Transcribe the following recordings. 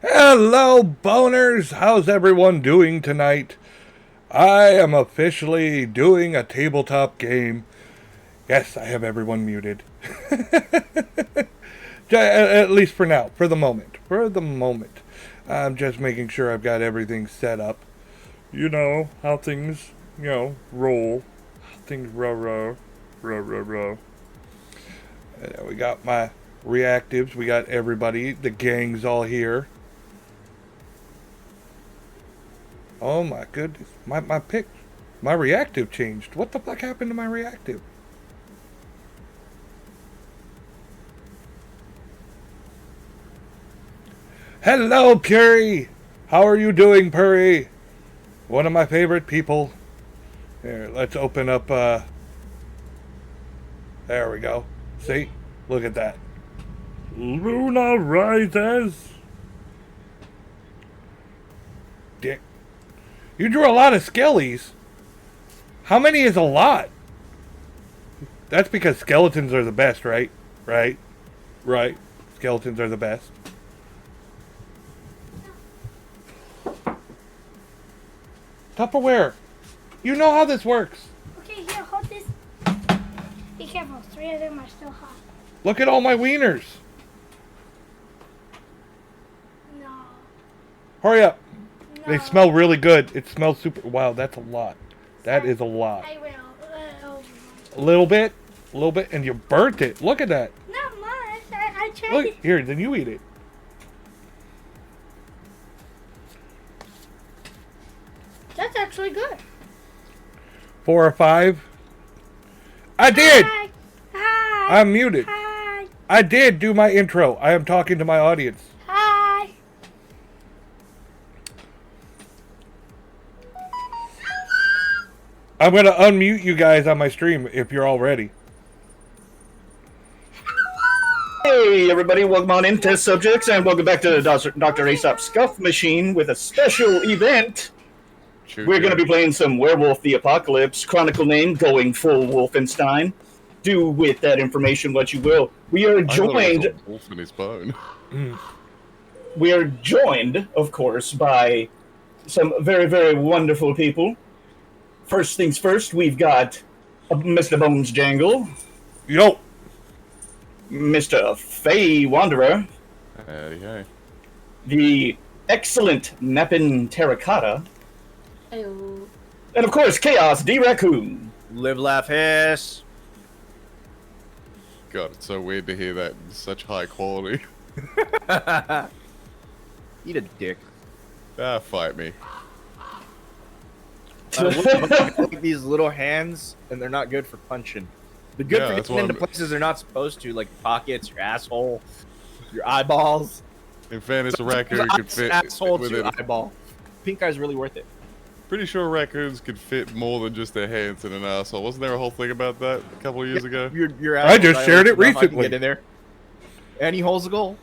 Hello, boners! How's everyone doing tonight? I am officially doing a tabletop game. Yes, I have everyone muted. At least for now, for the moment. For the moment. I'm just making sure I've got everything set up. You know, how things, roll. How things row. We got my reactives. We got everybody. The gang's all here. Oh my goodness. My reactive changed. What the fuck happened to my reactive? Hello, Puri! How are you doing, Puri? One of my favorite people. Here, let's open up, there we go. See? Look at that. Luna rises. Dick. You drew a lot of skellies. How many is a lot? That's because skeletons are the best, right? Right. Skeletons are the best. Tupperware. You know how this works. Okay, here, hold this. Be careful, 3 of them are still hot. Look at all my wieners. No. Hurry up. No. They smell really good. It smells super. Wow, that's a lot. That is a lot. I will. A little bit, and you burnt it. Look at that. Not much. I tried Look it. here, then you eat it. That's actually good. 4 or 5. I did. Hi. Hi. I'm muted. Hi. I did do my intro. I am talking to my audience. Hi. I'm gonna unmute you guys on my stream if you're all ready. Hey everybody, welcome on in, test subjects, and welcome back to Dr. Aesop's Scuff Machine with a special event. We're going to be playing some Werewolf the Apocalypse, chronicle name going full Wolfenstein. Do with that information what you will. We are joined... wolf in his bone. We are joined, of course, by some very, very wonderful people. First things first, we've got Mr. Bones Jangle. Yo. Mr. Fey Wanderer. Yeah. The excellent Nappin Terracotta. Hello. And of course, Chaos D. Raccoon. Live, laugh, hiss. God, it's so weird to hear that in such high quality. Eat a dick. Fight me. Like these little hands, and they're not good for punching. They're good for getting into places they're not supposed to, like pockets, your asshole, your eyeballs. In fairness, a raccoon could fit asshole within to eyeball. Pink eye's really worth it. Pretty sure raccoons could fit more than just their hands in an asshole. Wasn't there a whole thing about that a couple of years ago? Your I just shared it recently. Get in there. And he holds the goal.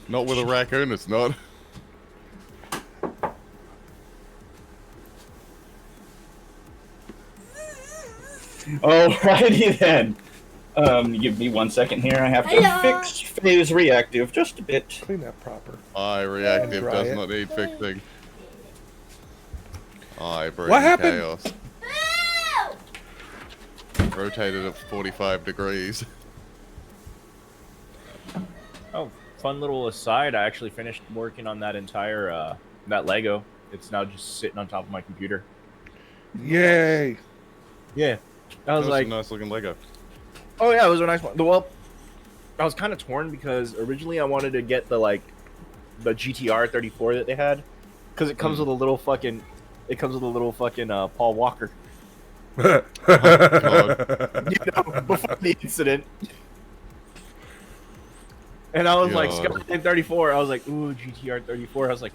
Not with a raccoon, it's not. Alrighty then. Give me 1 second here. I have to fix Faye's reactive just a bit. Clean that proper. Reactive Dry does it. not need fixing. Bring What happened? chaos. Rotated at 45 degrees. Oh, fun little aside. I actually finished working on that entire that Lego. It's now just sitting on top of my computer. Yay. Yeah. I was like, a nice looking Lego. oh yeah, it was a nice one. Well, I was kind of torn because originally I wanted to get the GTR 34 that they had, because it comes with a little fucking, Paul Walker. Oh, God. Before the incident. And I was like, Skeleton 34. I was like, ooh, GTR 34. I was like,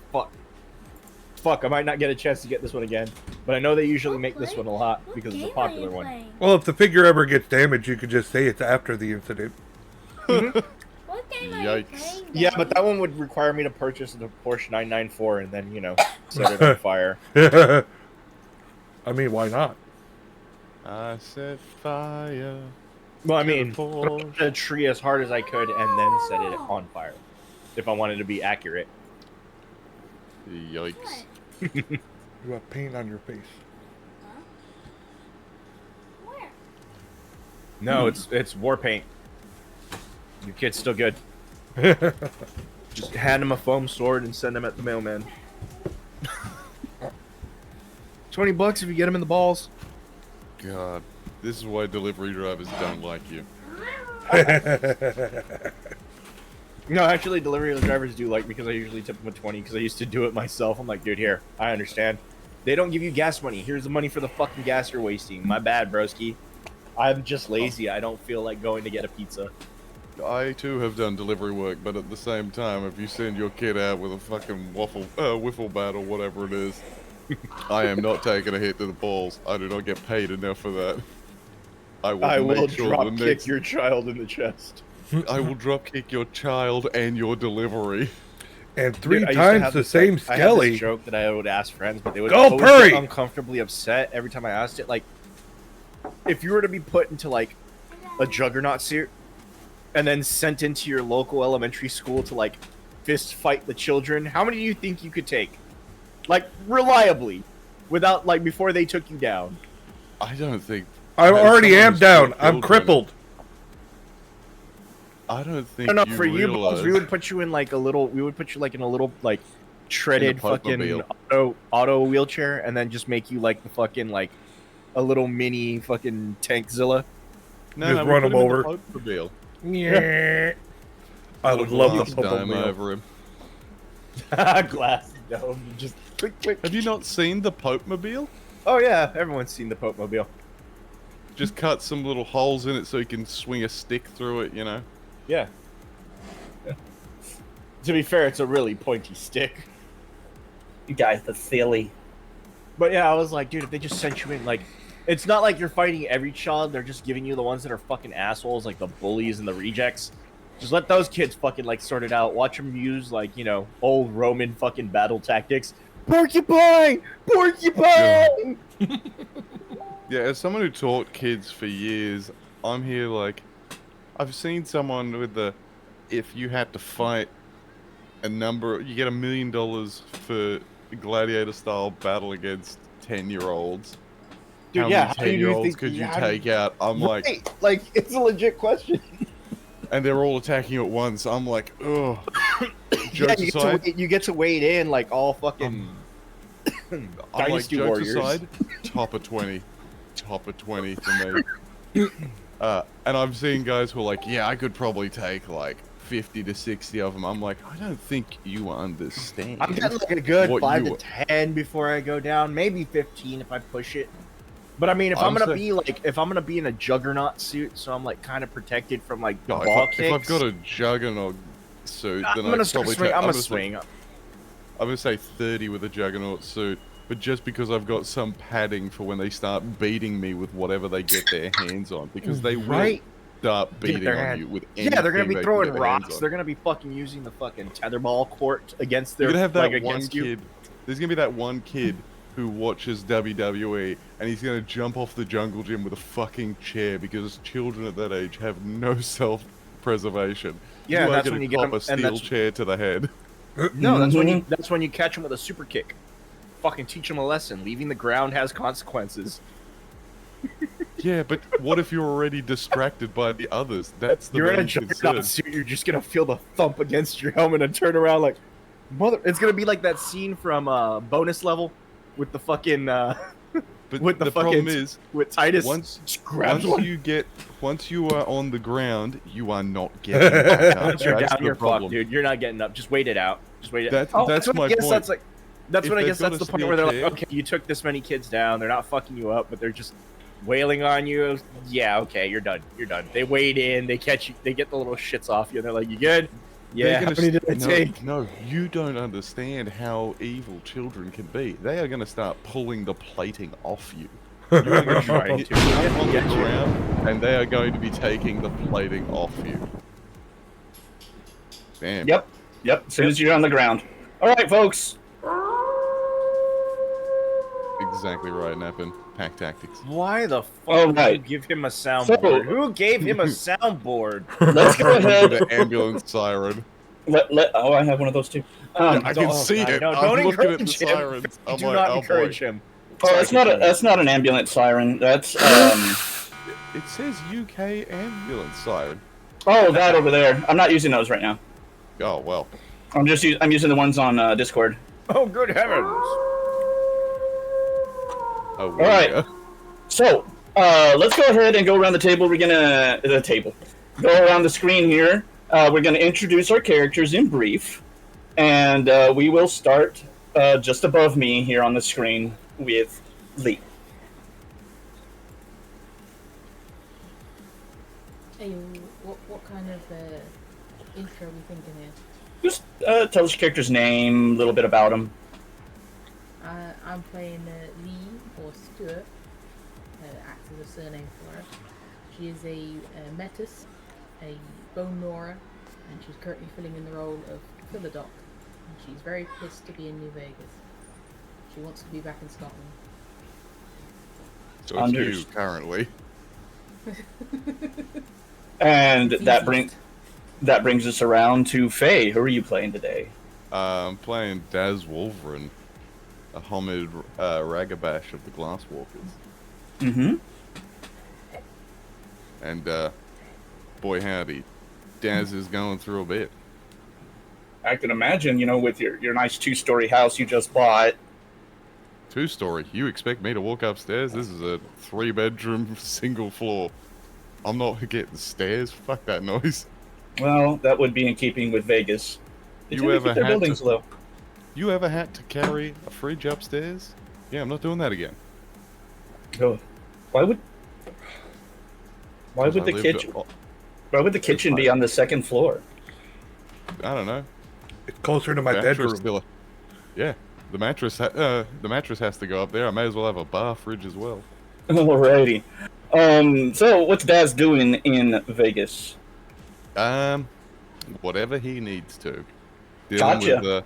fuck, I might not get a chance to get this one again. But I know they usually make this one a lot because it's a popular one. Well, if the figure ever gets damaged, you could just say it's after the incident. What game are you Yikes. playing, Yeah, but Daddy? that one would require me to purchase the Porsche 994 and then, set it on fire. I mean, why not? I set fire. Well, I to the mean, Porsche. a tree as hard as I could and then set it on fire. if I wanted to be accurate. Yikes. What? You have paint on your face. Huh? Where? No, it's war paint. Your kid's still good. Just hand him a foam sword and send him at the mailman. $20 if you get him in the balls. God, this is why delivery drivers don't like you. No, actually, delivery drivers do like me because I usually tip them a 20 because I used to do it myself. I'm like, dude, here, I understand. They don't give you gas money. Here's the money for the fucking gas you're wasting. My bad, broski. I'm just lazy. I don't feel like going to get a pizza. I too have done delivery work, but at the same time, if you send your kid out with a fucking wiffle bat or whatever it is, I am not taking a hit to the balls. I do not get paid enough for that. I will drop kick your child in the chest. I will drop kick your child and your delivery. And three Dude, times the same I had Skelly. this joke that I would ask friends, but they would Go always Purry! get uncomfortably upset every time I asked it. Like, if you were to be put into like a juggernaut suit and then sent into your local elementary school to like fist fight the children, how many do you think you could take? Like, reliably, without like before they took you down. I don't think. I already am Someone down. who's I'm children. crippled. I don't think. No, you for you, realize... Balls, we would put you in like a little. We would put you like in a little like shredded fucking Pope-mobile. auto wheelchair, and then just make you like the fucking like a little mini fucking Tankzilla. No, Just we run put him in the over. Pope-mobile. Yeah. I would love Glass the dome Pope-mobile. over him. Glass dome, just click click. Have you not seen the Pope-mobile? Oh yeah, everyone's seen the Pope-mobile. Just cut some little holes in it so you can swing a stick through it, you know? Yeah. To be fair, it's a really pointy stick. You guys are silly. But yeah, I was like, dude, if they just sent you in, like, it's not like you're fighting every child. They're just giving you the ones that are fucking assholes, like the bullies and the rejects. Just let those kids fucking, like, sort it out. Watch them use, like, you know, old Roman fucking battle tactics. Porcupine! Porcupine! Yeah, as someone who taught kids for years, I'm here like, I've seen someone with the, if you had to fight a number, you get $1 million for gladiator-style battle against 10-year-olds. Dude, How yeah, many how do you 10-year-olds think- could you how do take out? I'm like, Like, it's a legit question. and they're all attacking you at once. I'm like, ugh. Yeah, Jokes aside, you get to wade in, like, all fucking I'm like, Dynasty jokes Warriors. aside, top of 20. Top of 20 for me. And I'm seeing guys who are like, yeah, I could probably take like 50 to 60 of them. I'm like, I don't think you understand. I'm getting like a good what 5 you- to 10 before I go down, maybe 15 if I push it. But I mean, if I'm gonna be like, if I'm gonna be in a juggernaut suit, so I'm like kind of protected from like the No, ball if kicks. I've got a juggernaut suit, I'm then gonna I'd start probably swing. take. I'm gonna gonna swing. I'm gonna say 30 with a juggernaut suit, but just because I've got some padding for when they start beating me with whatever they get their hands on, because they will Right. start Get beating their on hand. you with Yeah, they're gonna anything be they can throwing get their hands rocks. on. They're gonna be fucking using the fucking tetherball court against their. You're gonna have that like, one against you. kid. There's gonna be that one kid who watches WWE and he's gonna jump off the jungle gym with a fucking chair because children at that age have no self-preservation. Yeah, you are that's gonna when you get cop them- a and steel that's- chair to the head. No, that's when you catch them with a super kick. Fucking teach them a lesson. Leaving the ground has consequences. Yeah, but what if you're already distracted by the others? That's the You're in a main juggernaut concern. suit. You're just gonna feel the thump against your helmet and turn around like, mother. It's gonna be like that scene from Bonus Level with the fucking But with the problem fucking- is, with Titus. once just grabs one. once you are on the ground, you are not getting back up. Once you're That's down, the you're problem. fucked, dude. You're not getting up. Just wait it out. Just wait it. That's Oh, that's when my I guess point. That's like. That's If when I they've guess got that's a the point steel where they're like, chair- okay, you took this many kids down. They're not fucking you up, but they're just wailing on you. Yeah, okay, you're done. You're done. They wade in. They catch you. They get the little shits off you. And they're like, you good? They're Yeah. How gonna many did I no, take? No, you don't understand how evil children can be. They are going to start pulling the plating off you. You're going to Trying hit to. on the Get you. ground, and they are going to be taking the plating off you. Damn. Yep. As soon as you're on the ground. All right, folks. Exactly right, Nappin. Pack tactics. Why the fuck All did right. you give him a soundboard? So- Who gave him a soundboard? Let's go With ahead. an ambulance siren. Oh, I have one of those too. I can see it. No, I'm don't looking at the encourage him. sirens. I'm Do like, not oh encourage boy. him. Oh, that's not an ambulance siren. That's It says UK ambulance siren. oh, that over there. I'm not using those right now. Oh well. I'm using the ones on Discord. Oh, good heavens! Oh, All right. So, let's go ahead and go around the table. Go around the screen here. We're gonna introduce our characters in brief, and we will start just above me here on the screen with Lee. Hey, what kind of intro are we thinking here? Just tell us your character's name, a little bit about him. I'm playing Lee, or Stuart, acts as a surname for her. She is a Metis, a bone gnawer, and she's currently filling in the role of Philodoc. And she's very pissed to be in New Vegas. She wants to be back in Scotland. So it's you currently. And that brings us around to Faye. Who are you playing today? I'm playing Daz Wolverine, a Hamid Ragabash of the Glasswalkers. Mm-hmm. And boy howdy, Daz is going through a bit. I can imagine, with your nice 2-story house you just bought. 2-story. You expect me to walk upstairs? This is a 3-bedroom, single floor. I'm not getting stairs. Fuck that noise. Well, that would be in keeping with Vegas. You ever keep their had buildings low? You ever had to carry a fridge upstairs? Yeah, I'm not doing that again. Oh, why would I the lived kitchen? at- Why would the kitchen be on the second floor? I don't know. It's closer to my Mattress bedroom. still- yeah, the mattress has to go up there. I may as well have a bar fridge as well. Alrighty. So what's Daz doing in Vegas? Whatever he needs to. Gotcha.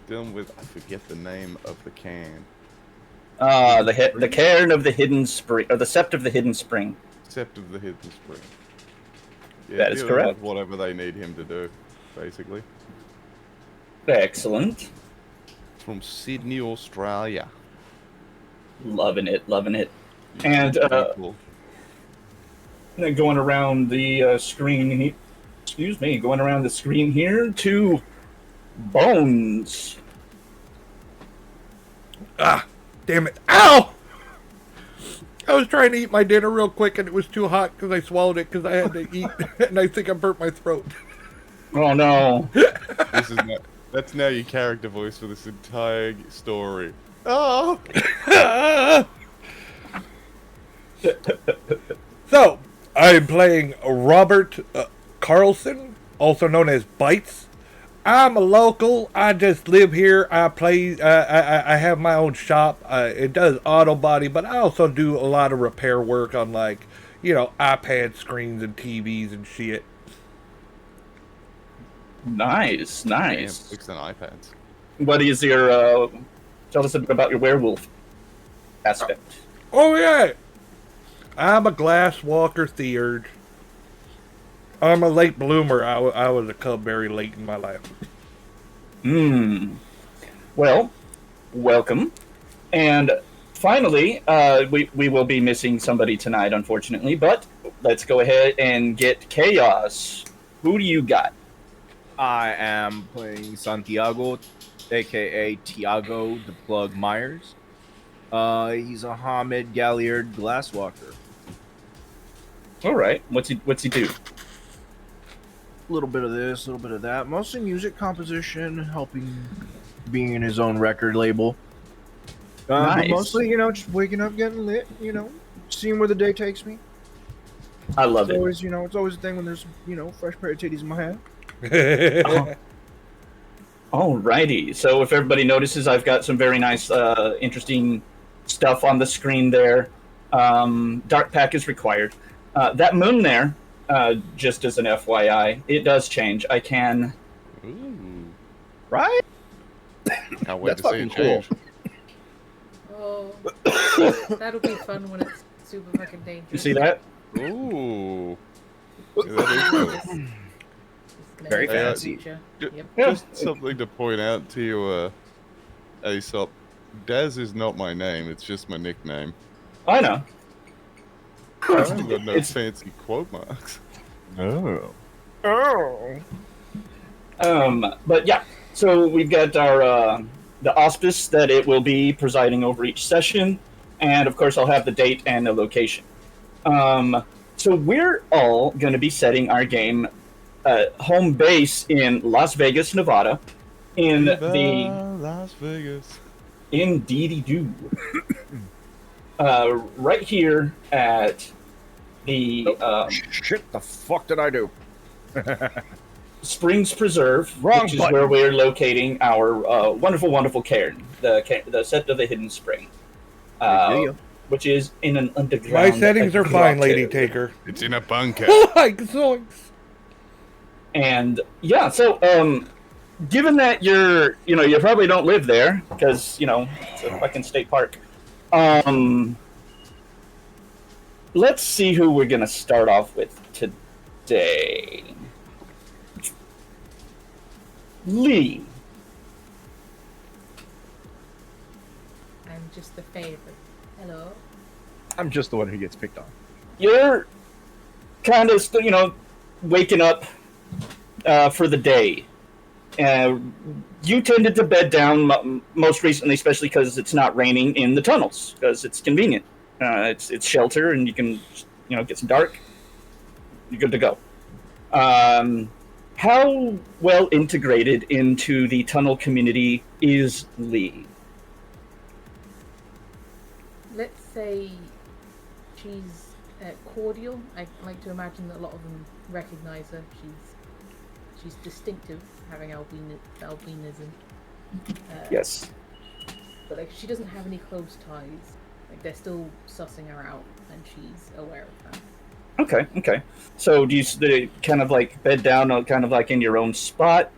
Dealing with I forget the name of the can. The cairn of the hidden spring, or the sept of the hidden spring. Sept of the Hidden Spring. Yeah, That is dealing correct. with whatever they need him to do, basically. Excellent. From Sydney, Australia. Loving it. You And people. then going around the screen. Going around the screen here to Bones. Ah, damn it. Ow! I was trying to eat my dinner real quick and it was too hot because I swallowed it because I had to eat and I think I burnt my throat. Oh no. That's now your character voice for this entire story. Oh! So, I'm playing Robert Carlson, also known as Bites. I'm a local. I just live here. I play. I have my own shop. It does auto body, but I also do a lot of repair work on iPad screens and TVs and shit. Nice. Damn, fixing iPads. What is your? Tell us a bit about your werewolf aspect. Oh yeah, I'm a glass walker theurge. I'm a late bloomer. I was a cub very late in my life. Well, welcome. And finally, we will be missing somebody tonight, unfortunately. But let's go ahead and get Chaos. Who do you got? I am playing Santiago, aka Tiago the Plug Myers. He's a Hamid Galliard Glasswalker. All right. What's he do? A little bit of this, a little bit of that. Mostly music composition, helping being in his own record label. Nice. But mostly, just waking up, getting lit, seeing where the day takes me. I love It's it. always, it's always a thing when there's, fresh pair of titties in my hand. Alrighty. So if everybody notices, I've got some very nice, interesting stuff on the screen there. Dark pack is required. That moon there, just as an FYI, it does change. I can... Ooh. Right? Can't wait That's to see it fucking change. Oh, that'll be fun when it's super fucking dangerous. You see that? Ooh. Yeah, that is cool. It's Very in the fancy. future. Yep. Just something to point out to you, Aesop. Daz is not my name, it's just my nickname. I know. I haven't got no It's- fancy quote marks. Oh. But yeah, so we've got our the auspice that it will be presiding over each session, and of course I'll have the date and the location. So we're all going to be setting our game home base in Las Vegas, Nevada, in the Las Vegas. Indeedy-doo. Right here at the Shit, the fuck did I do? Springs Preserve, Wrong which is button. where we're locating our wonderful cairn, the Sept of the Hidden Spring, which is in an underground. My settings are fine, grotto. Lady Taker. It's in a bunker. Zoinks. And yeah, so given that you probably don't live there because it's a fucking state park. Let's see who we're gonna start off with today. Lee. I'm just the favorite. Hello. I'm just the one who gets picked on. You're kind of waking up for the day. You tended to bed down most recently, especially because it's not raining in the tunnels, because it's convenient. It's shelter, and you can get some dark. You're good to go. How well integrated into the tunnel community is Lee? Let's say she's cordial. I like to imagine that a lot of them recognize her. She's distinctive, having albinism. Yes. But she doesn't have any close ties. They're still sussing her out, and she's aware of that. Okay. So do you kind of bed down, kind of in your own spot?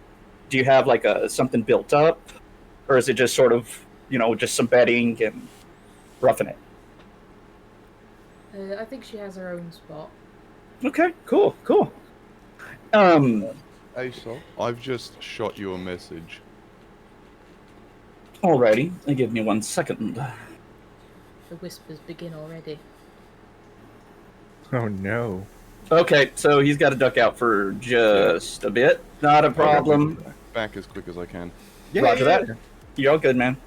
Do you have something built up, or is it just sort of just some bedding and roughing it? I think she has her own spot. Okay, cool. Aesop, I've just shot you a message. Alrighty, give me 1 second. The whispers begin already. Oh no. Okay, so he's got to duck out for just a bit. Not a problem. Back as quick as I can. Roger that. You're all good, man.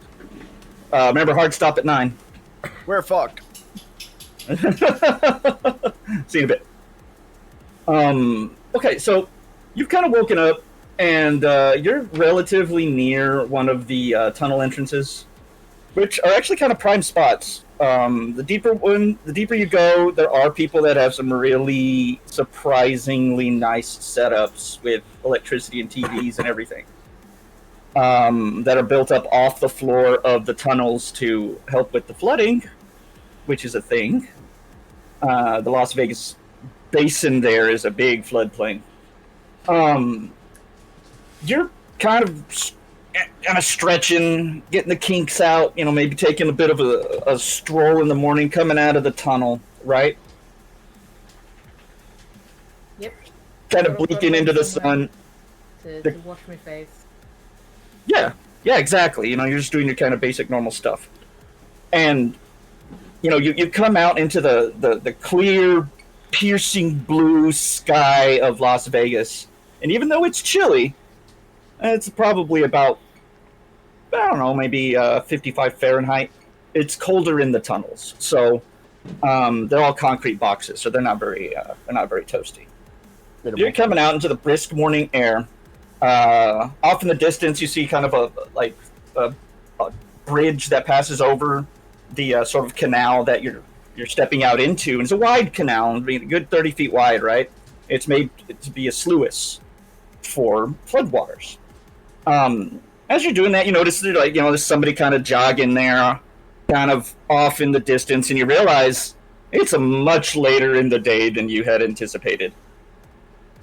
Remember, hard stop at 9. We're fucked. See you in a bit. Okay, so you've kind of woken up, and you're relatively near one of the tunnel entrances, which are actually kind of prime spots. The deeper you go, there are people that have some really surprisingly nice setups with electricity and TVs and everything that are built up off the floor of the tunnels to help with the flooding, which is a thing. The Las Vegas basin there is a big floodplain. You're kind of stretching, getting the kinks out, maybe taking a bit of a stroll in the morning, coming out of the tunnel, right? Yep. Kind of bleaking into the sun. To wash my face. Yeah, exactly. You're just doing your kind of basic normal stuff. And, you come out into the clear, piercing blue sky of Las Vegas. And even though it's chilly, it's probably about, I don't know, maybe 55 Fahrenheit. It's colder in the tunnels. So they're all concrete boxes, so they're not very toasty. You're coming out into the brisk morning air. Off in the distance, you see kind of a bridge that passes over the sort of canal that you're stepping out into. And it's a wide canal, a good 30 feet wide, right? It's made to be a sluice for floodwaters. As you're doing that, you notice there's somebody kind of jogging there, kind of off in the distance, and you realize it's a much later in the day than you had anticipated.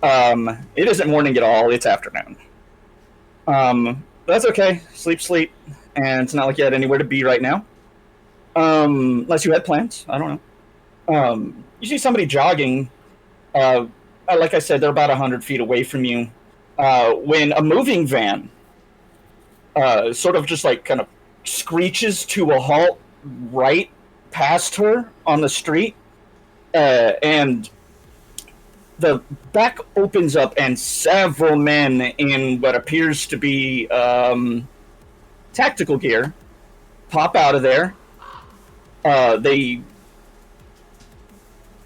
It isn't morning at all, it's afternoon. That's okay. Sleep. And it's not like you had anywhere to be right now. Unless you had plans. I don't know. You see somebody jogging. Like I said, they're about 100 feet away from you. when a moving van sort of just like kind of screeches to a halt right past her on the street, and the back opens up, and several men in what appears to be tactical gear pop out of there. They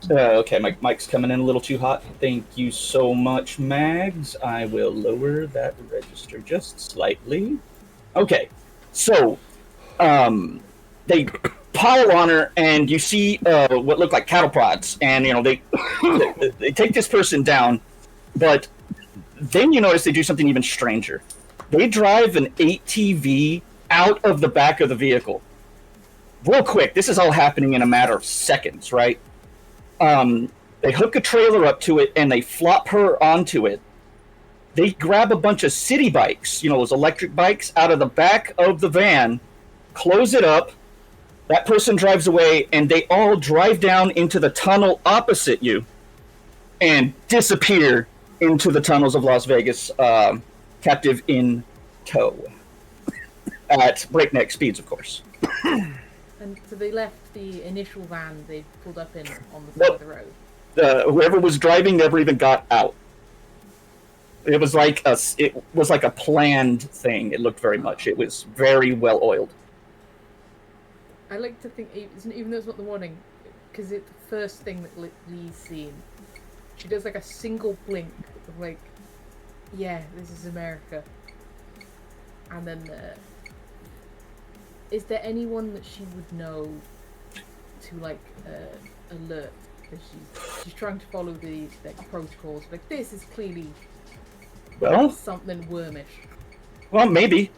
okay, my mic's coming in a little too hot. Thank you so much, Mags. I will lower that register just slightly. Okay, so they pile on her, and you see what look like cattle prods, and they take this person down, but then you notice they do something even stranger. They drive an ATV out of the back of the vehicle. Real quick, this is all happening in a matter of seconds, right? They hook a trailer up to it, and they flop her onto it. They grab a bunch of city bikes, those electric bikes, out of the back of the van, close it up. That person drives away, and they all drive down into the tunnel opposite you and disappear into the tunnels of Las Vegas, captive in tow. At breakneck speeds, of course. And so they left the initial van they pulled up in on the side of the road. Whoever was driving never even got out. It was like a planned thing. It looked very much. It was very well oiled. I like to think, even though it's not the warning, because it's the first thing that Lee's seen. She does like a single blink of like, yeah, this is America. And then, is there anyone that she would know to like alert? Because she's trying to follow the protocols. Like, this is clearly something wormish. Well, maybe,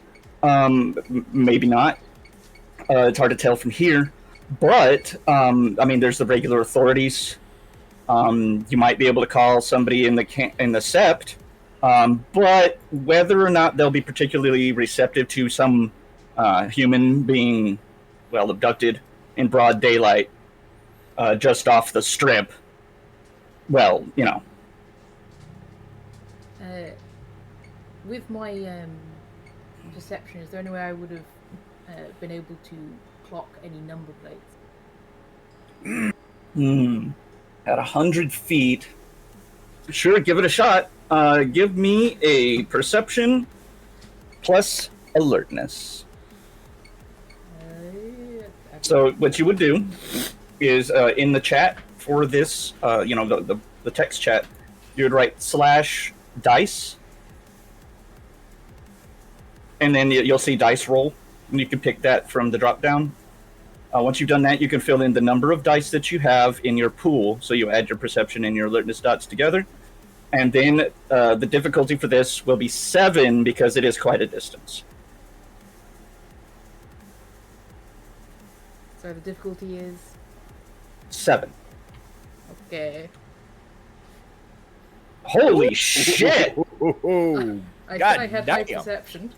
maybe not. It's hard to tell from here, but there's the regular authorities. You might be able to call somebody in the sept, but whether or not they'll be particularly receptive to some human being, abducted in broad daylight, just off the strip. With my perception, is there any way I would have been able to clock any number plates? At 100 feet, sure, give it a shot. Give me a perception plus alertness. So what you would do is in the chat for this, the text chat, you would write /dice, and then you'll see dice roll, and you can pick that from the drop down. Once you've done that, you can fill in the number of dice that you have in your pool. So you add your perception and your alertness dots together. And then the difficulty for this will be 7 because it is quite a distance. So the difficulty is? 7. Okay. Holy shit! I thought I had high perception.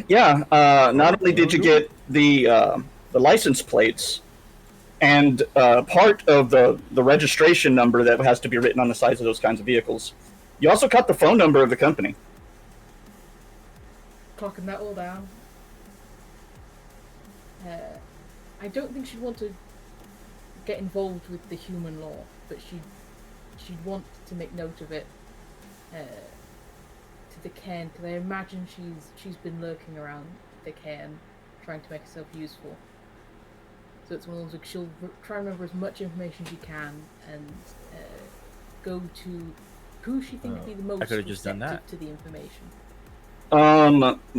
Yeah, not only did you get the license plates and part of the registration number that has to be written on the sides of those kinds of vehicles, you also got the phone number of the company. Clocking that all down. I don't think she'd want to get involved with the human law, but she'd want to make note of it to the cairn, because I imagine she's been lurking around the cairn, trying to make herself useful. So it's one of those, like, she'll try and remember as much information as she can, and go to who she thinks would be the most receptive to the information.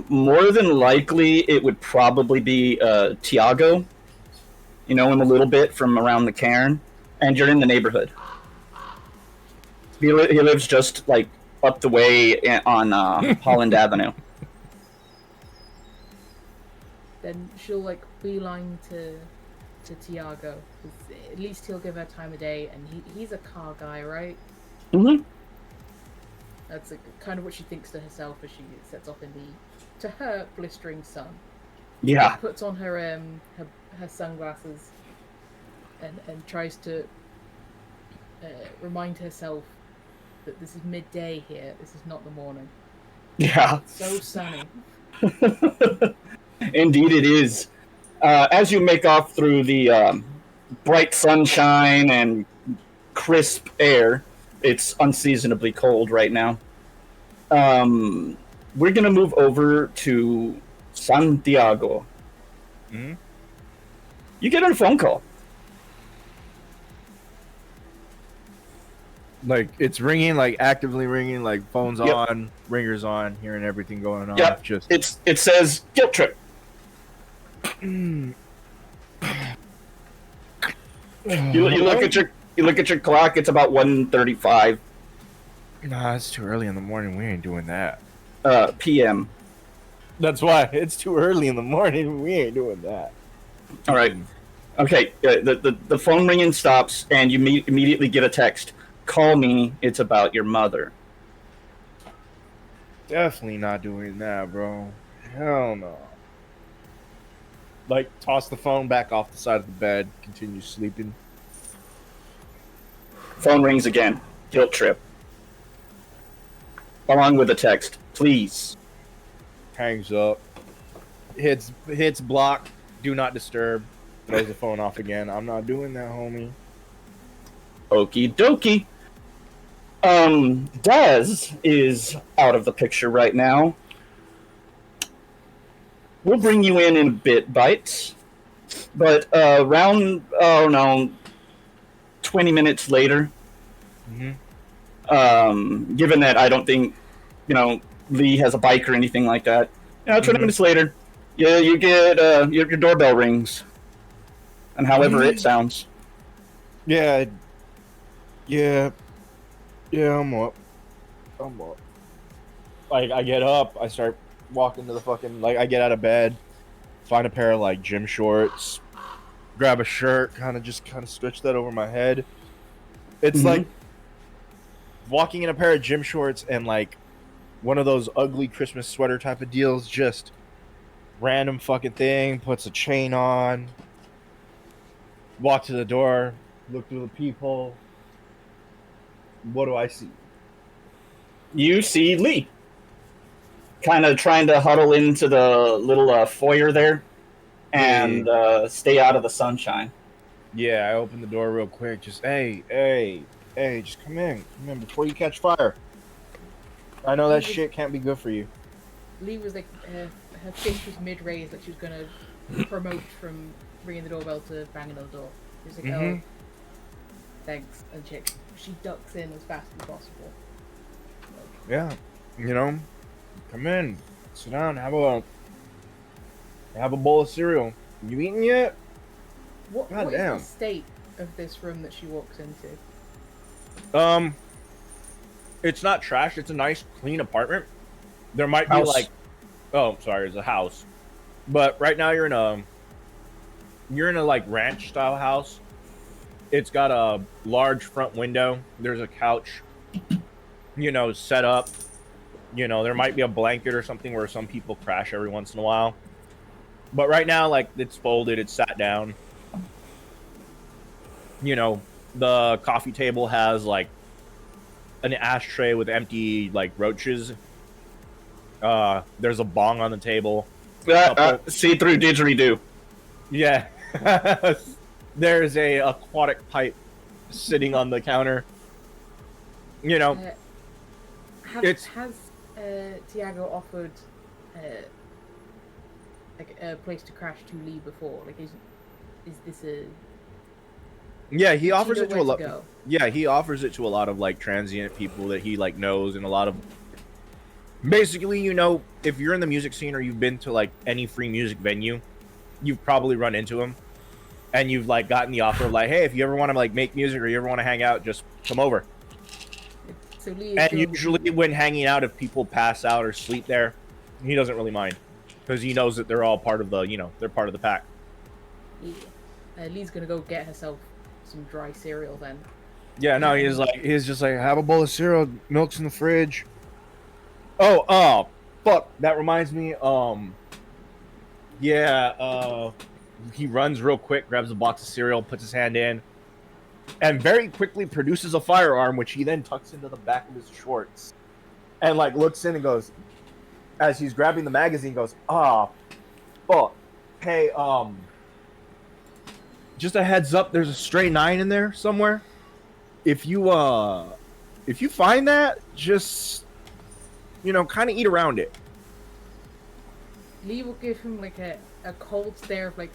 More than likely, it would probably be Tiago. You know him a little bit from around the cairn, and you're in the neighborhood. He lives just like up the way on Holland Avenue. Then she'll like beeline to Tiago. At least he'll give her time of day, and he's a car guy, right? Mm-hmm. That's kind of what she thinks to herself as she sets off in to her, blistering sun. Yeah. She puts on her sunglasses and tries to remind herself that this is midday here. This is not the morning. Yeah. So sunny. Indeed, it is. As you make off through the bright sunshine and crisp air, it's unseasonably cold right now. We're gonna move over to Santiago. Hmm? You get a phone call. Like it's ringing, like actively ringing, like phones Yep. on, ringers on, hearing everything going on. Yep. Just It says guilt trip. Mm. You look at your clock. It's about 1:35 Nah, it's too early in the morning. We ain't doing that. p.m. That's why it's too early in the morning. We ain't doing that. All right. Okay. The phone ringing stops, and you immediately get a text. Call me. It's about your mother. Definitely not doing that, bro. Hell no. Like, toss the phone back off the side of the bed. Continue sleeping. Phone rings again. Guilt trip. Along with a text. Please. Hangs up. Hits block. Do not disturb. Throws the phone off again. I'm not doing that, homie. Okie dokie. Daz is out of the picture right now. We'll bring you in a bit, Bites. But around, 20 minutes later, given that I don't think, Lee has a bike or anything like that, 20 minutes later, you get, your doorbell rings. And however it sounds. Yeah, I'm up. Like, I get up, I start walking to the fucking, like, I get out of bed, find a pair of, like, gym shorts, grab a shirt, kind of stretch that over my head. It's like walking in a pair of gym shorts and, like, one of those ugly Christmas sweater type of deals, just random fucking thing, puts a chain on, walk to the door, look through the peephole. What do I see? You see Lee. Kind of trying to huddle into the little foyer there and stay out of the sunshine. Yeah, I open the door real quick. Just, hey, just come in before you catch fire. I know that shit can't be good for you. Lee was like, her face was mid-raised, like she was gonna promote from ringing the doorbell to banging on the door. She was like, oh, thanks. And she ducks in as fast as possible. Yeah, come in, sit down, have a bowl of cereal. You eaten yet? What is damn. the state of this room that she walks into? It's not trash. It's a nice, clean apartment. There might be House. it's a house. But right now you're in a like ranch style house. It's got a large front window. There's a couch, set up. There might be a blanket or something where some people crash every once in a while. But right now, like, it's folded, it's sat down. The coffee table has, like, an ashtray with empty, like, roaches. There's a bong on the table. See-through didgeridoo. Yeah. There's a aquatic pipe sitting on the counter. Has Tiago offered like a place to crash to Lee before? Like, is this a? Yeah, he offers it to a lot. Go? Yeah, he offers it to a lot of like transient people that he like knows, and a lot of. Basically, if you're in the music scene or you've been to like any free music venue, you've probably run into him, and you've like gotten the offer of like, hey, if you ever want to like make music or you ever want to hang out, just come over. So Lee is And doing- usually, when hanging out, if people pass out or sleep there, he doesn't really mind because he knows that they're all part of the, they're part of the pack. Yeah. Lee's gonna go get herself some dry cereal then. Yeah, no, he's just like, have a bowl of cereal, milk's in the fridge. Oh, fuck, that reminds me, he runs real quick, grabs a box of cereal, puts his hand in, and very quickly produces a firearm, which he then tucks into the back of his shorts, and like looks in and goes, as he's grabbing the magazine, goes, "Ah, fuck. Hey, just a heads up, there's a stray 9 in there somewhere. If you find that, just kind of eat around it." Lee will give him like a cold stare of like,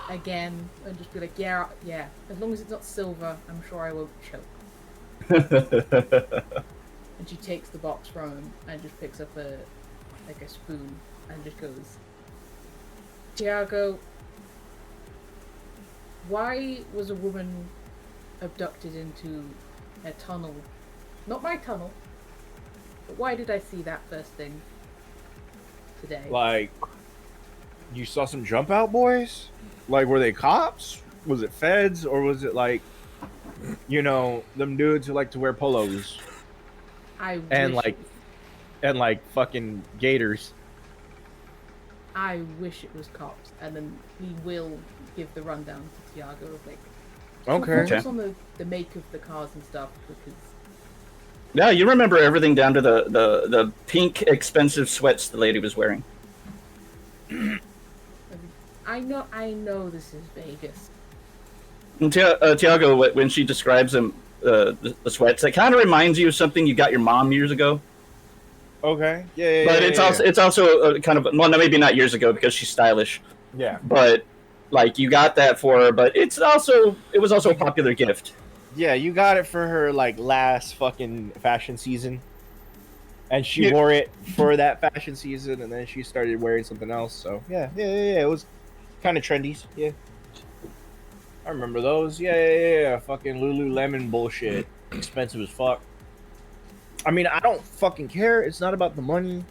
again, and just be like, yeah, as long as it's not silver, I'm sure I won't choke. And she takes the box from him and just picks up a spoon and just goes, "Tiago, why was a woman abducted into a tunnel? Not my tunnel, but why did I see that first thing today?" Like, you saw some jump out boys? Like, were they cops? Was it feds? Or was it like, them dudes who like to wear polos and fucking gators? I wish it was cops, and then we will give the rundown to Tiago of like, Okay. focus on the make of the cars and stuff, because Yeah, you remember everything down to the pink expensive sweats the lady was wearing. I know this is Vegas. And Tiago, when she describes them, the sweats, it kind of reminds you of something you got your mom years ago. Okay. Yeah. But it's also kind of, well, no, maybe not years ago because she's stylish. Yeah. But like you got that for her, but it was also a popular gift. Yeah, you got it for her like last fucking fashion season. And she wore it for that fashion season, and then she started wearing something else. So yeah. It was kind of trendy. Yeah, I remember those. Yeah. Fucking Lululemon bullshit, expensive as fuck. I mean, I don't fucking care. It's not about the money.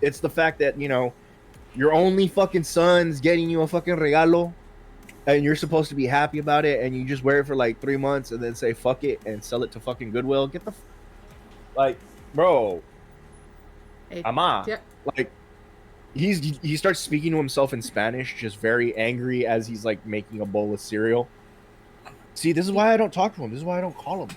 It's the fact that your only fucking son's getting you a fucking regalo, and you're supposed to be happy about it, and you just wear it for like 3 months, and then say fuck it and sell it to fucking Goodwill. Get the bro. Ama, Yeah. like he starts speaking to himself in Spanish, just very angry as he's like making a bowl of cereal. See, this is why I don't talk to him. This is why I don't call him.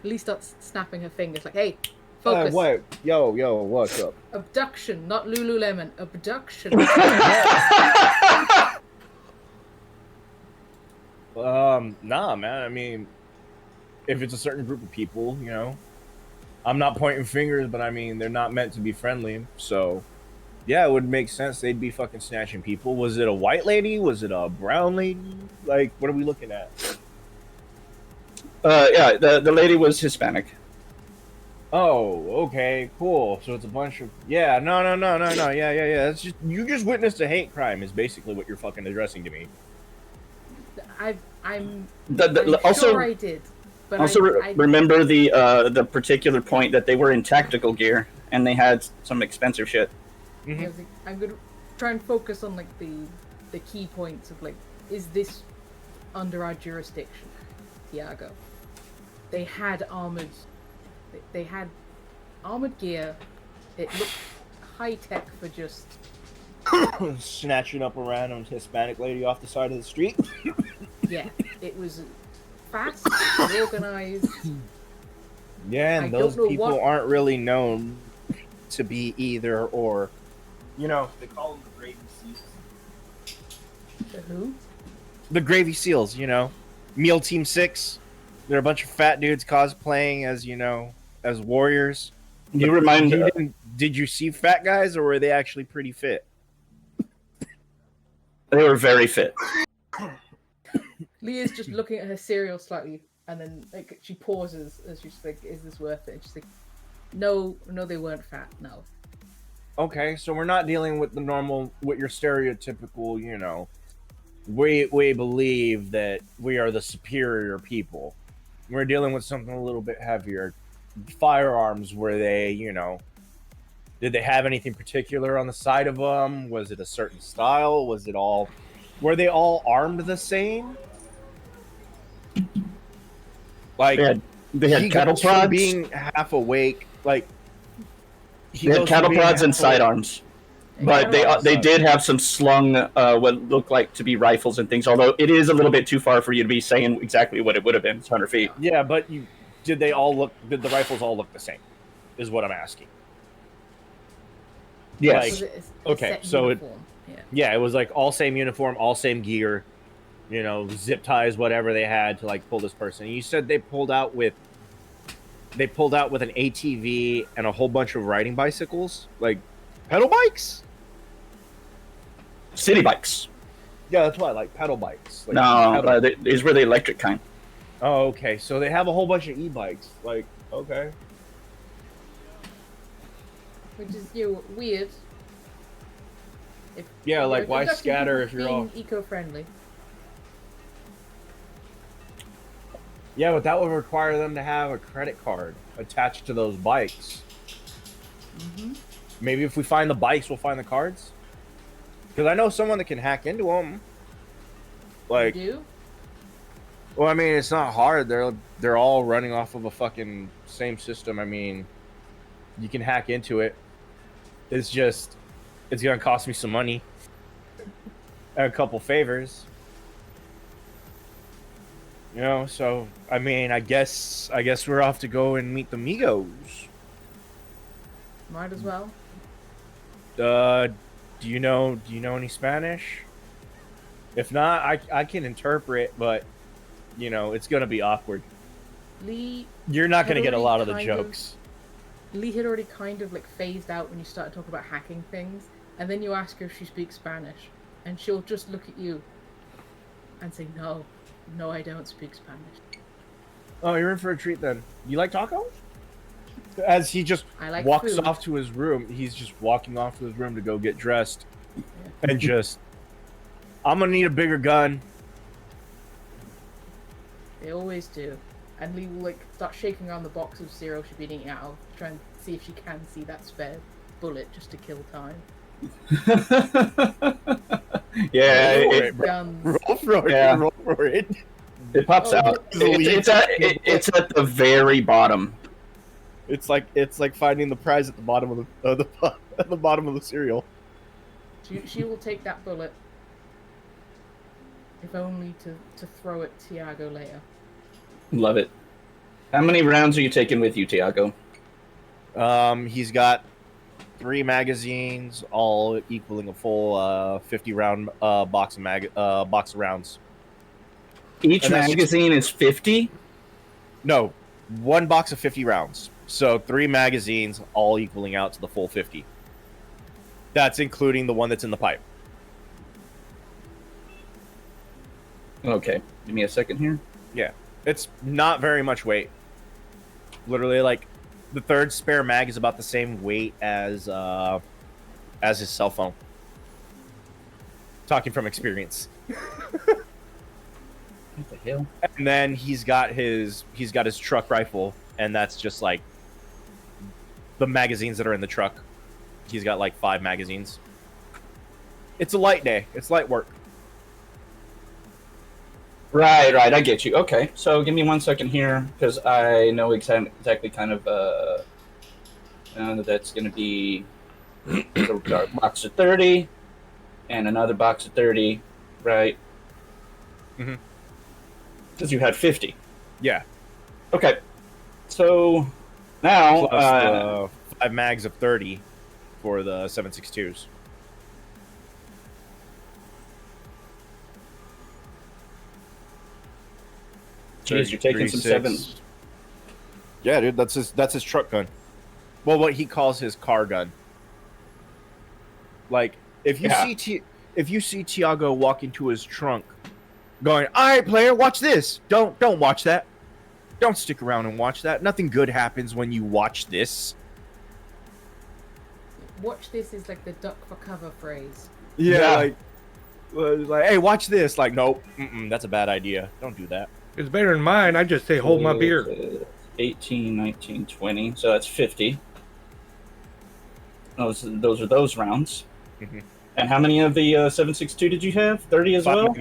Lee starts snapping her fingers like, "Hey, focus! What? Yo, what's up? Abduction, not Lululemon. Abduction." Nah, man. I mean, if it's a certain group of people, I'm not pointing fingers, but I mean, they're not meant to be friendly. So, yeah, it would make sense they'd be fucking snatching people. Was it a white lady? Was it a brown lady? Like, what are we looking at? Yeah, the lady was Hispanic. Oh, okay, cool. So it's a bunch of no. Yeah. That's you just witnessed a hate crime is basically what you're fucking addressing to me. I'm also, sure I did. But also, I remember the particular point that they were in tactical gear and they had some expensive shit. I was like, I'm gonna try and focus on like the key points of like, is this under our jurisdiction, Tiago? They had armored gear. It looked high tech for just snatching up a random Hispanic lady off the side of the street. Yeah, it was fast, organized. Yeah, and those people aren't really known to be either or. They call them the Gravy Seals. The who? The Gravy Seals, Meal Team 6. They're a bunch of fat dudes cosplaying as, as warriors. Did you see fat guys, or were they actually pretty fit? They were very fit. Leah's just looking at her cereal slightly, and then like she pauses as she's like, "Is this worth it?" And she's like, "No, they weren't fat. No." Okay, so we're not dealing with your stereotypical, we believe that we are the superior people. We're dealing with something a little bit heavier. Firearms, were they, did they have anything particular on the side of them? Was it a certain style? Were they all armed the same? Like, they had cattle prods. Being half awake, like they had cattle prods and sidearms. But they did have some slung what looked like to be rifles and things. Although it is a little bit too far for you to be saying exactly what it would have been. It's 100 feet. Yeah, but did the rifles all look the same? Is what I'm asking. Yes. Like, okay, so uniform. it was like all same uniform, all same gear, you know, zip ties, whatever they had to like pull this person. And you said they pulled out with an ATV and a whole bunch of riding bicycles, like pedal bikes. City bikes. Yeah, that's why I like pedal bikes. Like, No, these were the electric kind. Oh, okay. So they have a whole bunch of e-bikes. Like, okay. Which is weird. Yeah, like why conducting scatter people if you're all being eco-friendly? Yeah, but that would require them to have a credit card attached to those bikes. Mm-hmm. Maybe if we find the bikes, we'll find the cards. Because I know someone that can hack into them. Like, You do? well, I mean, it's not hard. They're all running off of a fucking same system. I mean, you can hack into it. It's just, it's gonna cost me some money and a couple favors. You know, so I mean, I guess we're off to go and meet the Migos. Might as well. Do you know any Spanish? If not, I can interpret, but you know, it's gonna be awkward. Lee You're not gonna get a lot of the kind jokes. Lee had already kind of like phased out when you started talking about hacking things, and then you ask her if she speaks Spanish, and she'll just look at you and say, no, I don't speak Spanish. Oh, you're in for a treat then. You like tacos? As he just I like walks food. off to his room, he's just walking off to his room to go get dressed, and just, I'm gonna need a bigger gun. They always do. And Lee will like start shaking around the box of cereal she's been eating out of, try and see if she can see that spare bullet just to kill time. Yeah, Guns. Roll for it. Yeah. Roll for it. it pops Oh, out. It's at the very bottom. It's like finding the prize at the bottom of the bottom of the cereal. She will take that bullet, if only to throw at Tiago later. Love it. How many rounds are you taking with you, Tiago? He's got 3 magazines, all equaling a full 50 round box of rounds. Each And that's- magazine is 50? No, 1 box of 50 rounds. So 3 magazines, all equaling out to the full 50. That's including the one that's in the pipe. Okay, give me a second here. Yeah, it's not very much weight. Literally, like the third spare mag is about the same weight as his cell phone. Talking from experience. What the hell? And then he's got his truck rifle, and that's just like the magazines that are in the truck. He's got like 5 magazines. It's a light day. It's light work. Right, I get you. Okay, so give me 1 second here, because I know exactly kind of that's going to be a box of 30 and another box of 30, right? Mhm. Because you had 50. Yeah. Okay, so now Plus 5 mags of 30 for the 7.62s. Jeez, you're taking some 36. 7. Yeah, dude, that's his truck gun. Well, what he calls his car gun. Like, if you see Tiago walk into his trunk, going, "All right, player, watch this. Don't watch that. Don't stick around and watch that. Nothing good happens when you watch this." Watch this is like the duck for cover phrase. Yeah. Like, hey, watch this. Like, nope, that's a bad idea. Don't do that. It's better than mine. I just say hold my beer. 18, 19, 20. So that's 50. Those are those rounds. Mhm. And how many of the 7.62 did you have? 30 as well?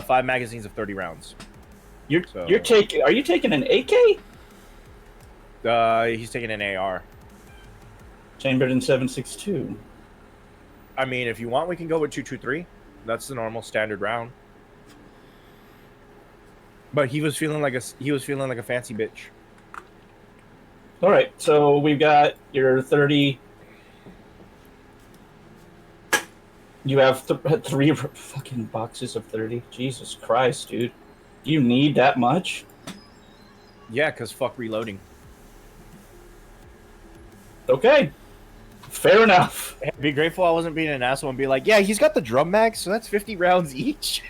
5 magazines of 30 rounds. You're So- taking. Are you taking an AK? He's taking an AR. Chambered in 7.62. I mean, if you want, we can go with 223. That's the normal standard round. But he was feeling like a fancy bitch. All right, so we've got your 30. You have 3 fucking boxes of 30. Jesus Christ, dude. You need that much? Yeah, because fuck reloading. Okay. Fair enough. Be grateful I wasn't being an asshole and be like, yeah, he's got the drum mag, so that's 50 rounds each.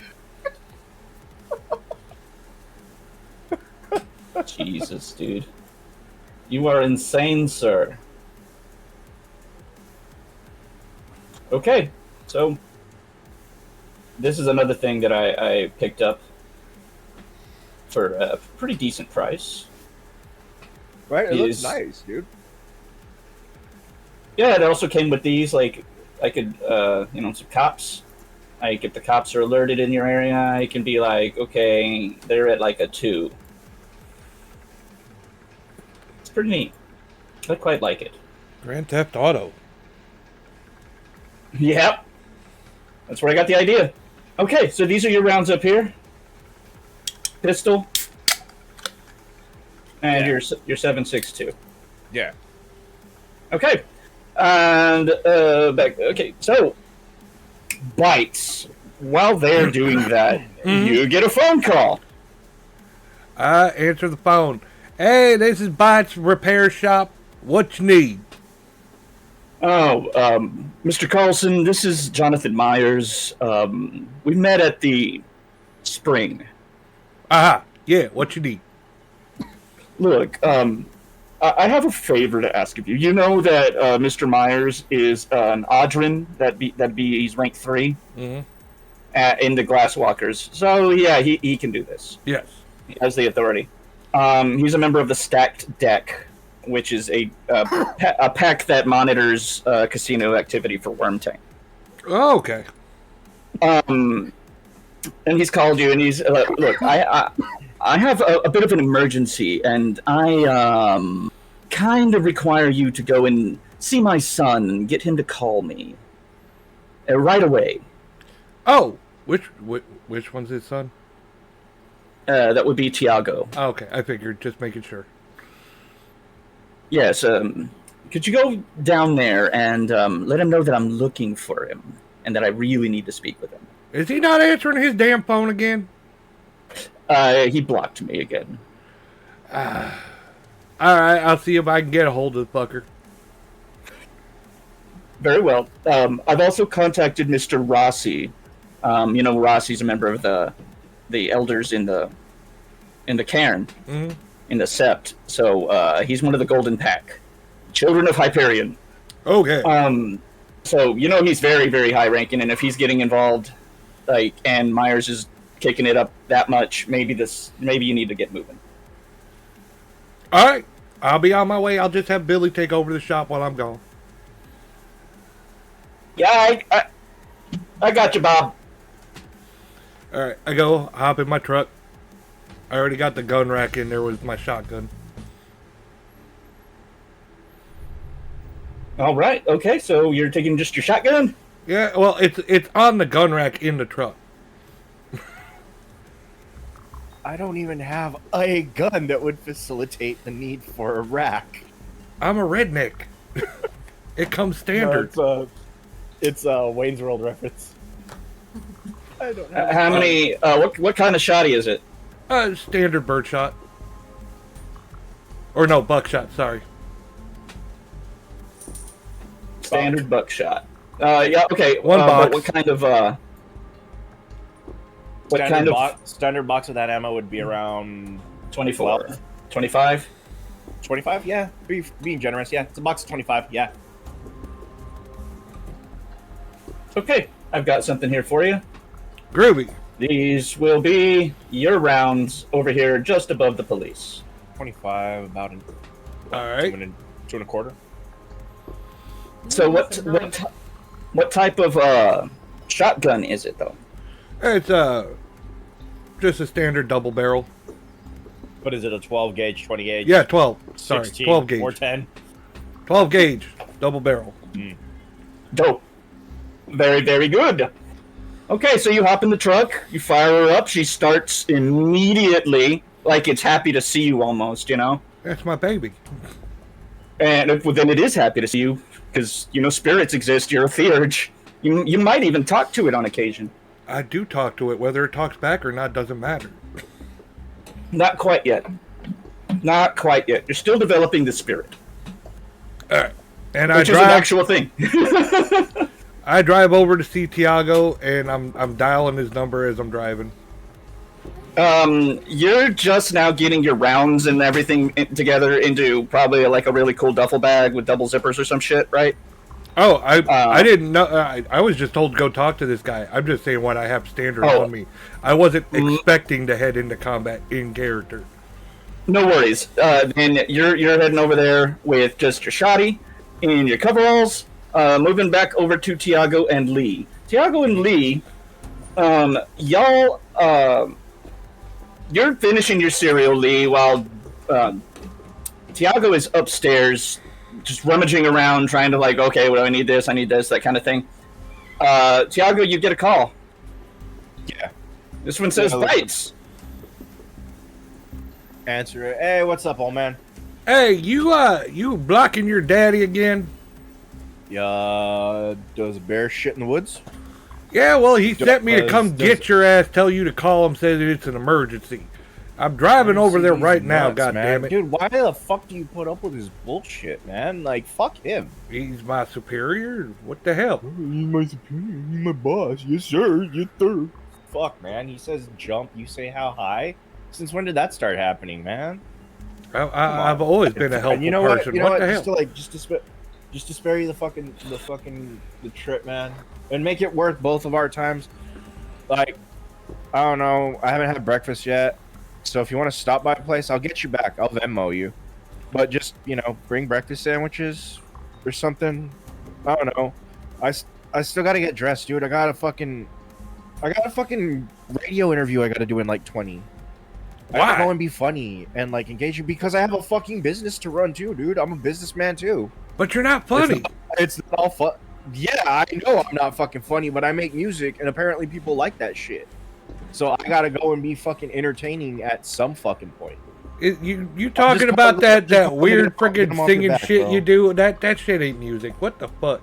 Jesus, dude. You are insane, sir. Okay, so this is another thing that I picked up for a pretty decent price. Right? It looks nice, dude. Yeah, it also came with these, like, I could, some cops. Like, if the cops are alerted in your area, it can be like, okay, they're at like a 2. It's pretty neat. I quite like it. Grand Theft Auto. Yep. That's where I got the idea. Okay, so these are your rounds up here. Pistol. And your 7.62. Yeah. Okay. And back. Okay, so bites. While they're doing that, you get a phone call. I answer the phone. Hey, this is Bites Repair Shop. What you need? Oh, Mr. Carlson, this is Jonathan Myers. We met at the spring. Aha. Yeah, what you need? Look, I have a favor to ask of you. You know that Mr. Myers is an Audrin, he's rank 3 in the Glasswalkers. So yeah, he can do this. Yes. He has the authority. He's a member of the Stacked Deck, which is a pack that monitors casino activity for Wormtank. Oh, okay. And he's called you, and he's look. I have a bit of an emergency, and I kind of require you to go and see my son and get him to call me right away. Oh, which one's his son? That would be Tiago. Oh, okay, I figured. Just making sure. Yes. Could you go down there and let him know that I'm looking for him and that I really need to speak with him? Is he not answering his damn phone again? He blocked me again. Alright, I'll see if I can get a hold of the fucker. Very well. I've also contacted Mr. Rossi. Rossi's a member of the elders in the cairn, in the sept. So he's one of the Golden Pack, Children of Hyperion. Okay. So he's very, very high ranking, and if he's getting involved, and Myers is kicking it up that much, maybe you need to get moving. All right, I'll be on my way. I'll just have Billy take over the shop while I'm gone. Yeah, I got you, Bob. All right, I go hop in my truck. I already got the gun rack in there with my shotgun. All right. Okay, so you're taking just your shotgun? Yeah, well, it's on the gun rack in the truck. I don't even have a gun that would facilitate the need for a rack. I'm a redneck. It comes standard. No, it's a Wayne's World reference. I don't have How many? What kind of shotty is it? Standard birdshot. Or no, buckshot. Sorry. Standard buckshot. Yeah. Okay. One box. But what kind of? Standard box of that ammo would be around 24, 25. 25? Yeah, being generous. Yeah, it's a box of 25. Yeah. Okay, I've got something here for you. Groovy. These will be your rounds over here, just above the police. 25, about an. All right. 2 1/4. So what type of shotgun is it though? It's just a standard double barrel. What is it? A 12 gauge, 20 gauge? Yeah, 12. Sorry, 16, 12 gauge. or 10. 12 gauge double barrel. Dope. Very, very good. Okay, so you hop in the truck, you fire her up, she starts immediately, like it's happy to see you almost, you know? That's my baby. And then it is happy to see you, because, you know, spirits exist, you're a theurge. You might even talk to it on occasion. I do talk to it. Whether it talks back or not doesn't matter. Not quite yet. Not quite yet. You're still developing the spirit. All right. And Which is an actual thing. I drive over to see Tiago, and I'm dialing his number as I'm driving. You're just now getting your rounds and everything together into probably like a really cool duffel bag with double zippers or some shit, right? Oh, I didn't know. I was just told to go talk to this guy. I'm just saying what I have standard on me. I wasn't expecting to head into combat in character. No worries. Then you're heading over there with just your shoddy and your coveralls. Moving back over to Tiago and Lee. Tiago and Lee, y'all, you're finishing your cereal, Lee, while Tiago is upstairs, just rummaging around, trying to like, okay, well, I need this, that kind of thing. Tiago, you get a call. Yeah. This one says bites. Answer it. Hey, what's up, old man? Hey, you blocking your daddy again? Does a bear shit in the woods? Yeah, well, he sent me to come get your ass, tell you to call him, say that it's an emergency. I'm driving over there right now, goddammit. Dude, why the fuck do you put up with his bullshit, man? Like, fuck him. He's my superior? What the hell? He's my superior. He's my boss. Yes, sir. Yes, sir. Fuck, man. He says jump. You say how high? Since when did that start happening, man? I've always been a helpful person. What the hell? Just to spare you the trip, man, and make it worth both of our times. Like, I don't know. I haven't had breakfast yet, so if you want to stop by a place, I'll get you back. I'll Venmo you, but just bring breakfast sandwiches or something. I don't know. I still gotta get dressed, dude. I got a fucking radio interview I gotta do in like 20. I gotta go and be funny and like engage you because I have a fucking business to run too, dude. I'm a businessman too. But you're not funny. It's not all fun. Yeah, I know I'm not fucking funny, but I make music and apparently people like that shit. So I gotta go and be fucking entertaining at some fucking point. You talking about that weird freaking singing shit you do? That shit ain't music. What the fuck?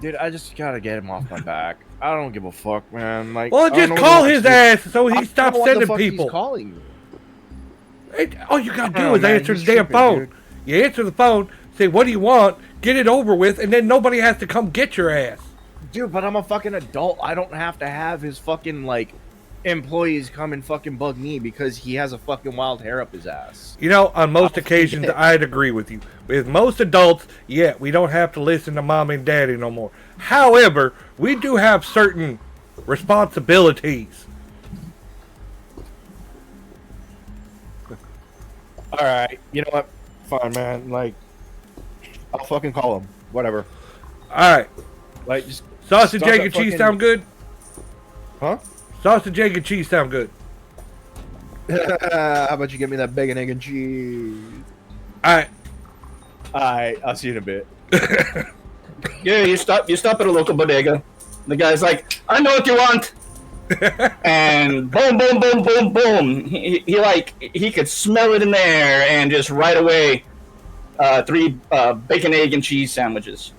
Dude, I just gotta get him off my back. I don't give a fuck, man. Like, well, just call his ass so he stops sending people. He's calling you. All you gotta do is answer the damn phone. Dude. You answer the phone, say, what do you want? Get it over with, and then nobody has to come get your ass. Dude, but I'm a fucking adult. I don't have to have his fucking, like, employees come and fucking bug me because he has a fucking wild hair up his ass. You know, on most occasions, I'd agree with you. With most adults, yeah, we don't have to listen to mom and daddy no more. However, we do have certain responsibilities. Alright, you know what? Fine, man. Like, I'll fucking call him. Whatever. Alright. Like, just... Sausage, egg, and cheese sound good? Huh? Sausage, egg, and cheese sound good. How about you give me that bacon, egg, and cheese? Alright. Alright, I'll see you in a bit. Yeah, you stop at a local bodega. The guy's like, I know what you want. And boom, boom, boom, boom, boom. He could smell it in there, and just right away, 3 bacon, egg, and cheese sandwiches.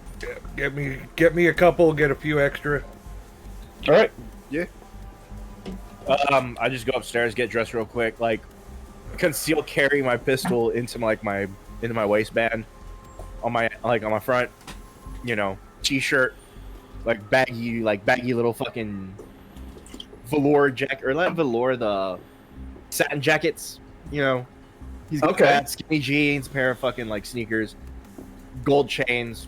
Get me a couple. Get a few extra. All right. Yeah. I just go upstairs, get dressed real quick, like conceal carry my pistol into my waistband, on my front, t-shirt, baggy little fucking velour jacket, or not velour, the satin jackets, He's got that, skinny jeans, pair of fucking sneakers, gold chains,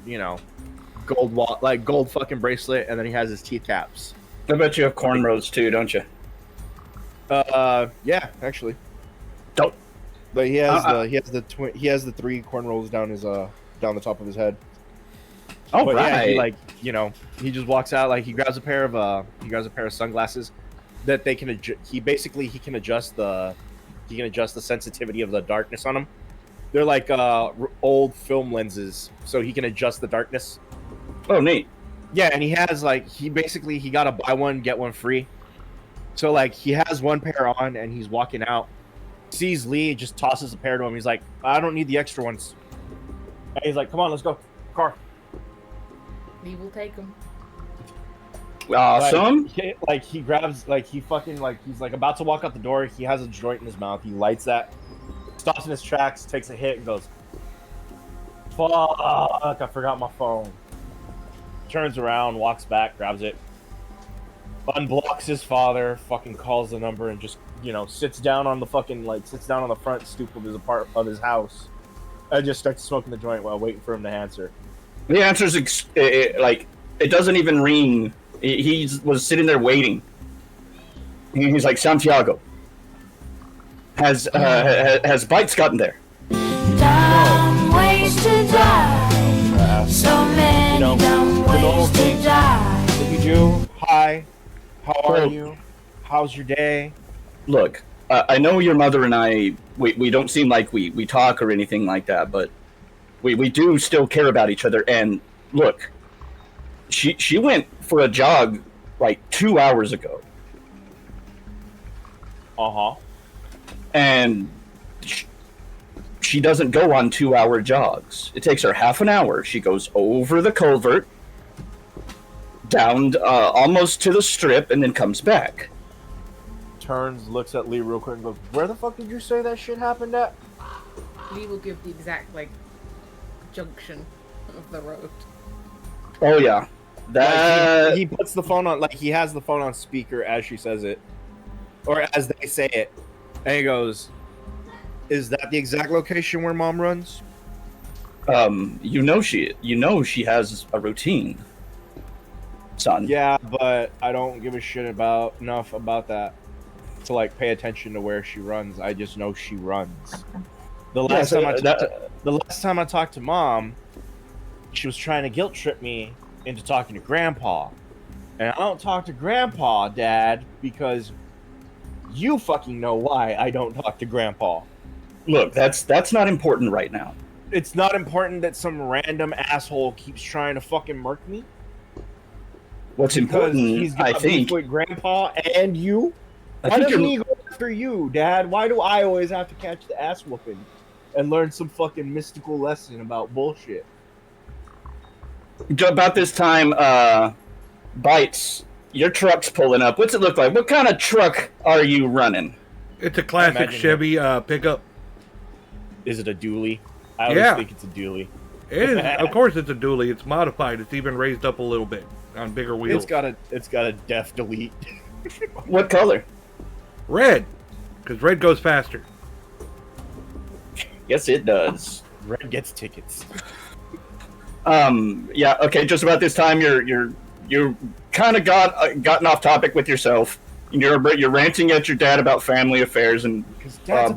gold fucking bracelet, and then he has his teeth caps. I bet you have cornrows too, don't you? Yeah, actually. Don't. But he has the 3 cornrows down the top of his head. Oh, but right. Yeah, he just walks out, he grabs a pair of sunglasses that he can adjust the sensitivity of the darkness on them. They're like old film lenses, so he can adjust the darkness. Oh, neat. Yeah, and he has like he got a buy one get one free. So like he has one pair on and he's walking out, sees Lee, just tosses a pair to him. He's like, I don't need the extra ones. And he's like, come on, let's go. Car. Lee will take them. Awesome. Like he grabs he's like about to walk out the door. He has a joint in his mouth. He lights that, stops in his tracks, takes a hit, and goes, fuck, I forgot my phone. Turns around, walks back, grabs it, unblocks his father, fucking calls the number, and just, sits down on the front stoop of his house, and just starts smoking the joint while waiting for him to answer. The answer's it doesn't even ring. He was sitting there waiting. And he's like, Santiago, has Bites gotten there? Dumb ways to die. So many dumb ways to die. What do you do? Hi. How are you? How's your day? Look, I know your mother and I, we don't seem like we talk or anything like that, but we do still care about each other. And look, she went for a jog like 2 hours ago. Uh-huh. And she doesn't go on 2 hour jogs. It takes her half an hour. She goes over the culvert, down almost to the strip, and then comes back. Turns, looks at Lee real quick and goes, where the fuck did you say that shit happened at? Lee will give the exact junction of the road. Oh yeah. That He puts the phone on, he has the phone on speaker as she says it, or as they say it, and he goes, "Is that the exact location where Mom runs?" she has a routine, son. Yeah, but I don't give a shit enough about that to pay attention to where she runs. I just know she runs. The last time I talked to Mom, she was trying to guilt trip me into talking to Grandpa. And I don't talk to Grandpa, Dad, because you fucking know why I don't talk to Grandpa. Look, that's not important right now. It's not important that some random asshole keeps trying to fucking murk me? What's Because important, he's got I think, beef with Grandpa and you? I Why think doesn't you're- he go after you, Dad? Why do I always have to catch the ass whooping and learn some fucking mystical lesson about bullshit? about this time, Bites, your truck's pulling up. What's it look like? What kind of truck are you running? It's a classic Imagine Chevy pickup. Is it a dually? I always Yeah. think it's a dually. It is, of course, it's a dually. It's modified. It's even raised up a little bit on bigger wheels. It's got a def delete. What color? Red, because red goes faster. Yes, it does. Red gets tickets. Yeah. Okay. Just about this time, you're kind of gotten off topic with yourself. You're ranting at your dad about family affairs, and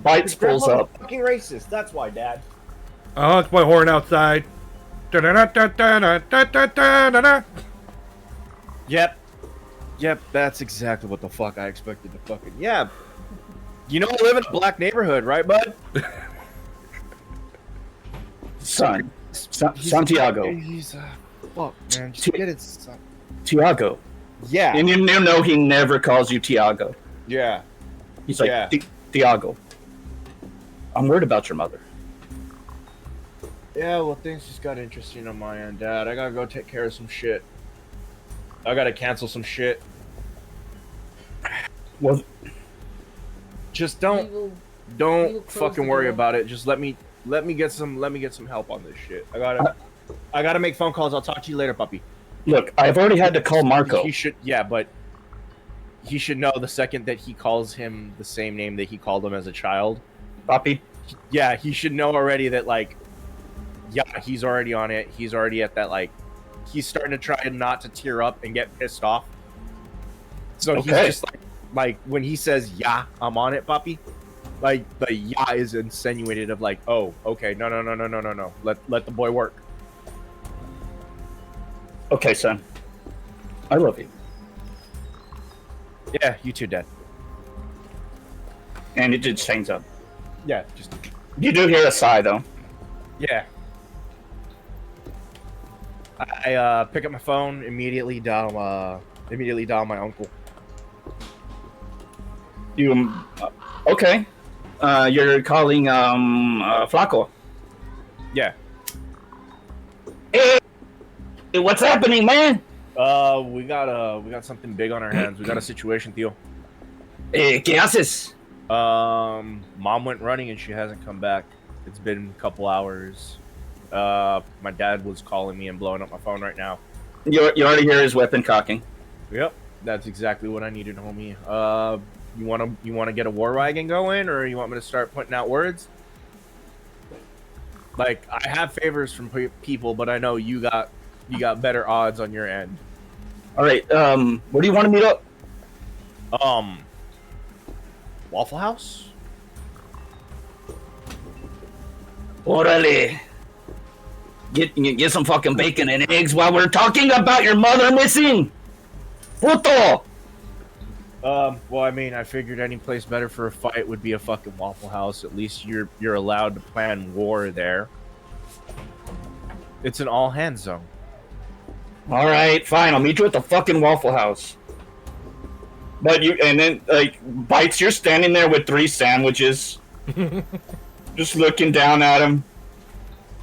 Bites pulls up. Fucking racist. That's why, Dad. It's my horn outside. Da-da-da-da-da-da-da-da-da-da. Yep, that's exactly what the fuck I expected to fucking... Yeah. You know I live in a black neighborhood, right, bud? Son. Santiago. He's fuck, man. Just get it, son. Tiago. Yeah. And you know he never calls you Tiago. Yeah. He's like, Yeah. Tiago. I'm worried about your mother. Yeah, well, things just got interesting on my end, Dad. I gotta go take care of some shit. I gotta cancel some shit. Well, Just We will don't close fucking the worry door. about it. Just let me get some help on this shit. I gotta make phone calls. I'll talk to you later, puppy. look, I've already had to call Marco. He should, yeah, but he should know the second that he calls him the same name that he called him as a child. Papi. Yeah, he should know already that, yeah, he's already on it. He's already at that, he's starting to try not to tear up and get pissed off. So he's Okay. just like when he says, yeah, I'm on it, puppy, the yeah is insinuated of oh, okay, no. Let the boy work. Okay, son. I love you. Yeah, you too, Dad. And it just hangs up. Yeah, just, You do hear a sigh, though. yeah. I pick up my phone, immediately dial my uncle. You okay? You're calling Flaco. Yeah. Hey, what's happening, man? We got something big on our hands. We got a situation, Theo. Hey, ¿qué haces? Mom went running and she hasn't come back. It's been a couple hours. My dad was calling me and blowing up my phone right now. You already hear his weapon cocking. Yep, that's exactly what I needed, homie. You wanna get a war wagon going, or you want me to start putting out words? Like, I have favors from people, but I know you got better odds on your end. All right. Where do you want to meet up? Waffle House. Orale. Get some fucking bacon and eggs while we're talking about your mother missing. Puto. Well, I mean, I figured any place better for a fight would be a fucking Waffle House. At least you're allowed to plan war there. It's an all hands zone. All right, fine. I'll meet you at the fucking Waffle House. But Bites, you're standing there with 3 sandwiches, just looking down at him.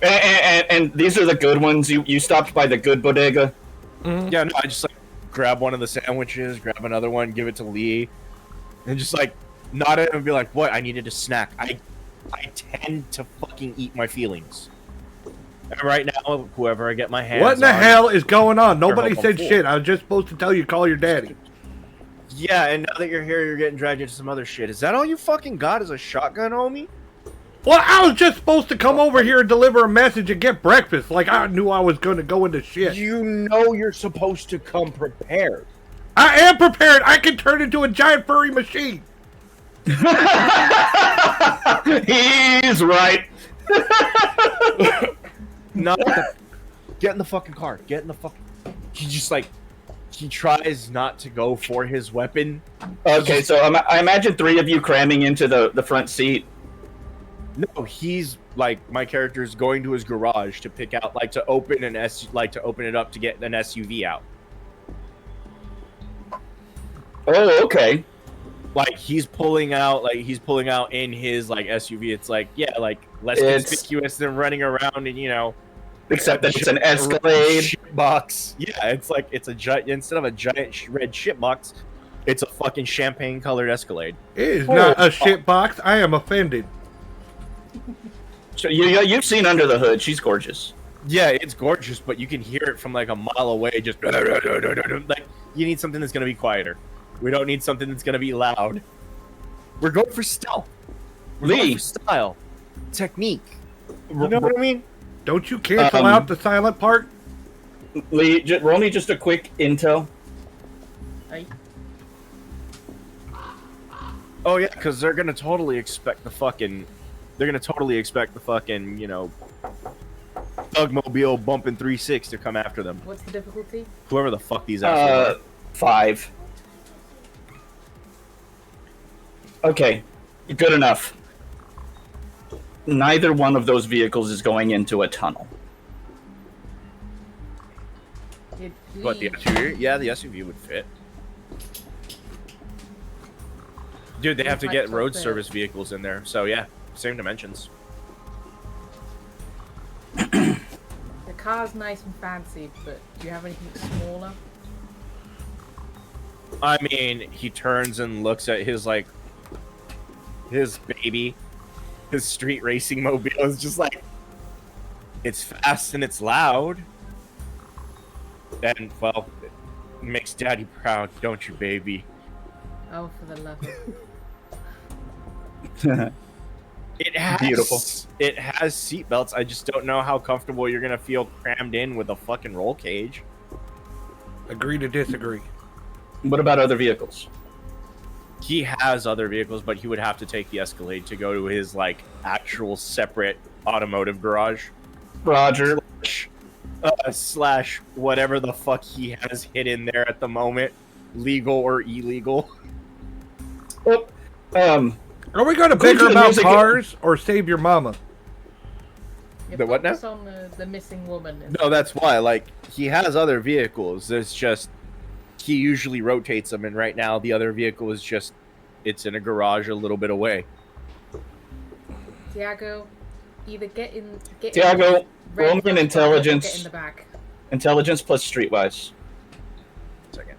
And these are the good ones. You stopped by the good bodega. Mm-hmm. Yeah, no, I just like grab one of the sandwiches, grab another one, give it to Lee, and just like nod at him and be like, "What? I needed a snack. I tend to fucking eat my feelings." And right now, whoever I get my hands on... What in the hell is going on? Nobody said full. shit. I was just supposed to tell you call your daddy. Yeah, and now that you're here, you're getting dragged into some other shit. Is that all you fucking got? Is a shotgun, homie? Well, I was just supposed to come over here and deliver a message and get breakfast. Like I knew I was going to go into shit. You know you're supposed to come prepared. I am prepared. I can turn into a giant furry machine. He's right. Not get in the fucking car. Get in the fucking... He just like... He tries not to go for his weapon. Okay, so I imagine 3 of you cramming into the front seat. No, he's like, my character's going to his garage to pick out, like, to open it up to get an SUV out. Oh, okay. Like, he's pulling out in his, like, SUV. It's like, yeah, like, less conspicuous than running around and, you know. Except that it's an Escalade. Shit box. Yeah, it's like, it's a giant, instead of a giant red shit box, it's a fucking champagne colored Escalade. It is not a shit box. I am offended. So you've seen under the hood. She's gorgeous. Yeah, it's gorgeous, but you can hear it from like a mile away. Just like, you need something that's gonna be quieter. We don't need something that's gonna be loud. We're going for stealth. We're going for style, technique. You know what I mean? Don't you cancel out the silent part? Lee, roll me just a quick intel. Hey. Oh yeah, because they're gonna totally expect the fucking, you know, Thugmobile bumping 3.6 to come after them. What's the difficulty? Whoever the fuck these assholes are. 5. Okay, good enough. Neither one of those vehicles is going into a tunnel. But the SUV, yeah, the SUV would fit. Dude, they have to get road service vehicles in there, so yeah, same dimensions. The car's nice and fancy, but do you have anything smaller? I mean, he turns and looks at his, like, his baby, his street racing mobile is just like, it's fast and it's loud. And, well, it makes daddy proud, don't you, baby? Oh, for the love of... It has, beautiful. It has seatbelts. I just don't know how comfortable you're gonna feel crammed in with a fucking roll cage. Agree to disagree. What about other vehicles? He has other vehicles, but he would have to take the Escalade to go to his, like, actual separate automotive garage. Roger. Slash whatever the fuck he has hidden there at the moment, legal or illegal. Well, are we going to bicker about cars or save your mama? The what now? Focus on the missing woman. No, that's why. Like, he has other vehicles. There's just he usually rotates them, and right now the other vehicle is just it's in a garage a little bit away. Tiago, either get in. Tiago, roll me an Get in intelligence. the back. Intelligence plus streetwise. Second.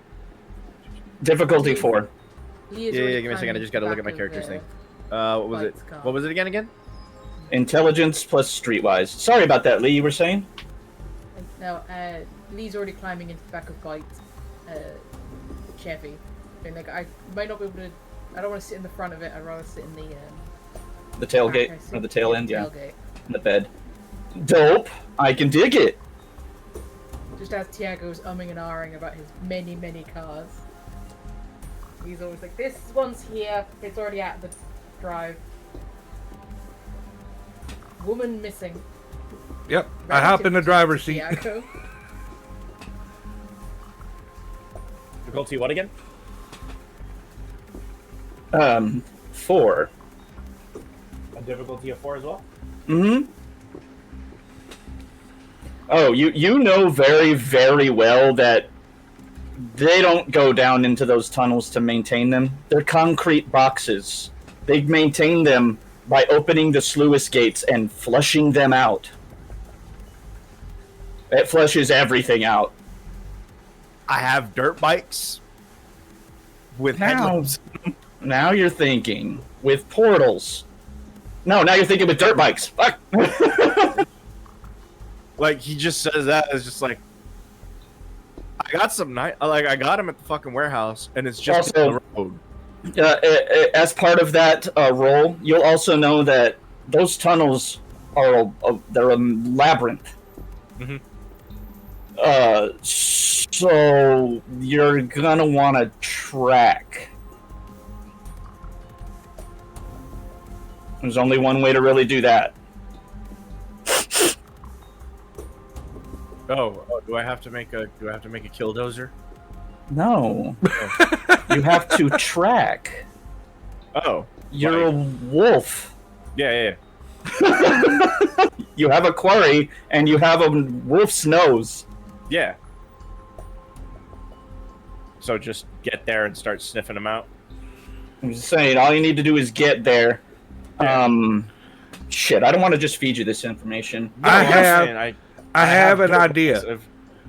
Difficulty 4. Lee is Yeah, already give me a second. I climbing just to got to the look at my back of character's the thing. What was it? bike's car. What was it again? Intelligence plus streetwise. Sorry about that, Lee. You were saying? No, Lee's already climbing into the back of Bite's Chevy. And like, I might not be able to. I don't want to sit in the front of it. I'd rather sit in The tailgate back. or the tail end, yeah, Tailgate. in the bed. Dope. I can dig it. Just as Tiago's umming and ahhing about his many, many cars. He's always like, this one's here. It's already at the drive. Woman missing. Yep, I hop in the driver's seat. Tiago. Difficulty what again? 4. A difficulty of 4 as well. Mm-hmm. Oh, you know very, very well that they don't go down into those tunnels to maintain them. They're concrete boxes. They maintain them by opening the sluice gates and flushing them out. It flushes everything out. I have dirt bikes with headlamps. Now you're thinking with portals. No, now you're thinking with dirt bikes. Fuck. Like, he just says that as just like, I got some night. Like, I got him at the fucking warehouse, and it's just Also, the road. As part of that role, you'll also know that those tunnels are they're a labyrinth. Mhm. So you're gonna want to track. There's only one way to really do that. Oh, do I have to make a killdozer? No. You have to track. Oh, You're a wolf. yeah. You have a quarry, and you have a wolf's nose. Yeah. So just get there and start sniffing them out. I'm just saying, all you need to do is get there. Yeah. Shit, I don't want to just feed you this information. I I'm have an dirt idea. bikes of-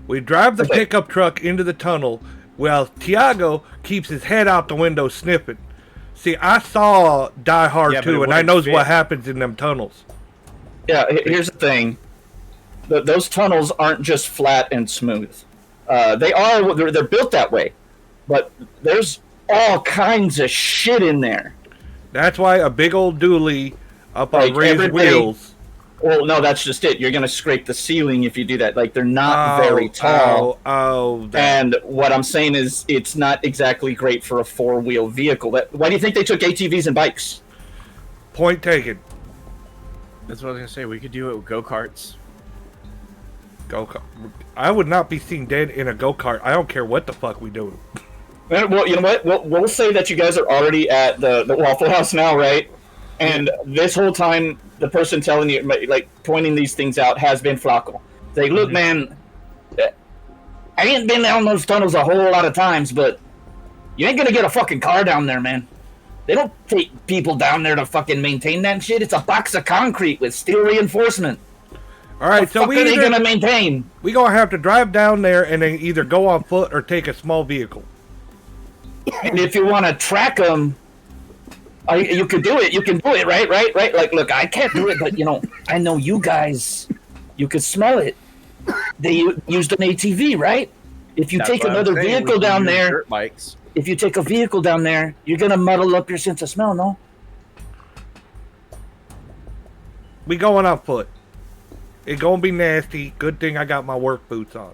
We drive the Okay. pickup truck into the tunnel while Tiago keeps his head out the window sniffing. See, I saw Die Hard Yeah, but it 2, and I wouldn't knows fit. what happens in them tunnels. Yeah, here's the thing. Those tunnels aren't just flat and smooth. They're built that way. But there's all kinds of shit in there. That's why a big old dually up on Like, raised everybody- wheels. Well, no, that's just it. You're going to scrape the ceiling if you do that. Like, they're not very tall. That. And what I'm saying is, it's not exactly great for a 4-wheel vehicle. Why do you think they took ATVs and bikes? Point taken. That's what I was gonna say. We could do it with go-karts. I would not be seen dead in a go-kart. I don't care what the fuck we do. Well, you know what? We'll say that you guys are already at the Waffle House now, right? And this whole time, the person telling you, like, pointing these things out has been Flacco. Like, look, man, I ain't been down those tunnels a whole lot of times, but you ain't gonna get a fucking car down there, man. They don't take people down there to fucking maintain that shit. It's a box of concrete with steel reinforcement. All right, so What are they gonna maintain? we gonna have to drive down there and then either go on foot or take a small vehicle. And if you want to track them, you could do it. You can do it, right? Like, look, I can't do it, but, I know you guys, you could smell it. They used an ATV, right? If you That's take what I'm another saying, we vehicle can down use there, dirt bikes. if you take a vehicle down there, you're going to muddle up your sense of smell, no? We going on foot. It gonna be nasty. Good thing I got my work boots on.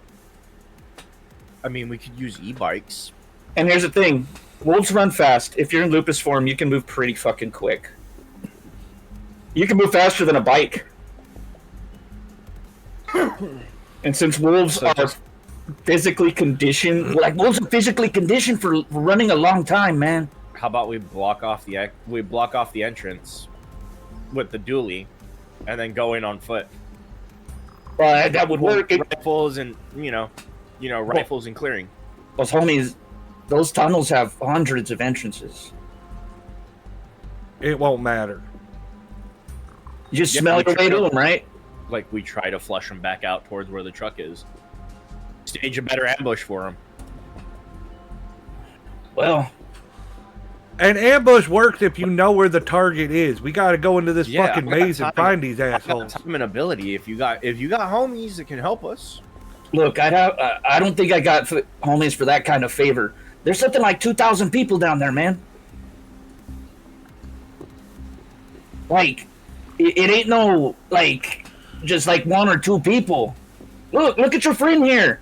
I mean, we could use e-bikes. And here's the thing. Wolves run fast. If you're in lupus form, you can move pretty fucking quick. You can move faster than a bike. And since wolves are physically conditioned, wolves are physically conditioned for running a long time, man. How about we block off the entrance with the dually, and then go in on foot? That would work. Rifles and rifles and clearing. Those homies, those tunnels have hundreds of entrances. It won't matter. You just smell your way to them, right? Like we try to flush them back out towards where the truck is. Stage a better ambush for them. Well, An ambush works if you know where the target is. We got to go into this fucking maze and find these assholes. Time and ability. If you got homies that can help us. look, I don't think I got homies for that kind of favor. There's something like 2,000 people down there, man. Like, it ain't no, like, just like 1 or 2 people. Look at your friend here.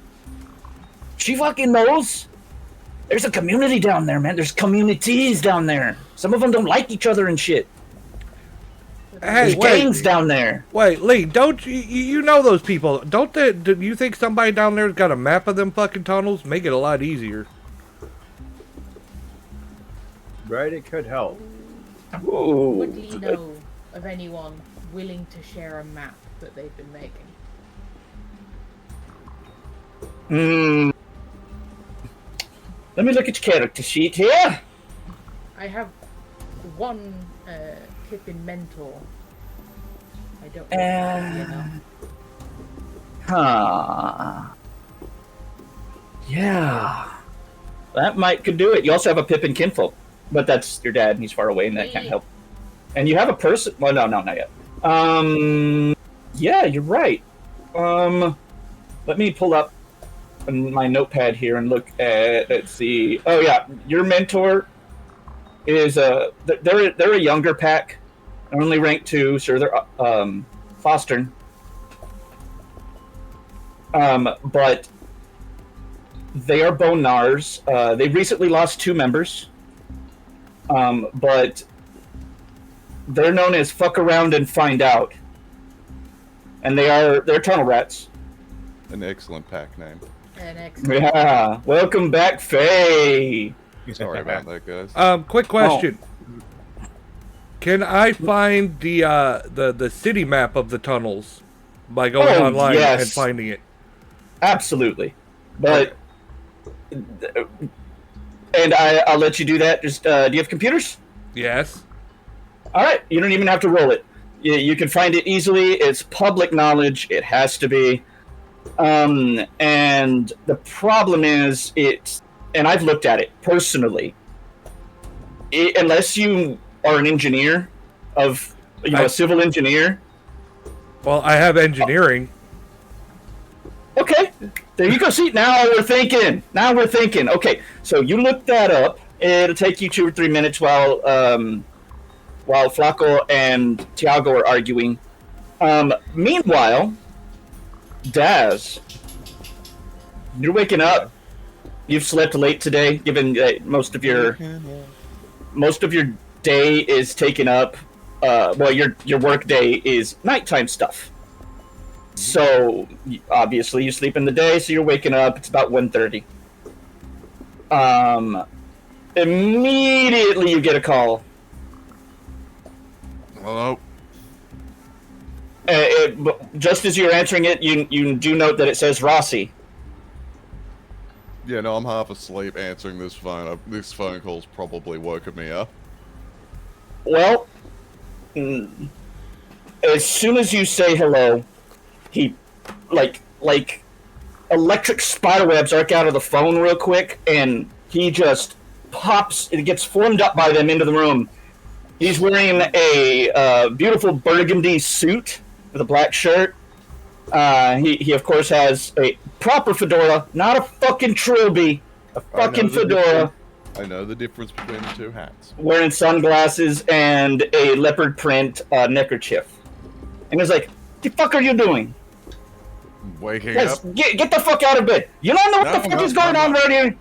She fucking knows. There's a community down there, man. There's communities down there. Some of them don't like each other and shit. Hey, There's gangs down there. Wait, Lee, don't you know those people? Do you think somebody down there's got a map of them fucking tunnels? Make it a lot easier. Right, it could help. Ooh. Would Lee know of anyone willing to share a map that they've been making? Let me look at your character sheet here. I have one Pippin mentor. I don't know if that's enough. Huh. Yeah. That could do it. You also have a Pippin kinfolk, but that's your dad and he's far away and that can't help. And you have a person. Well, no, not yet. Yeah, you're right. Let me pull up my notepad here and look at, let's see. Oh yeah, your mentor is they're a younger pack. They're only ranked 2, so they're Fostern. But they are Bonars. They recently lost 2 members. But they're known as Fuck Around and Find Out. And they're tunnel rats. An excellent pack name. Yeah. Welcome back, Faye. Sorry about that, guys. Quick question. Can I find the city map of the tunnels by going online and finding it? Absolutely. But and I'll let you do that. Just do you have computers? Yes. All right. You don't even have to roll it. You can find it easily. It's public knowledge. It has to be. And the problem is and I've looked at it personally. Unless you are an engineer a civil engineer. Well, I have engineering. Okay, there you go. See, now we're thinking. Okay, so you look that up. It'll take you 2 or 3 minutes while Flaco and Tiago are arguing. Meanwhile, Daz, you're waking up. You've slept late today, given that most of your day is taken up. Your work day is nighttime stuff. So obviously you sleep in the day, so you're waking up. It's about 1:30. Immediately you get a call. Hello. Just as you're answering it, you do note that it says Rossi. Yeah, no, I'm half asleep answering this phone. This phone call's probably woken me up. Well, as soon as you say hello, he, like electric spiderwebs arc out of the phone real quick, and he just pops. It gets formed up by them into the room. He's wearing a beautiful burgundy suit with a black shirt. He of course has a proper fedora, not a fucking trilby, a fucking fedora. I know the difference between the 2 hats. Wearing sunglasses and a leopard print neckerchief. And he's like, "The fuck are you doing? Waking Yes, up. get the fuck out of bed. You don't know what the fuck is going on right here.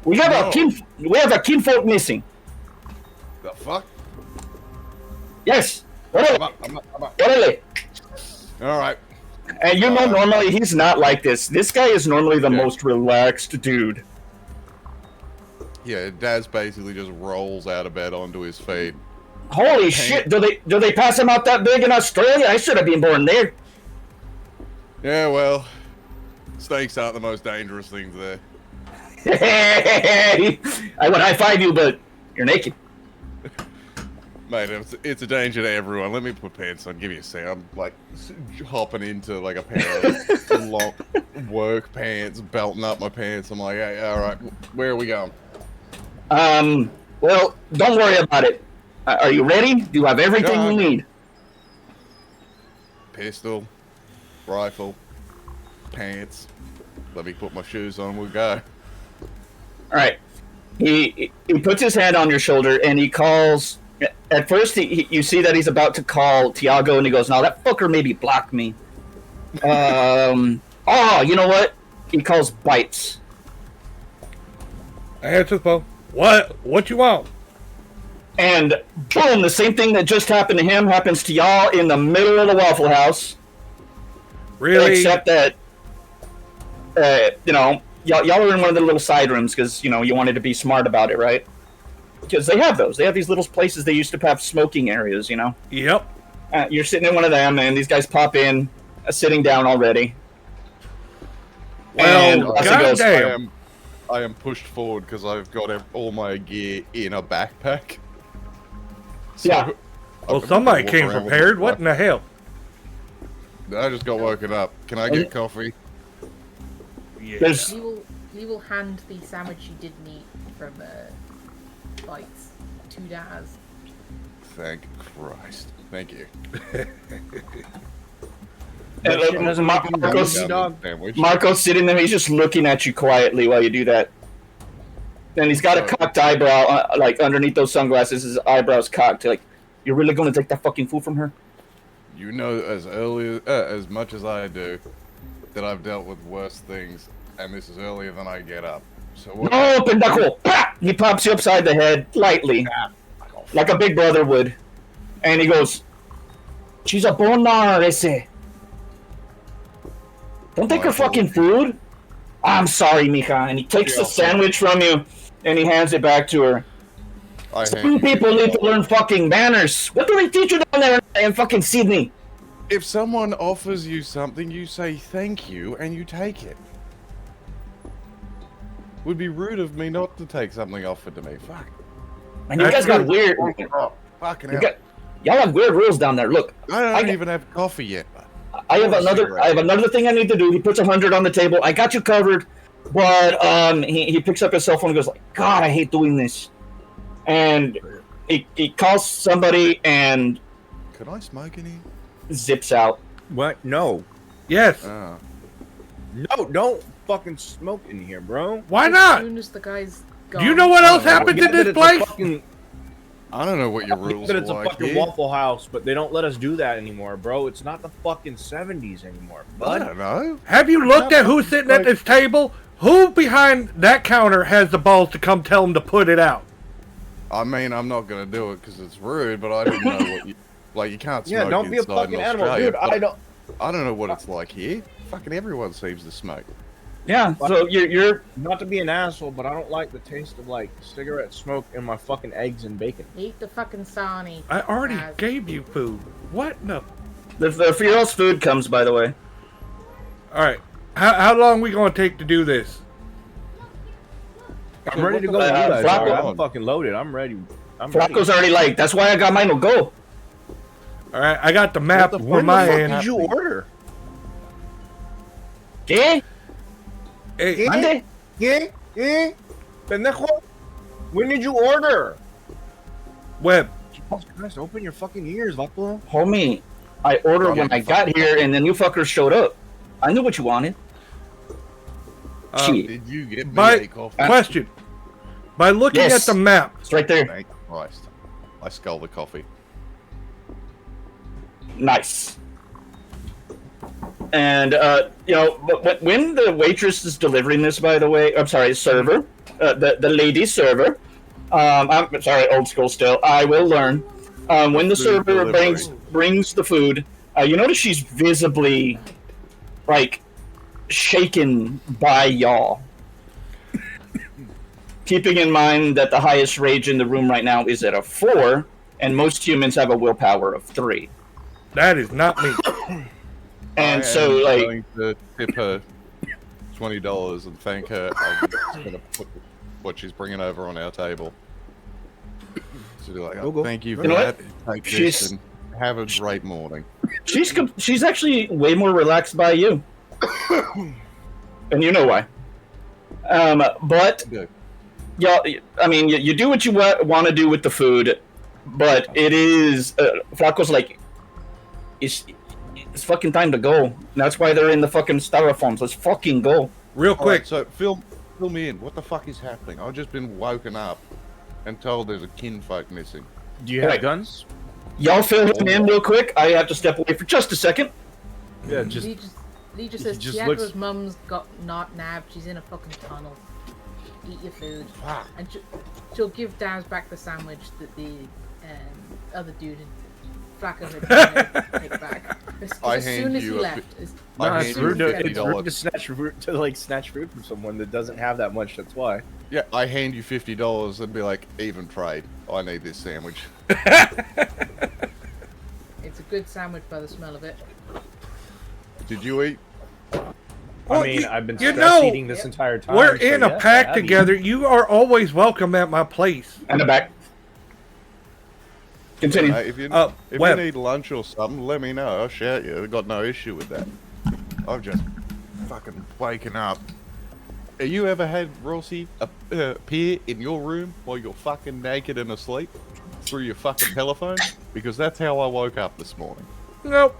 We have a kinfolk missing. The fuck? Yes. Orale. Alright. And you know, normally he's not like this. This guy is normally the most relaxed dude. Yeah, Daz basically just rolls out of bed onto his feet. Holy shit! Do they pass him out that big in Australia? I should have been born there. Yeah, well, snakes aren't the most dangerous things there. Hey, I would high five you, but you're naked. Mate, it's a danger to everyone. Let me put pants on. Give me a sec. I'm like hopping into like a pair of long work pants, belting up my pants. I'm like, hey, all right, where are we going? Well, don't worry about it. Are you ready? Do you have everything Yeah, you need? Pistol, rifle, pants. Let me put my shoes on. We'll go. All right. He puts his hand on your shoulder and he calls. At first, you see that he's about to call Tiago, and he goes, "Now that fucker maybe blocked me." Oh, you know what? He calls Bites. I answer the phone. What you want? And boom, the same thing that just happened to him happens to y'all in the middle of the Waffle House. Really? Except that, you know, y'all are in one of the little side rooms because, you know, you wanted to be smart about it, right? Because they have those. They have these little places they used to have smoking areas, you know? Yep. You're sitting in one of them, and these guys pop in, sitting down already. And Well, Austin goes, goddamn. I am pushed forward because I've got all my gear in a backpack. So Yeah. Well, I'm somebody walk came around with prepared. a What in the hell? I just got woken up. Can I get coffee? Yeah. There's We will hand the sandwich you didn't eat from Bites to Daz. Thank Christ. Thank you. Marco's sitting there. He's just looking at you quietly while you do that. And he's got a cocked eyebrow, like underneath those sunglasses. His eyebrows cocked. Like, you're really going to take that fucking food from her? You know as much as I do that I've dealt with worse things, and this is earlier than I get up. So what? No, pendejo! Pah! He pops you upside the head lightly, like a big brother would, and he goes, "She's a bonar, ese. Don't take her fucking food." "I'm sorry, mija." And he takes the sandwich from you, and he hands it back to her. Some people need to learn fucking manners. What do they teach you down there in fucking Sydney? If someone offers you something, you say thank you and you take it. Would be rude of me not to take something offered to me. Fuck. And you guys got weird. Fucking hell. Y'all have weird rules down there. Look, I don't even have coffee yet. I have another thing I need to do. He puts 100 on the table. I got you covered, but he picks up his cell phone and goes like, "God, I hate doing this." And he calls somebody and Could I smoke in here? zips out. What? No. Yes. Oh. No, don't fucking smoke in here, bro. Why As not? soon as the guy's Do gone. you know what else I happens get in that this it's a place? fucking- I don't know what your I get rules that are it's a like fucking here. Waffle House, but they don't let us do that anymore, bro. It's not the fucking 70s anymore, I bud. don't know. Have you looked at who's sitting at this table? Who behind that counter has the balls to come tell him to put it out? I mean, I'm not gonna do it because it's rude, but I didn't know what you... Like, you can't smoke Yeah, don't be a inside fucking in animal, Australia, dude. but I don't know what it's like here. Fucking everyone seems to smoke. Yeah, so you're Not to be an asshole, but I don't like the taste of like cigarette smoke in my fucking eggs and bacon. Eat the fucking sarnie. I already Daz. gave you food. What in the... the for your all's food comes, by the way. Alright. How long we gonna take to do this? I'm ready to go. with you guys, Flacco. alright? I'm fucking loaded. I'm ready. I'm ready. Flacco's already like, that's why I got mine to go. Alright, I got the map What on the my fuck end. did you order? ¿Qué? Hey, ¿Mande? ¿Qué? ¿Qué? Pendejo? When did you order? Web. Jesus Christ, open your fucking ears, Vato. Homie, I ordered when I got here, and then you fuckers showed up. I knew what you wanted. Shit. Did you get me By a coffee? question. By looking Yes. at the map, It's right there. Thank Christ. I scull the coffee. Nice. And, you know, but when the waitress is delivering this, by the way, I'm sorry, server, the lady server, I'm sorry, old school still, I will learn. When the Food server delivery. brings the food, you notice she's visibly, like, shaken by y'all. Keeping in mind that the highest rage in the room right now is at a 4, and most humans have a willpower of 3. that is not me. And so, am like, going to tip her $20 and thank her. I'm just gonna put what she's bringing over on our table. So be like, Go. thank you for You know that. what? Take She's- this and have a great morning. she's actually way more relaxed by you, and you know why. But Good. yeah, I mean, you do what you want to do with the food, but it is Flaco's like, it's fucking time to go. That's why they're in the fucking styrofoams. Let's fucking go. Real All right, quick. so fill me in. What the fuck is happening? I've just been woken up and told there's a kinfolk missing. Do you have Right. guns? Y'all fill him in real quick. I have to step away for just a second. Yeah, just Lee just says just Tiago's looks- mum's got not nabbed. She's in a fucking tunnel. Eat your food. Fuck. And she'll give Daz back the sandwich that the other dude in Flacco had take back. As I as hand soon as you he a left. No, I it's hand you rude, to, $50. it's rude to snatch food from someone that doesn't have that much. That's why. Yeah, I hand you $50 and be like, even trade. I need this sandwich. It's a good sandwich by the smell of it. Did you eat? Well, I mean, you- I've been you stress know, eating this entire time. We're so in a yes, I pack have eaten. together. You are always welcome at my place. And the back. Continue. If you Web. need lunch or something, let me know. I'll shout you. I've got no issue with that. I've just fucking waken up. Have you ever had Rossi appear in your room while you're fucking naked and asleep through your fucking telephone? Because that's how I woke up this morning. Nope.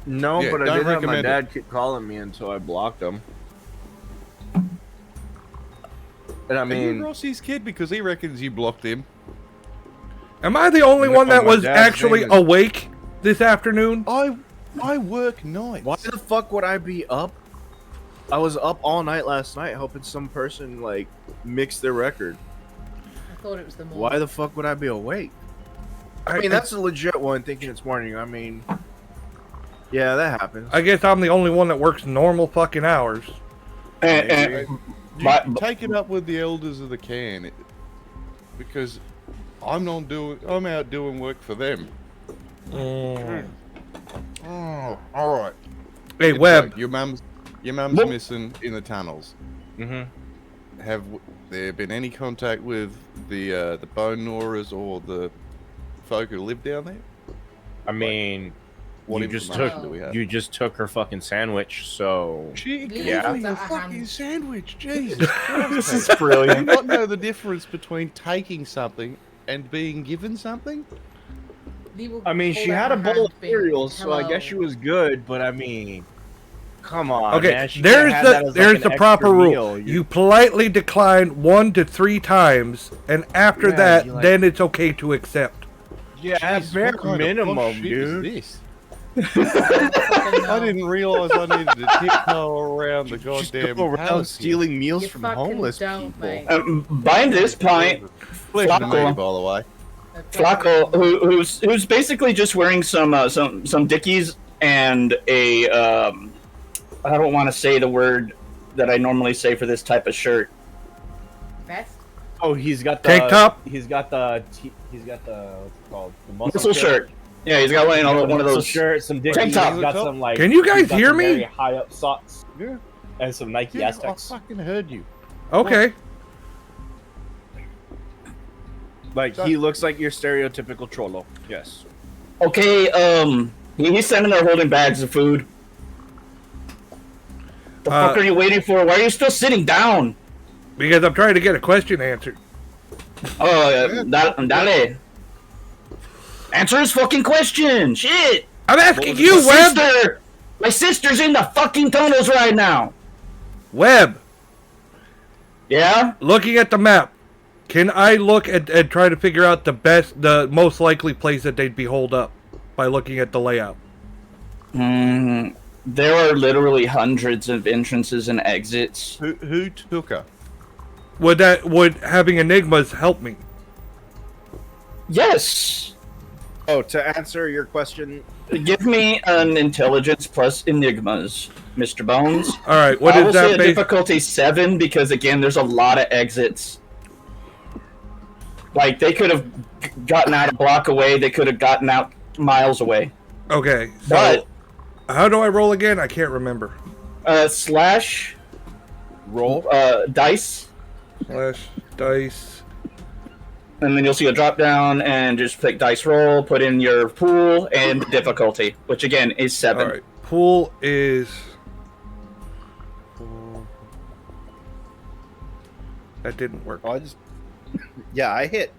No, Yeah, but I don't did have my recommend dad keep calling me until I blocked him. And I Are you mean, Rossi's kid? Because he reckons you blocked him. Am I the only No, one that my was dad's actually name is- awake this afternoon? I work nights. why the fuck would I be up? I was up all night last night helping some person like mix their record. I thought it was the morning. Why the fuck would I be awake? I mean, that's a legit one. Thinking it's morning. I mean, yeah, that happens. I guess I'm the only one that works normal fucking hours. And You But- take it up with the elders of the can, because I'm out doing work for them. Oh, all right. Hey, It's Webb. like your mum's Whoop. missing in the tunnels. Mm-hmm. Have there been any contact with the bone gnawers or the folk who live down there? I mean, What you just information took do we have? you just took her fucking sandwich, so She Leave gave it me a at fucking hand. sandwich. Jesus Christ. this is Do you brilliant. not know the difference between taking something and being given something? Lee will I mean, hold she out had a her bowl of hand being, cereal, so I guess she "Hello." was good. But I mean, come on, Okay, man. She could've had that as, like, there's an the extra proper rule. meal. You politely decline 1 to 3 times, and after Yeah, that, you like- then it's okay to accept. yeah, at Jeez, bare what kind of minimum, posh shit is dude. this? Fucking I no. didn't realize I needed to tiptoe around the Just goddamn go around palace here. stealing meals You from fucking homeless don't, people. mate. By this point, Pleasure to meet you, Flacco. by the way. Flacco, who's basically just wearing some Dickies and a I don't want to say the word that I normally say for this type of shirt. Vest? Oh, he's got the Tank top? He's got the what's it called? The Muscle shirt. Yeah, he's got one of Muscle those. shirt, some Dickies. Tank top. He's got some like. Can you guys he's got hear some me? Very high up socks Yeah, and some Nike yeah, I Aztecs. fucking heard you. Okay. Like he looks like your stereotypical Cholo. Yes. Okay, he's standing there holding bags of food. The fuck are you waiting for? Why are you still sitting down? Because I'm trying to get a question answered. Oh, dale. Answer his fucking question. Shit. I'm asking you, Webb! My sister's in the fucking tunnels right now. Webb, Yeah? looking at the map, can I look and try to figure out the most likely place that they'd be holed up by looking at the layout? There are literally hundreds of entrances and exits. Who took her? Would having enigmas help me? Yes. Oh, to answer your question, Give me an intelligence plus enigmas, Mr. Bones. All right, what I is will say that a based? difficulty 7 because again, there's a lot of exits. Like they could have gotten out a block away. They could have gotten out miles away. Okay, so But How do I roll again? I can't remember. Slash Roll. dice, Slash dice. and then you'll see a drop down, and just click dice roll. Put in your pool and difficulty, which again is 7. All right. Pool is. That didn't work. Oh, I just. Yeah, I hit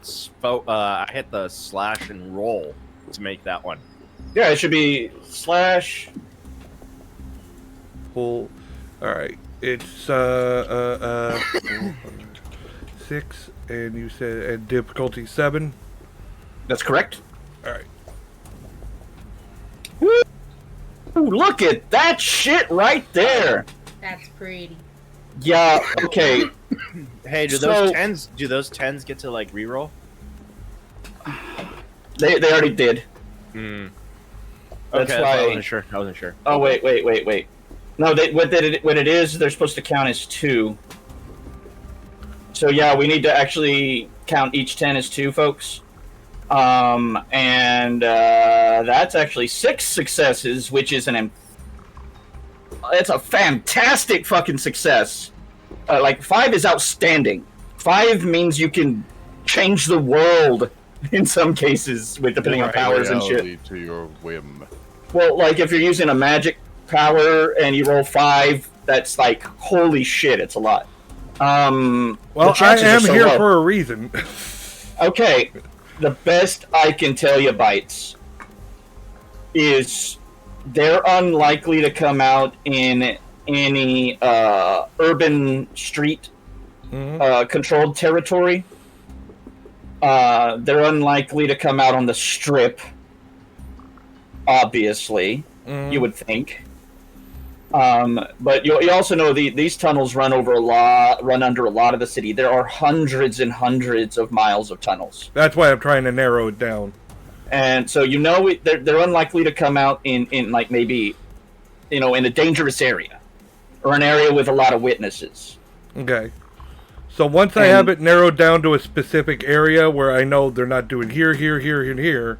the slash and roll to make that one. Yeah, it should be slash. Pool. All right. It's 6, and you said difficulty 7. That's correct. All right. Woo! Look at that shit right there. That's pretty. Yeah. Okay. Hey, do So- those tens get to like reroll? They already did. Okay, That's I why. wasn't sure. Oh wait. No, what it is, they're supposed to count as 2. So yeah, we need to actually count each 10 as 2, folks. And that's actually 6 successes, which is it's a fantastic fucking success. Like 5 is outstanding. 5 means you can change the world in some cases, with depending on powers and shit. Reality to your whim. Well, like if you're using a magic power and you roll 5, that's like holy shit, it's a lot. Well, the I chances are am so here low. for a reason. Okay, the best I can tell you, Bites, is they're unlikely to come out in any urban street controlled territory. They're unlikely to come out on the strip, obviously, you would think. But you also know these tunnels run under a lot of the city. There are hundreds and hundreds of miles of tunnels. That's why I'm trying to narrow it down. And so they're unlikely to come out in like maybe, in a dangerous area, or an area with a lot of witnesses. Okay. So once I have it narrowed down to a specific area where I know they're not doing here, and here,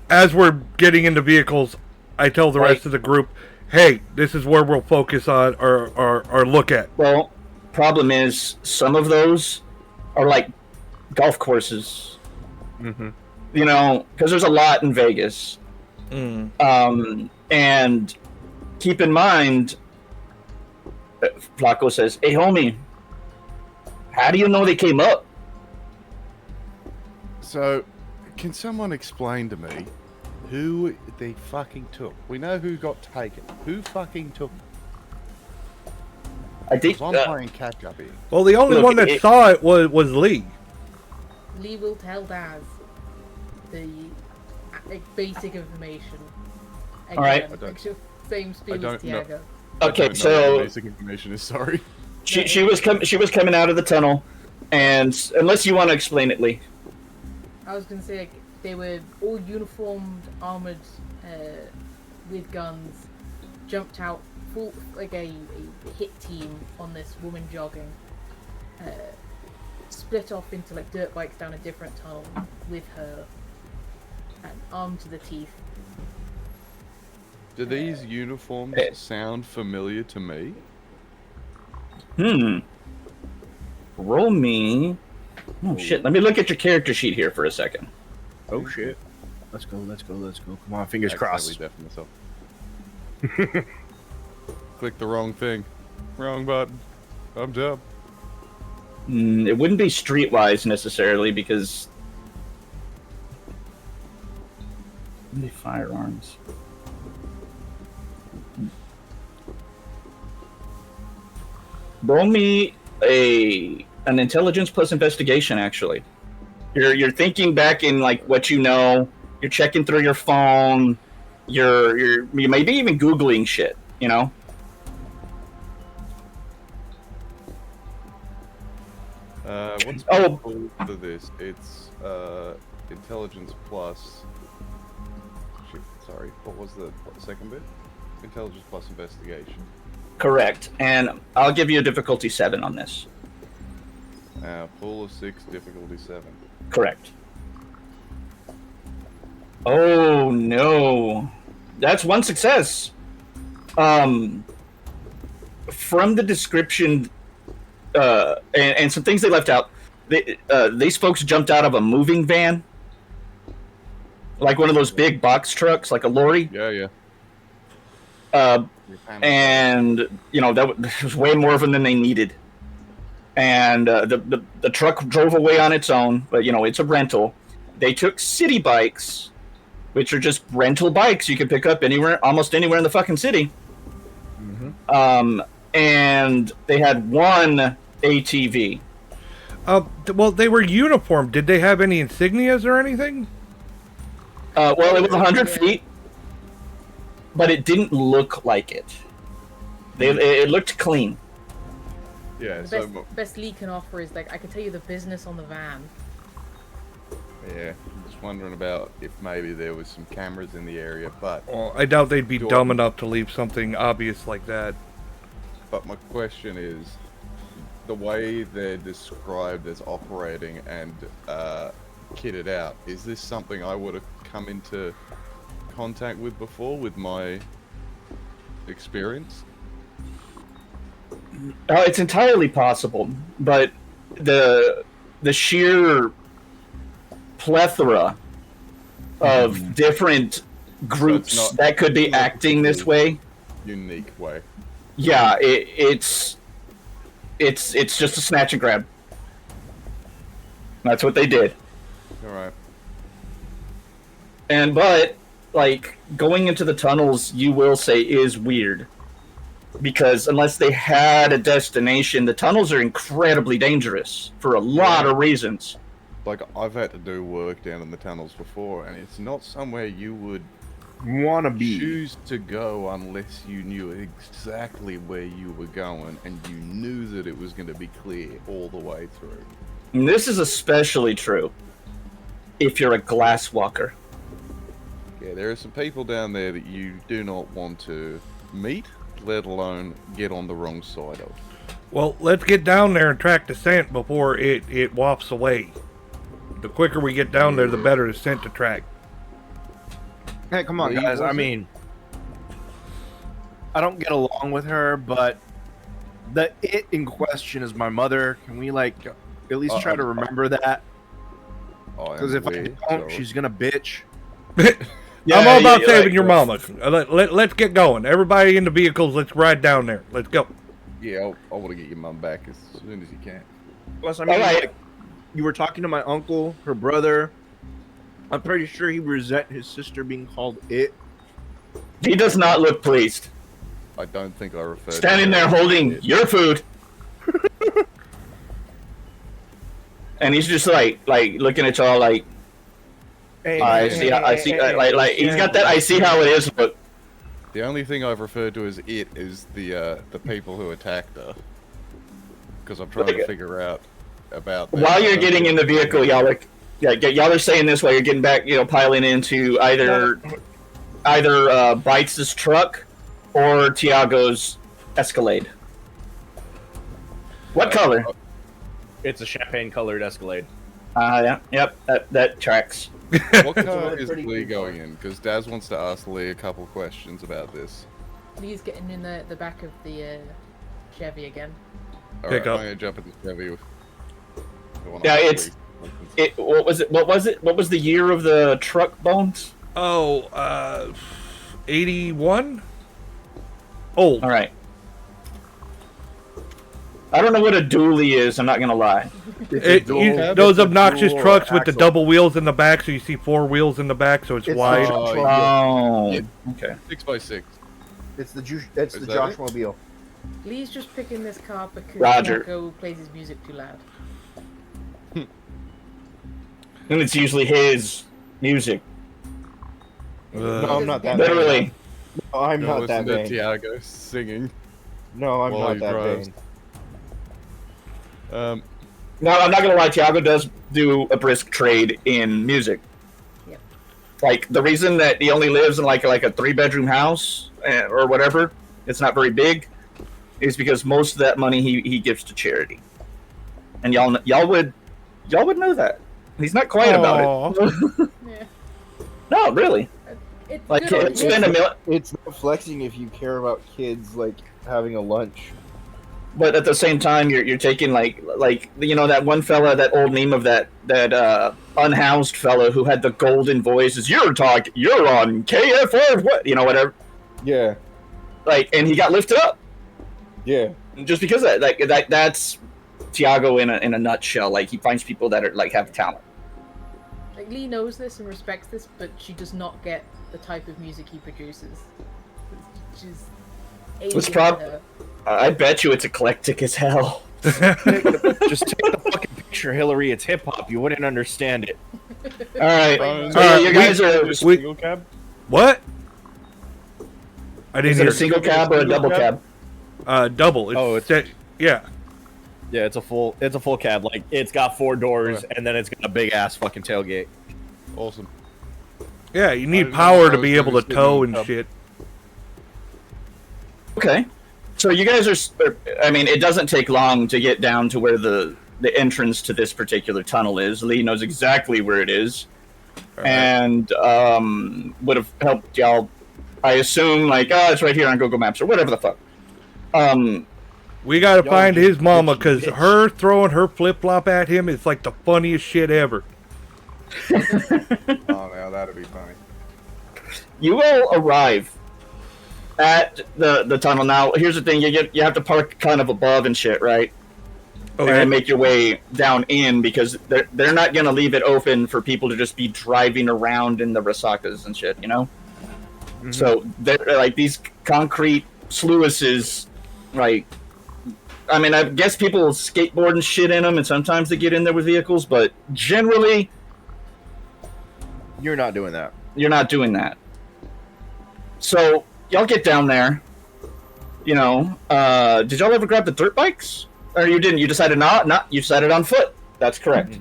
as we're getting into vehicles, I tell the rest of the group, hey, this is where we'll focus on or look at. Well, problem is, some of those are like golf courses. Mm-hmm. Because there's a lot in Vegas. And keep in mind, Flaco says, hey, homie, how do you know they came up? So, can someone explain to me who they fucking took? We know who got taken. Who fucking took them? I think 'Cause I'm playing catch up here. Well, the only Look, one that saw it was Lee. Lee will tell Daz the basic information. Again, All right. Same spiel I as don't know. Tiago. I Okay, don't know what so the basic information is. Sorry. she was coming out of the tunnel, and unless you want to explain it, Lee. I was gonna say, like, they were all uniformed, armored, with guns, jumped out, full, like a hit team on this woman jogging, split off into like dirt bikes down a different tunnel with her, and armed to the teeth. Do these uniforms sound familiar to me? Roll me. Oh shit! Let me look at your character sheet here for a second. Oh shit. Let's go. Come on, fingers crossed. Accidentally deafened myself. Click the wrong thing. Wrong button. Thumbs up. It wouldn't be streetwise necessarily because the firearms. Roll me an intelligence plus investigation. Actually, you're thinking back in like what you know. You're checking through your phone. You may be even Googling shit. What's Oh. for this? It's intelligence plus. Shit, sorry. What was the second bit? Intelligence plus investigation. Correct, and I'll give you a difficulty 7 on this. Pool of 6, difficulty 7. Correct. Oh no! that's one success. From the description, and some things they left out, these folks jumped out of a moving van, like one of those big box trucks, like a lorry. Yeah. And that was way more of them than they needed. And the truck drove away on its own, but it's a rental. They took city bikes, which are just rental bikes you can pick up almost anywhere in the fucking city. Mm-hmm. And they had one ATV. Well, they were uniformed. Did they have any insignias or anything? Well, it was 100 feet, but it didn't look like it. It looked clean. Yeah, The best Lee can offer is, like, I can tell you the business on the van. Yeah, I'm just wondering about if maybe there was some cameras in the area, but... Well, I doubt they'd be dumb enough to leave something obvious like that. But my question is, the way they're described as operating and kitted out, is this something I would have come into contact with before with my experience? It's entirely possible, but the sheer plethora of different groups that could be acting this way, unique way. Yeah, it's just a snatch and grab. That's what they did. All right. But like going into the tunnels, you will say is weird. Because unless they had a destination, the tunnels are incredibly dangerous for a lot of reasons. Like, I've had to do work down in the tunnels before, and it's not somewhere you would want to be. Choose to go unless you knew exactly where you were going, and you knew that it was going to be clear all the way through. And this is especially true if you're a glass walker. Yeah, there are some people down there that you do not want to meet, let alone get on the wrong side of. Well, let's get down there and track the scent before it wafts away. The quicker we get down there, the better the scent to track. Hey, come on, guys. I mean, I don't get along with her, but the it in question is my mother. Can we, like, at least try to remember that? Because if I don't, she's gonna bitch. I'm all about saving your mama. Let's get going. Everybody in the vehicles, let's ride down there. Let's go. Yeah, I want to get your mom back as soon as you can. Plus, I mean, like, you were talking to my uncle, her brother. I'm pretty sure he resent his sister being called it. He does not look pleased. I don't think I referred Standing there holding your food. And he's just like looking at y'all like, I see, like he's got that I see how it is look. The only thing I've referred to as it is the people who attacked her. Because I'm trying to figure out about that. While you're getting in the vehicle, y'all are saying this while you're getting back, piling into either Bites' truck or Tiago's Escalade. What color? It's a champagne-colored Escalade. Yeah, yep, that tracks. What car is Lee going in? Because Daz wants to ask Lee a couple questions about this. Lee's getting in the back of the Chevy again. Alright, I'm gonna jump in the Chevy. Yeah, what was it? What was the year of the truck bones? 81? Old. All right. I don't know what a dually is, I'm not gonna lie. Those obnoxious trucks with the double wheels in the back, so you see four wheels in the back, so it's wide. Okay. 6x6. It's the Joshua Mobile. Lee's just picking this car because Tiago plays his music too loud. And it's usually his music. No, I'm not that literally. No, I'm not that vain. Tiago singing. No, I'm not that vain. No, I'm not gonna lie. Tiago does do a brisk trade in music. Yep. Like the reason that he only lives in like a 3-bedroom house or whatever, it's not very big, is because most of that money he gives to charity. And y'all would know that. He's not quiet about it. Yeah. No, really. It's Like, good on spend him. It's not flexing if you care about kids like having a lunch. But at the same time, you're taking like you know that one fella, that old meme of that unhoused fella who had the golden voice is you're on KFR, what, you know, whatever. Yeah, Like, and he got lifted up yeah. just because of that. That's Tiago in a nutshell. Like, he finds people that are like have talent. Like, Lee knows this and respects this, but she does not get the type of music he produces. She's alien What's to prob- her. I bet you it's eclectic as hell. Just take the fucking picture, Hillary. It's hip hop. You wouldn't understand it. All right, All so right, you guys are. we- Single cab? What? I didn't Is it hear. a single cab or a double cab? Double. Oh, yeah. Yeah, it's a full cab. Like, it's got 4 doors and then it's got a big ass fucking tailgate. Awesome. Yeah, you need didn't power know to I be was able gonna to sit tow in and the tub. shit. Okay. So you guys are. I mean, it doesn't take long to get down to where the entrance to this particular tunnel is. Lee knows exactly where it is, and would have helped y'all. I assume, like, it's right here on Google Maps or whatever the fuck. We gotta Yo, find you his mama, bitch, because bitch. her throwing her flip flop at him is like the funniest shit ever. Oh, now that'd be funny. You will arrive at the tunnel. Now, here's the thing: you have to park kind of above and shit, right? Okay. And make your way down in, because they're not gonna leave it open for people to just be driving around in the Rasakas and shit, you know. Mm-hmm. So they're like these concrete sluices, like. I mean, I guess people skateboard and shit in them, and sometimes they get in there with vehicles, but generally, You're not doing that. you're not doing that. So y'all get down there. You know, did y'all ever grab the dirt bikes, or you didn't? You decided not. You decided on foot. That's correct.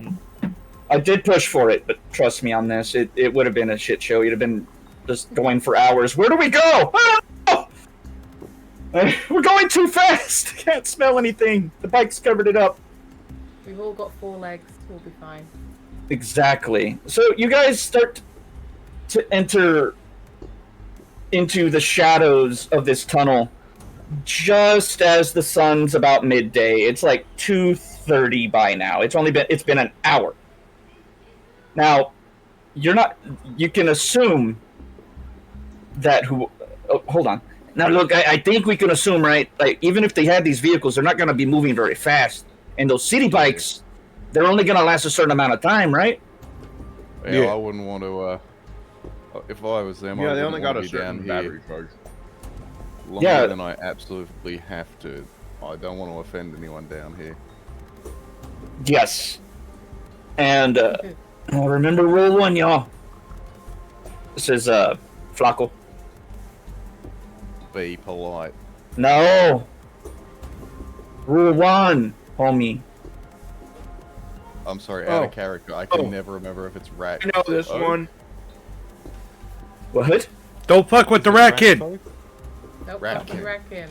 I did push for it, but trust me on this, it would have been a shit show. You'd have been just going for hours. Where do we go? I don't know! We're going too fast. Can't smell anything. The bike's covered it up. We've all got 4 legs. We'll be fine. Exactly. So you guys start to enter into the shadows of this tunnel just as the sun's about midday. It's like 2:30 by now. It's been an hour. Now, you can assume that hold on. Now look, I think we can assume, right? Like, even if they had these vehicles, they're not going to be moving very fast. And those city bikes, they're only going to last a certain amount of time, right? Yeah, Yeah. I wouldn't want to. If I was them, Yeah, I they wouldn't only got want a to be down certain here battery charge. longer Yeah. than I absolutely have to. I don't want to offend anyone down here. Yes. And remember rule 1, y'all. This is Flaco. Be polite. No. Rule 1, homie. I'm sorry, out Oh. of character. I can Oh. never remember if it's rat. I know this Oh. one. What? Don't fuck with the rat kid. Nope, Ratkin. fucking Ratkin.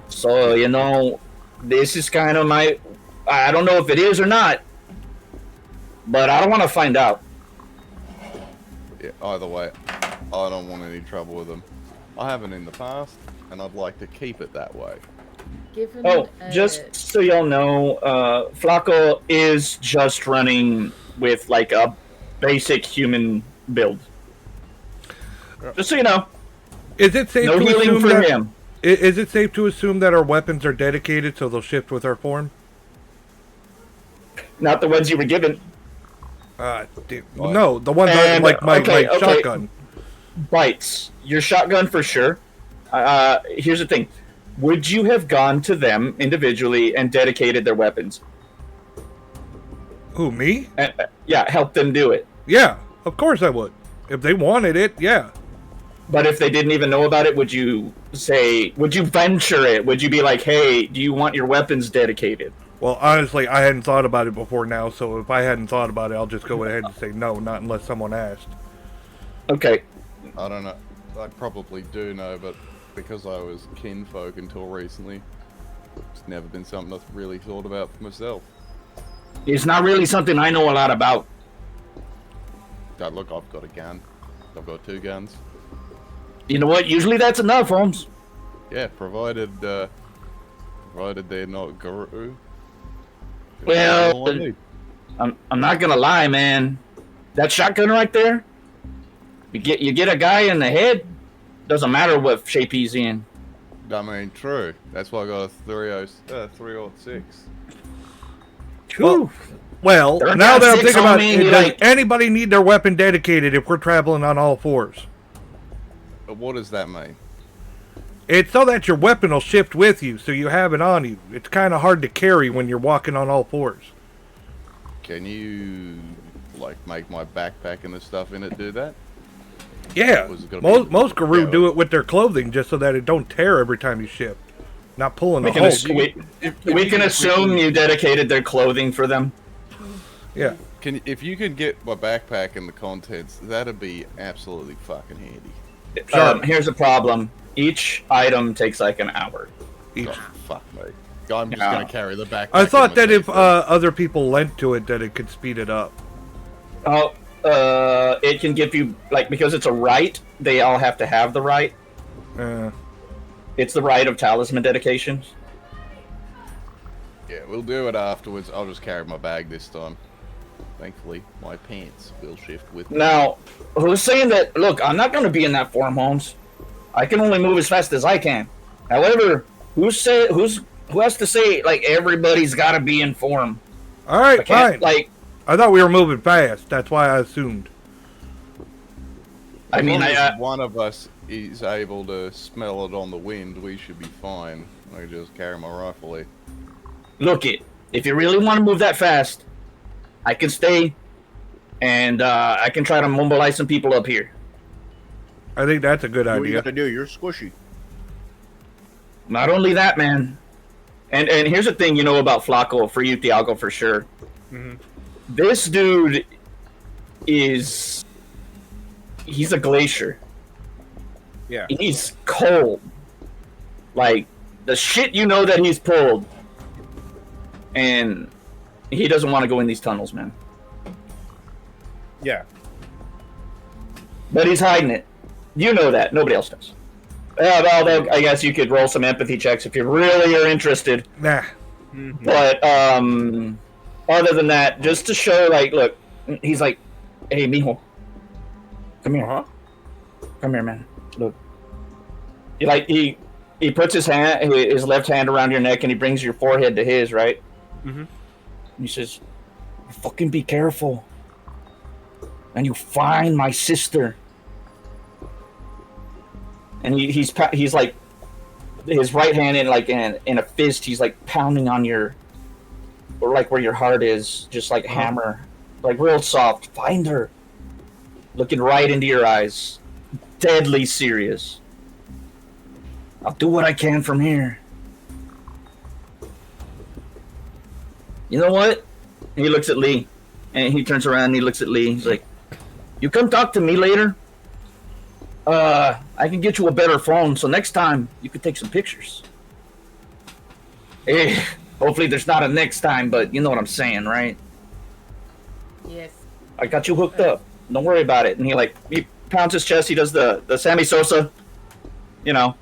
So, you know, this is kind of I don't know if it is or not, but I don't want to find out. Yeah, either way, I don't want any trouble with them. I haven't in the past, and I'd like to keep it that way. Given, Oh, just so y'all know, Flaco is just running with like a basic human build. Just so you know, Is it safe no to healing assume for that? him. Is it safe to assume that our weapons are dedicated, so they'll shift with our form? Not the ones you were given. No, the ones And, like my okay. shotgun. Bites. Your shotgun for sure. Here's the thing. Would you have gone to them individually and dedicated their weapons? Who, me? And, yeah, help them do it. Yeah, of course I would. If they wanted it, yeah. But if they didn't even know about it, would you venture it? Would you be like, hey, do you want your weapons dedicated? Well, honestly, I hadn't thought about it before now, so if I hadn't thought about it, I'll just go ahead and say no, not unless someone asked. Okay. I don't know. I probably do know, but because I was kinfolk until recently, it's never been something I've really thought about for myself. It's not really something I know a lot about. God, look, I've got a gun. I've got 2 guns. You know what? Usually that's enough, Holmes. Yeah, provided they're not guru. Well, All I need. I'm not gonna lie, man. That shotgun right there, you get a guy in the head, doesn't matter what shape he's in. I mean, true. That's why I got a 306. Well, They're now not that I'm six thinking on about me, it, you does like- anybody need their weapon dedicated if we're traveling on all fours? What does that mean? It's so that your weapon will shift with you, so you have it on you. It's kind of hard to carry when you're walking on all fours. Can you, like, make my backpack and the stuff in it do that? Yeah, Was it gonna most be- guru yeah. do it with their clothing just so that it don't tear every time you shift. Not pulling We a can, hole. we can assume you dedicated their clothing for them. Yeah. If you can get my backpack and the contents, that'd be absolutely fucking handy. Here's the problem. Each item takes like an hour. Each. Oh, fuck me. I'm just Yeah. gonna carry the backpack. I thought in my that if teeth. other people lent to it, that it could speed it up. Oh, it can give you, like, because it's a right, they all have to have the right. It's the right of talisman dedications. Yeah, we'll do it afterwards. I'll just carry my bag this time. Thankfully, my pants will shift with me. Now, who's saying that? Look, I'm not going to be in that form, Holmes. I can only move as fast as I can. However, who has to say, like, everybody's got to be in form? All right, I can't, fine. like, I thought we were moving fast. That's why I assumed. I mean, As long as one of us is able to smell it on the wind, we should be fine. I can just carry my rifle here. look it. If you really want to move that fast, I can stay, and I can try to mobilize some people up here. I think that's a good What you idea. gotta do? You're squishy. Not only that, man. And here's the thing you know about Flacco, for you, Thiago, for sure. This dude he's a glacier. Yeah. He's cold. Like, the shit you know that he's pulled. And he doesn't want to go in these tunnels, man. Yeah. But he's hiding it. You know that. Nobody else does. Well, I guess you could roll some empathy checks if you really are interested. Nah. But other than that, just to show, like, look, he's like, hey, mijo, come here. Come here, man. Look. He puts his left hand around your neck and he brings your forehead to his, right? And he says, fucking be careful. And you find my sister. And he's like, his right hand in a fist, he's like pounding on your, or like where your heart is, just like hammer, like real soft. Find her. Looking right into your eyes, deadly serious. I'll do what I can from here. You know what? He looks at Lee, and he turns around and he looks at Lee. He's like, "You come talk to me later. I can get you a better phone, so next time you could take some pictures." Hey, hopefully there's not a next time, but you know what I'm saying, right? Yes. I got you hooked up. Don't worry about it. And he pounds his chest. He does the Sammy Sosa, you know.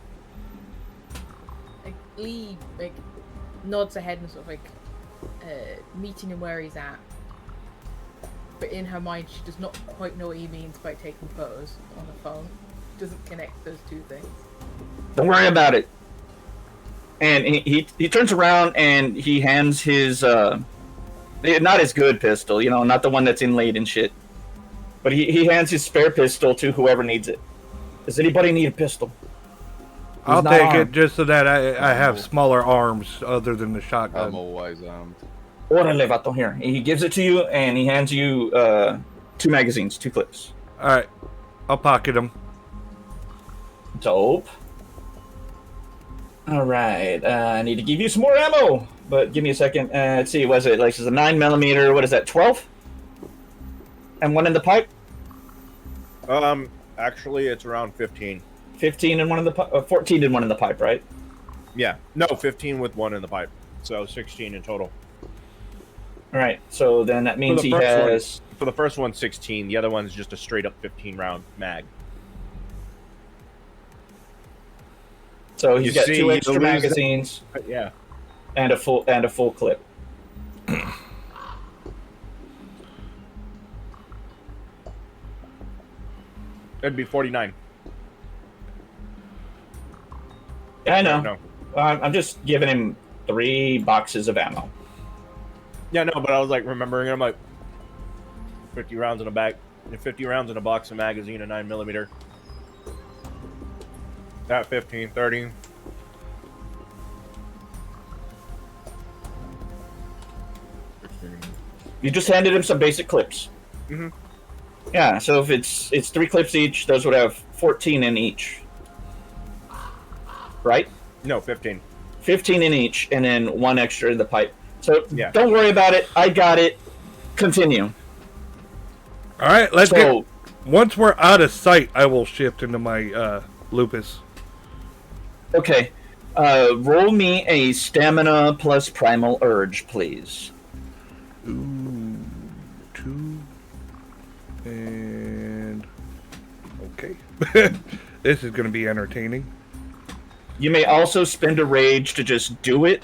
Like, Lee nods her head and sort of meeting him where he's at. But in her mind, she does not quite know what he means by taking photos on the phone. Doesn't connect those two things. Don't worry about it. And he turns around and he hands his not his good pistol, you know, not the one that's inlaid and shit. But he hands his spare pistol to whoever needs it. Does anybody need a pistol? I'll not take armed. it just so that I have smaller arms other than the shotgun. I'm always armed. Órale, vato, here. He gives it to you and he hands you 2 magazines, 2 clips. All right, I'll pocket them. Dope. All right, I need to give you some more ammo, but give me a second. Let's see, was it like it's a 9mm? What is that? 12? And one in the pipe. Actually, it's around 15. 15 and one in the pipe. 14 and one in the pipe, right? Yeah. No, 15 with one in the pipe. So 16 in total. All right, so then that means he has. For the first one, 16. The other one's just a straight up 15 round mag. So he's got 2 extra magazines. Yeah. And a full clip. It'd be 49. Yeah, I know. No. I'm just giving him 3 boxes of ammo. Yeah, no, but I was like remembering. I'm like 50 rounds in a bag, 50 rounds in a box of magazine, a 9mm. That 15, 30. You just handed him some basic clips. Mm-hmm. Yeah, so if it's 3 clips each, those would have 14 in each. Right? No, 15. 15 in each, and then 1 extra in the pipe. So Yeah. don't worry about it. I got it. Continue. All right, let's go. Once we're out of sight, I will shift into my lupus. Okay. Roll me a stamina plus primal urge, please. Ooh, 2. And okay. This is going to be entertaining. You may also spend a rage to just do it.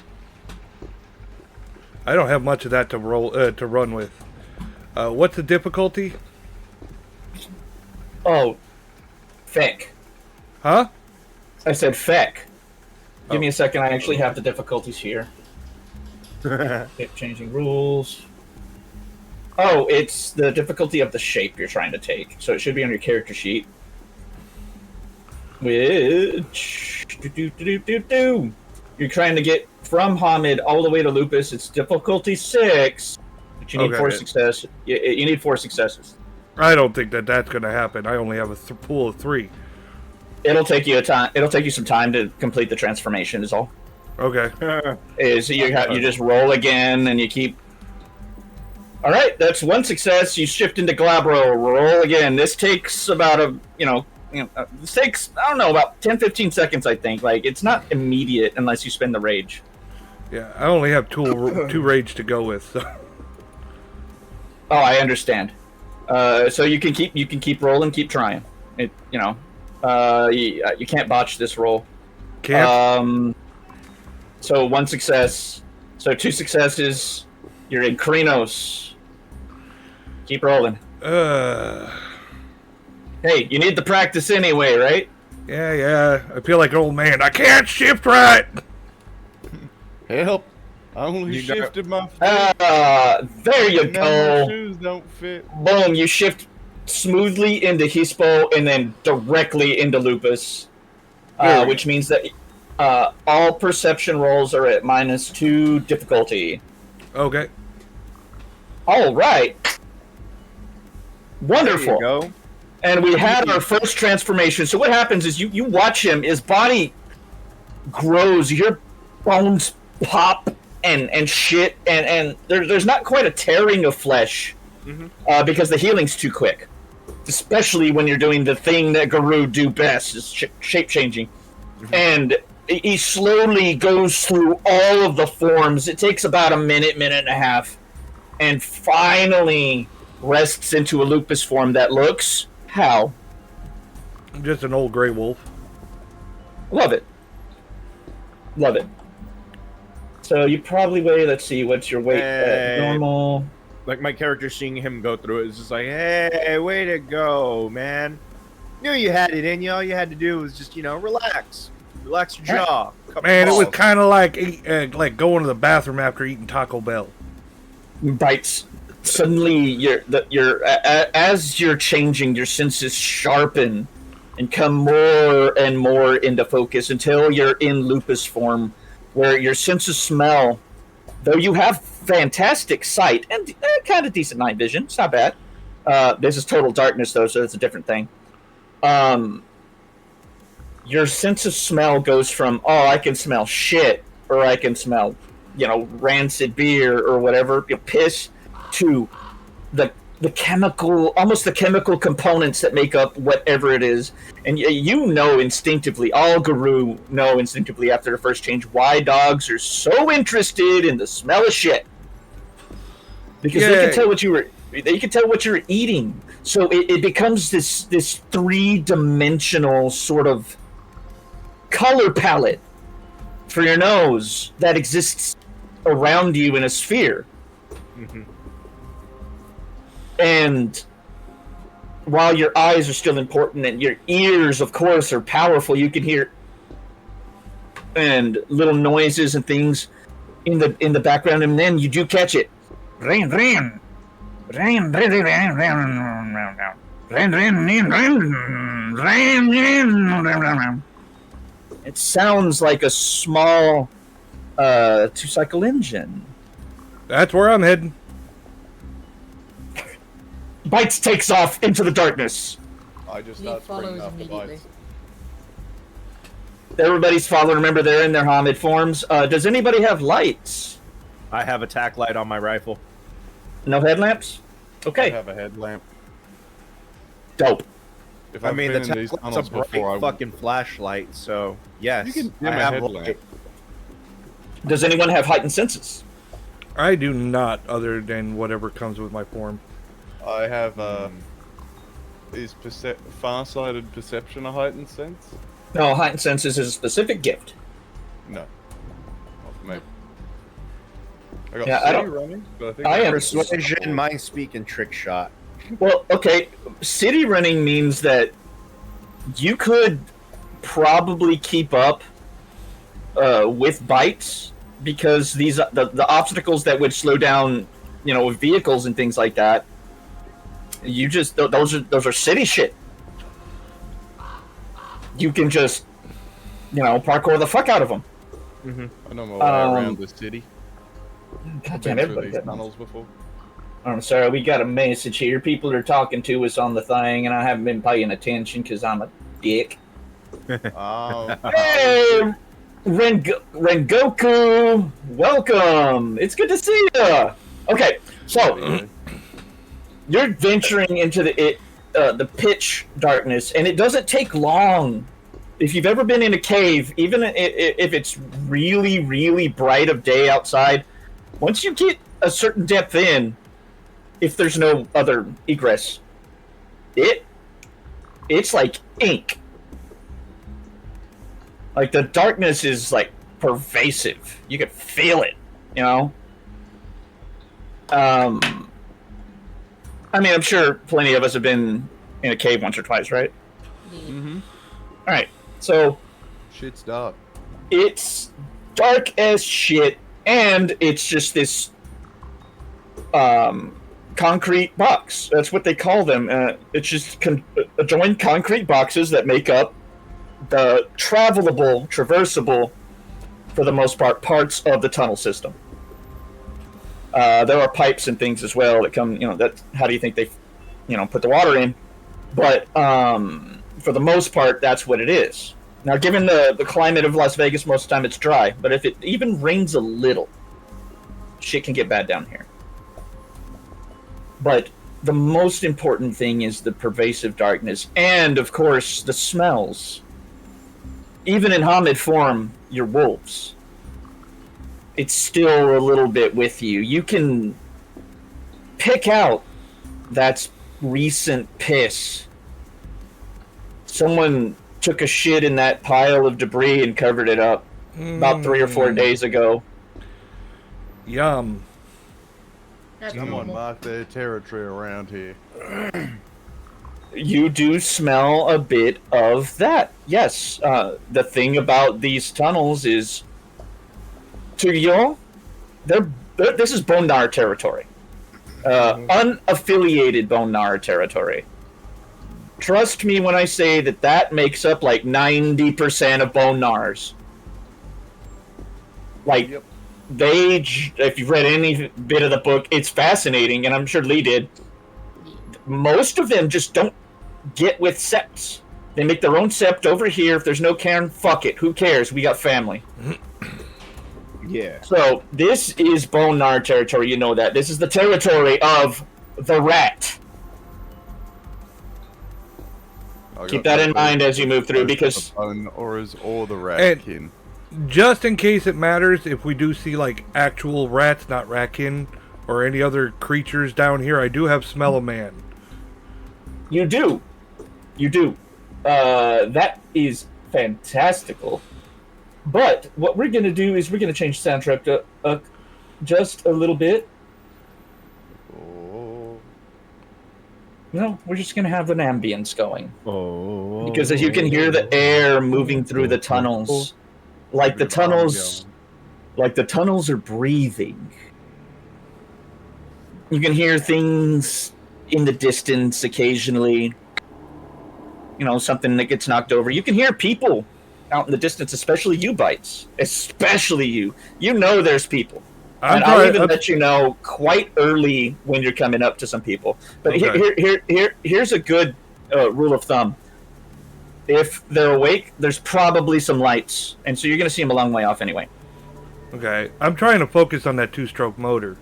I don't have much of that to run with. What's the difficulty? Oh, feck. Huh? I said feck. Oh. Give me a second. I actually have the difficulties here. Keep changing rules. Oh, it's the difficulty of the shape you're trying to take. So it should be on your character sheet. Which... You're trying to get from Hamid all the way to Lupus. It's difficulty 6. But you need 4 successes. You need 4 successes. I don't think that's going to happen. I only have a pool of 3. It'll take you some time to complete the transformation. Is all. Okay. You just roll again and you keep. All right, that's 1 success. You shift into Glabro. Roll again. This takes about this takes, I don't know, about 10-15 seconds, I think. Like, it's not immediate unless you spend the rage. Yeah, I only have 2 rage to go with. So. Oh, I understand. So you can keep rolling, keep trying. You can't botch this roll. Can't. So 1 success. So 2 successes. You're in Krinos. Keep rolling. Hey, you need the practice anyway, right? Yeah. I feel like an old man. I can't shift right. Help! I only shifted my feet. There you Now go. my shoes don't fit. Boom, you shift smoothly into Hispo and then directly into Lupus. Which means that all perception rolls are at -2 difficulty. Okay. All right. Wonderful. There you go. And we had our first transformation. So what happens is you watch him, his body grows, you hear bones pop and shit, and there's not quite a tearing of flesh because the healing's too quick. Especially when you're doing the thing that Guru do best, is shape-changing. And he slowly goes through all of the forms. It takes about a minute and a half, and finally rests into a lupus form that looks... How? I'm just an old gray wolf. Love it. Love it. So you probably weigh, let's see, what's your weight at normal? Like, my character seeing him go through it is just like, hey, way to go, man. Knew you had it in you. All you had to do was just, relax. Relax your jaw. Man, it was kind of like going to the bathroom after eating Taco Bell. Bites. Suddenly, as you're changing, your senses sharpen and come more and more into focus until you're in lupus form, where your sense of smell, though you have fantastic sight and kind of decent night vision, it's not bad. This is total darkness, though, so that's a different thing. Your sense of smell goes from, I can smell shit, or I can smell, rancid beer or whatever, piss, to the chemical, almost the chemical components that make up whatever it is. And instinctively, all Guru know instinctively after the first change, why dogs are so interested in the smell of shit. because they can tell what you were. They can tell what you're eating, so it becomes this 3-dimensional sort of color palette for your nose that exists around you in a sphere. Mm-hmm. And while your eyes are still important and your ears, of course, are powerful, you can hear and little noises and things in the background, and then you do catch it. Rain, rain. Rain, rain, rain, rain, rain, rain, rain, rain. It sounds like a small 2-cycle engine. That's where I'm heading. Bites takes off into the darkness. I just Lee start follows springing after immediately. bites. Everybody's following. Remember, they're in their Hamid forms. Does anybody have lights? I have a tack light on my rifle. No headlamps? I Okay. have a headlamp. Dope. If I I've mean, the been in tack these light's a tunnels bright before, fucking flashlight, so yes. You can dim I a have headlamp. light. Does anyone have heightened senses? I do not, other than whatever comes with my form. I have is far-sighted perception a heightened sense? No, heightened senses is a specific gift. No, not for me. I got Yeah, I city don't- running, but I think I am- Persuasion, mind speak, and trick shot. Well, okay. City running means that you could probably keep up with bites because the obstacles that would slow down, vehicles and things like that. You just those are city shit. You can just parkour the fuck out of them. I know my way around the city. God I've damn, been through everybody these getting tunnels before. I'm sorry, we got a message here. People are talking to us on the thing, and I haven't been paying attention because I'm a dick. Oh, Hey, Rengoku, welcome. It's good to see you. Okay, so you're venturing into the pitch darkness, and it doesn't take long. If you've ever been in a cave, even if it's really, really bright of day outside, once you get a certain depth in, if there's no other egress, it's like ink. Like the darkness is like pervasive. You can feel it, I mean, I'm sure plenty of us have been in a cave once or twice, right? Mm-hmm. All right, so Shit's dark. it's dark as shit, and it's just this concrete box. That's what they call them. It's just adjoined concrete boxes that make up the traversable, for the most part, parts of the tunnel system. There are pipes and things as well that come, how do you think they, put the water in? But for the most part, that's what it is. Now, given the climate of Las Vegas, most of the time it's dry. But if it even rains a little, shit can get bad down here. But the most important thing is the pervasive darkness. And, of course, the smells. Even in Hamid form, you're wolves. It's still a little bit with you. You can pick out that's recent piss. Someone took a shit in that pile of debris and covered it up about 3 or 4 days ago. Yum. That's Someone normal. mark their territory around here. You do smell a bit of that. Yes. The thing about these tunnels is, to you, this is Bonar territory. Unaffiliated Bonar territory. Trust me when I say that makes up like 90% of Bonars. Like, Yep. if you've read any bit of the book, it's fascinating, and I'm sure Lee did. Most of them just don't get with septs. They make their own sept over here. If there's no cairn, fuck it. Who cares? We got family. Yeah. So, this is Bonar territory, you know that. This is the territory of the rat. Keep that in mind as you move through, because or the rat And- kin. Just in case it matters, if we do see like actual rats, not ratkin, or any other creatures down here. I do have smell of man. You do. You do. That is fantastical. But what we're going to do is we're going to change the soundtrack just a little bit. Oh. No, we're just going to have an ambience going. Oh. Because as you can hear the air moving through the tunnels, like the tunnels are breathing. You can hear things in the distance occasionally. You know, something that gets knocked over. You can hear people out in the distance, especially you, Bites. Especially you. You know there's people. And I'll even let you know quite early when you're coming up to some people. But here's a good rule of thumb. If they're awake, there's probably some lights. And so you're going to see them a long way off anyway. Okay. I'm trying to focus on that 2-stroke motor.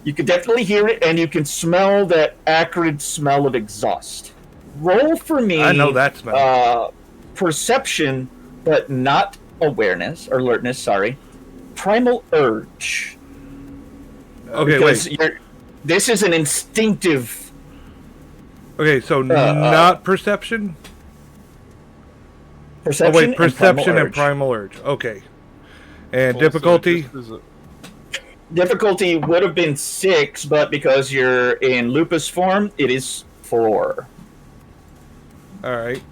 You can definitely hear it, and you can smell that acrid smell of exhaust. Roll for me. I know that smell. Perception, but not awareness or alertness. Sorry, primal urge. Okay, because wait. This is an instinctive. Okay, so not perception. Perception. Oh wait, perception and primal primal urge. Okay, and difficulty. Difficulty would have been 6, but because you're in lupus form, it is 4. All right.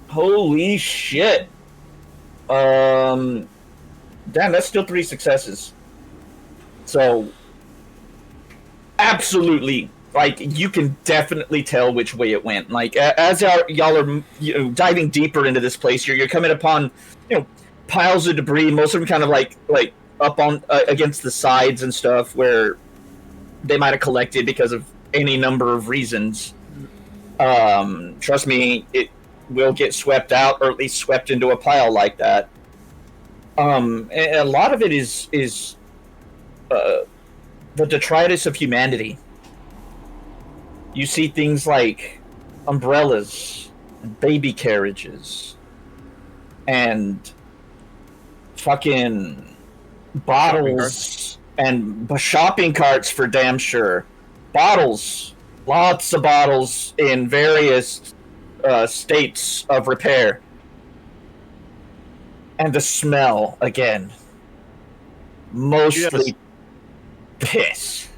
Holy shit. Damn, that's still 3 successes. So, absolutely, like, you can definitely tell which way it went. Like, as y'all are diving deeper into this place, you're coming upon, piles of debris, most of them kind of like up on against the sides and stuff where they might have collected because of any number of reasons. Trust me, it will get swept out, or at least swept into a pile like that. And a lot of it is the detritus of humanity. You see things like umbrellas, and baby carriages, and fucking bottles and shopping carts for damn sure. Bottles, lots of bottles in various states of repair. And the smell, again, mostly piss.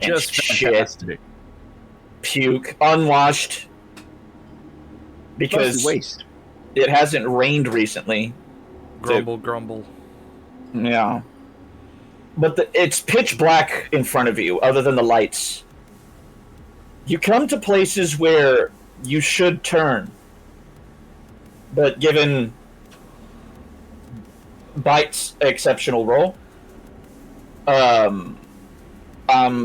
Just shit. fantastic. Puke, unwashed, because waste. It hasn't rained recently. Grumble. Yeah. But it's pitch black in front of you, other than the lights. You come to places where you should turn. But given Bite's exceptional roll, I'm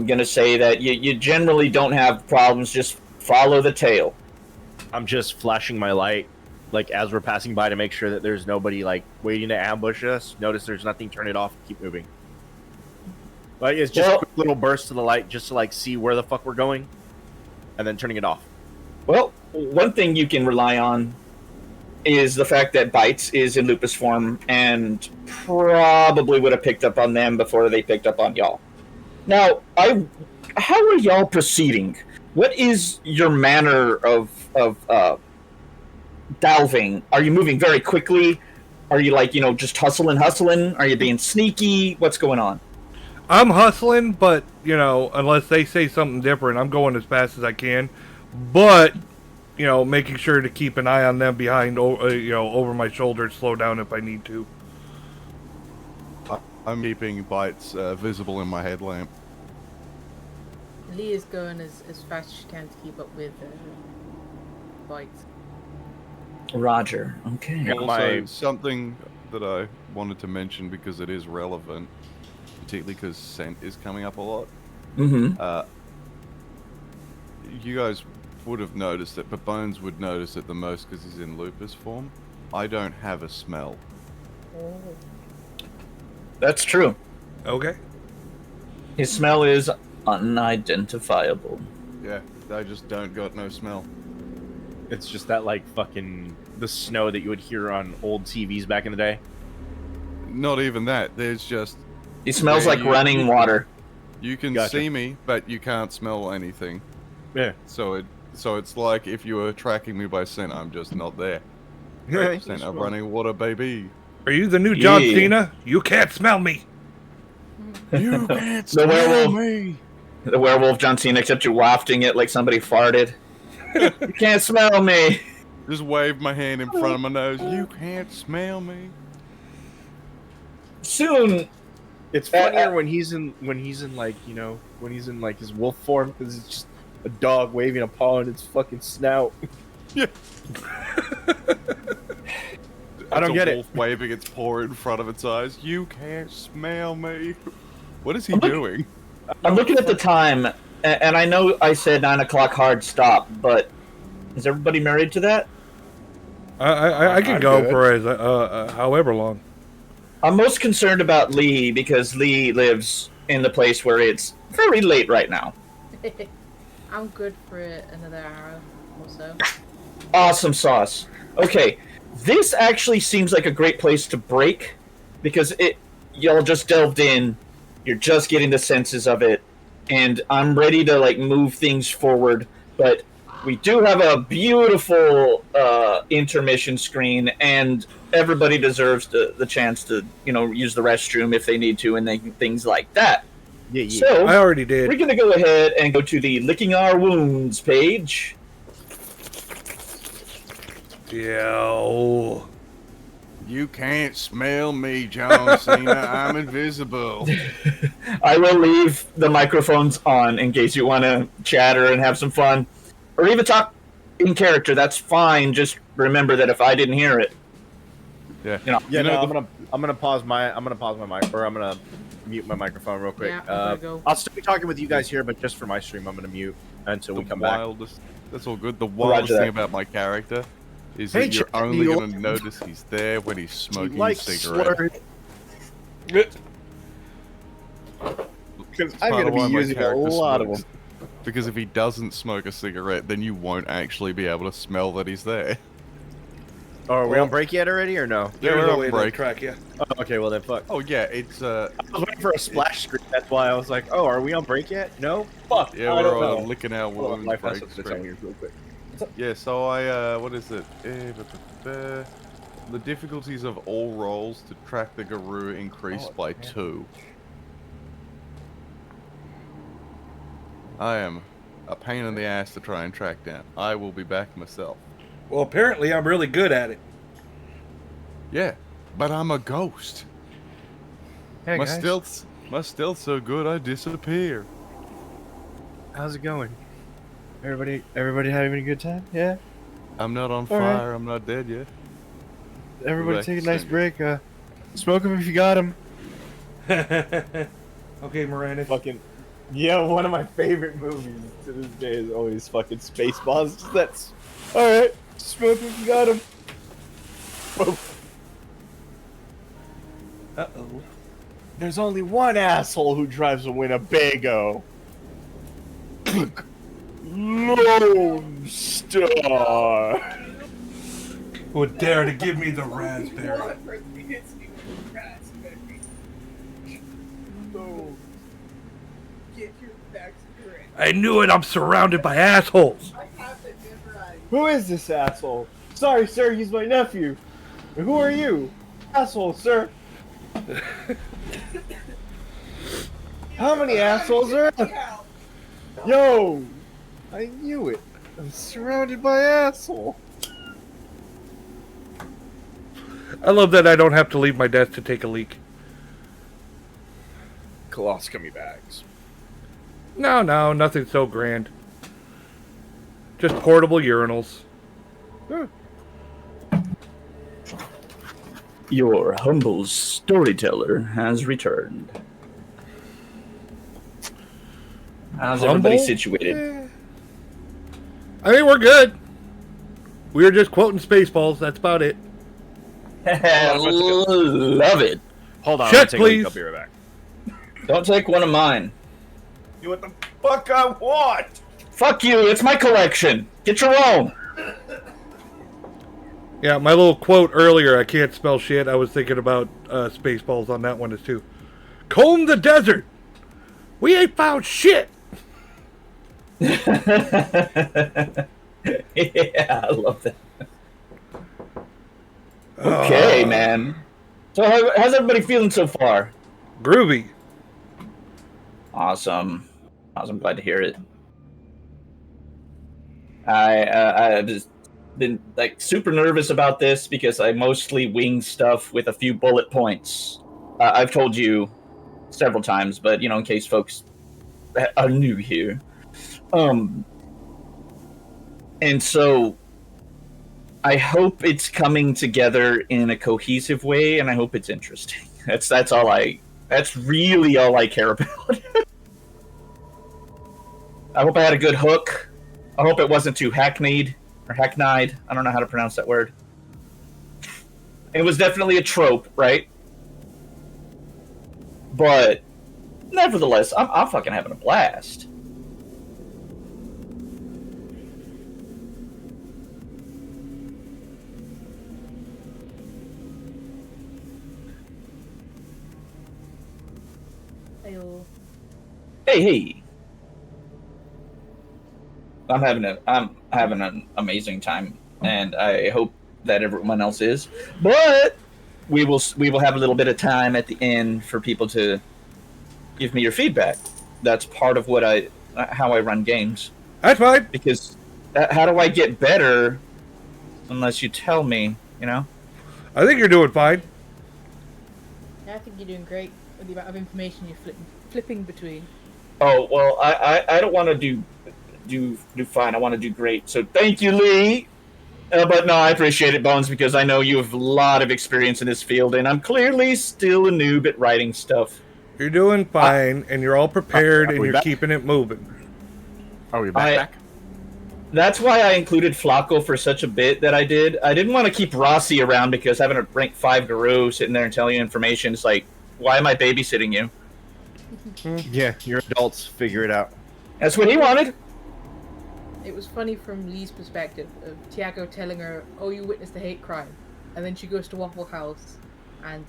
going to say that you generally don't have problems. Just follow the tail. I'm just flashing my light, like, as we're passing by to make sure that there's nobody, like, waiting to ambush us. Notice there's nothing, turn it off, keep moving. Like, it's just a quick little burst of the light just to, like, see where the fuck we're going, and then turning it off. Well, one thing you can rely on is the fact that Bites is in lupus form and probably would have picked up on them before they picked up on y'all. Now, how are y'all proceeding? What is your manner of delving? Are you moving very quickly? Are you just hustling? Are you being sneaky? What's going on? I'm hustling, but unless they say something different, I'm going as fast as I can. But making sure to keep an eye on them behind, over my shoulder, slow down if I need to. I'm keeping Bites visible in my headlamp. Leah's going as fast as she can to keep up with Bites. Roger. Okay. Also, something that I wanted to mention because it is relevant, particularly because scent is coming up a lot. Mm-hmm. You guys would have noticed it, but Bones would notice it the most because he's in lupus form. I don't have a smell. Oh. That's true. Okay. His smell is unidentifiable. Yeah, I just don't got no smell. It's just that like fucking the snow that you would hear on old TVs back in the day. Not even that. There's just... He smells Yeah, like running water. You can Gotcha. see me, but you can't smell anything. Yeah. So it's like if you were tracking me by scent, I'm just not there. Yeah, Scent of running water, baby. Are you the new John Yeah. Cena? You can't smell me. You can't The werewolf. me. The werewolf John Cena, except you're wafting it like somebody farted. You can't smell me. Just wave my hand in front of my nose. You can't smell me. Soon, It's funnier when he's in like when he's in like his wolf form because it's just a dog waving a paw in its fucking snout. Yeah. I don't get it. Wolf waving its paw in front of its eyes. You can't smell me. What is he doing? I'm looking at the time, and I know I said 9 o'clock hard stop, but is everybody married to that? I can I'm go good. for as however long. I'm most concerned about Lee because Lee lives in the place where it's very late right now. I'm good for another hour or so. Awesome sauce. Okay, this actually seems like a great place to break because y'all just delved in. You're just getting the senses of it, and I'm ready to like move things forward. But we do have a beautiful intermission screen, and everybody deserves the chance to use the restroom if they need to, and things like that. Yeah. So I already did. we're gonna go ahead and go to the Licking Our Wounds page. Yo. You can't smell me, John Cena. I'm invisible. I will leave the microphones on in case you want to chatter and have some fun, or even talk in character. That's fine. Just remember that if I didn't hear it, Yeah. I'm gonna pause my mic, or I'm gonna mute my microphone real quick. Yeah, I'm gonna go. I'll still be talking with you guys here, but just for my stream, I'm gonna mute until we come back. That's all good. The wildest that. thing about my character is Hey, that you're Charlie, only you going to notice he's there when he's smoking Like a cigarette. Because It's I'm part gonna of why be my using a character lot of them. smokes. Because if he doesn't smoke a cigarette, then you won't actually be able to smell that he's there. Oh, are we on break yet already, or no? Yeah, There's we're a on way to break. track you. Oh, okay, well then, fuck. Oh yeah, it's I was waiting for a splash screen. That's why I was like, "Oh, are we on break yet?" No. Fuck. yeah, I we're don't know. on licking our Hold on, wounds life has break something to tell screen. me real quick. Yeah, so I what is it? The difficulties of all rolls to track the guru increased by 2. I am a pain in the ass to try and track down. I will be back myself. Well, apparently I'm really good at it. Yeah, but I'm a ghost. Hey my guys, stealth's so good I disappear. how's it going? Everybody having a good time? Yeah. I'm not on All right. fire. I'm not dead yet. Everybody Relax, take a nice Sandy. break. Smoke them if you got them. Okay, Moranis. Fucking. Yeah, one of my favorite movies to this day is always fucking Spaceballs. That's all right. Smoke if you got them. Uh-oh. There's only one asshole who drives a Winnebago. Lone Star. Would dare to give me the raspberry. I knew it. I'm surrounded by assholes. Who is this asshole? Sorry, sir, he's my nephew. And who are you? Asshole, sir. How many assholes are there? Yo! I knew it. I'm surrounded by asshole. I love that I don't have to leave my desk to take a leak. Colostomy bags. No, nothing so grand. Just portable urinals. Your humble storyteller has returned. How's everybody Humble? situated? I mean, we're good. We were just quoting Spaceballs. That's about it. Love it. Hold on, Check, I'm gonna take a leak. please. I'll be right back. Don't take one of mine. Do what the fuck I want! Fuck you, it's my collection. Get your own. Yeah, my little quote earlier, I can't spell shit. I was thinking about Spaceballs on that one as too. Comb the desert. We ain't found shit. Yeah, I love that. Okay, man. So how's everybody feeling so far? Groovy. Awesome. I'm glad to hear it. I've just been like super nervous about this because I mostly wing stuff with a few bullet points. I've told you several times, but in case folks are new here, and so I hope it's coming together in a cohesive way, and I hope it's interesting. That's really all I care about. I hope I had a good hook. I hope it wasn't too hackneyed. I don't know how to pronounce that word. It was definitely a trope, right? But nevertheless, I'm fucking having a blast. Hey. I'm having an amazing time, and I hope that everyone else is. But we will have a little bit of time at the end for people to give me your feedback. That's part of how I run games. That's fine. Because how do I get better unless you tell me? I think you're doing fine. Yeah, I think you're doing great with the amount of information you're flipping between. Oh well, I don't want to do fine. I want to do great. So thank you, Lee. But no, I appreciate it, Bones, because I know you have a lot of experience in this field, and I'm clearly still a noob at writing stuff. You're doing fine, and you're all prepared, and you're keeping it moving. Are we back? That's why I included Flacco for such a bit that I did. I didn't want to keep Rossi around because having a rank 5 guru sitting there and telling you information is like, why am I babysitting you? Yeah, you're adults. Figure it out. That's what he wanted. It was funny from Lee's perspective of Tiago telling her, "Oh, you witnessed a hate crime," and then she goes to Waffle House, and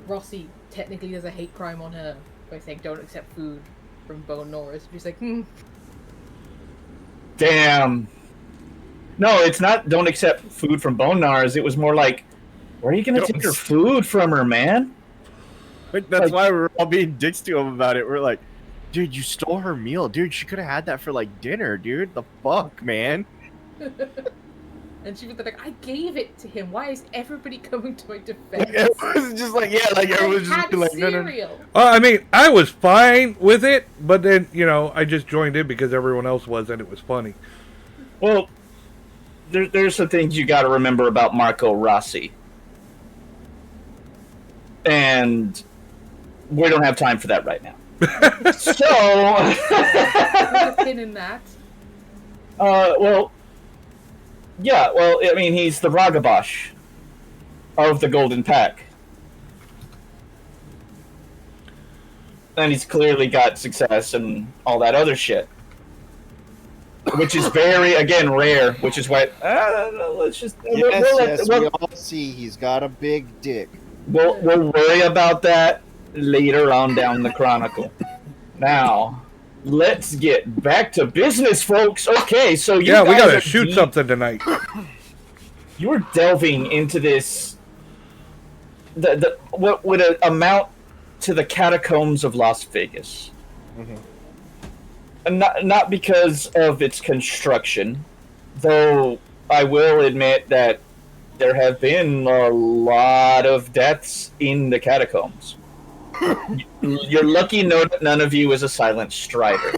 Rossi technically does a hate crime on her by saying, "Don't accept food from Bone Norris." She's like, Damn. No, it's not. Don't accept food from Bone Norris. It was more like, where are you gonna take her food from her, man? But that's why we're all being dicks to him about it. We're like, dude, you stole her meal. Dude, she could have had that for, dinner, dude. The fuck, man? And she was like, I gave it to him. Why is everybody coming to my defense? It was just everyone's just like, no. I mean, I was fine with it, but then, I just joined in because everyone else was, and it was funny. Well, there's some things you got to remember about Marco Rossi. And we don't have time for that right now. So... There's a pin in that. I mean, he's the Ragabash of the Golden Pack. And he's clearly got success and all that other shit. Which is very, again, rare, which is why... let's just... We all see he's got a big dick. We'll worry about that later on down the Chronicle. Now... let's get back to business, folks. Okay, so we gotta shoot something tonight. You're delving into this, what would amount to the catacombs of Las Vegas, and not because of its construction, though I will admit that there have been a lot of deaths in the catacombs. You're lucky none of you is a silent strider.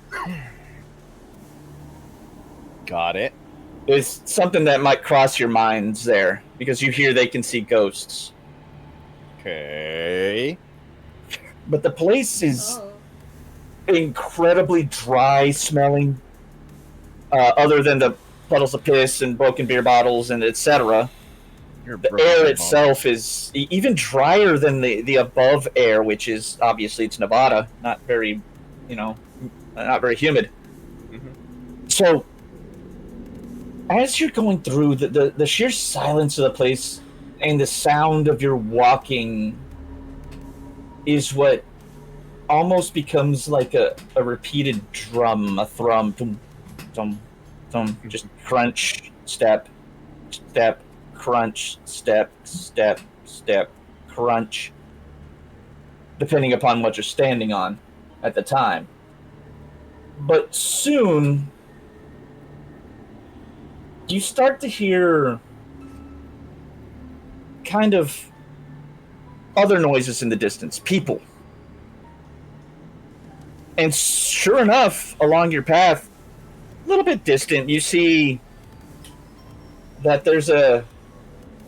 Got it. It's something that might cross your minds there, because you hear they can see ghosts. Okay. But the place is incredibly dry smelling, other than the puddles of piss and broken beer bottles and etc. The air itself is even drier than the above air, which is obviously it's Nevada, not very, not very humid. So as you're going through, the sheer silence of the place and the sound of your walking is what almost becomes like a repeated drum, a thrum, dum, dum, dum, just crunch, step, step, crunch, step, step, step, crunch, depending upon what you're standing on at the time. But soon, you start to hear kind of other noises in the distance, people. And sure enough, along your path, a little bit distant, you see that there's a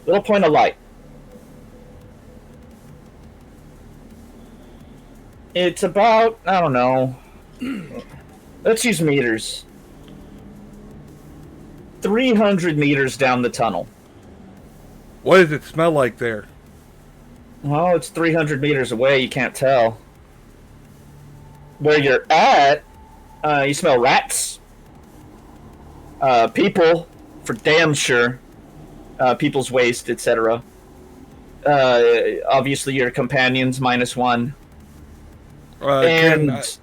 little point of light. It's about, I don't know, let's use meters. 300 meters down the tunnel. What does it smell like there? Well, it's 300 meters away, you can't tell. Where you're at, you smell rats. People, for damn sure. People's waste, etc. Obviously, your companions, -1. And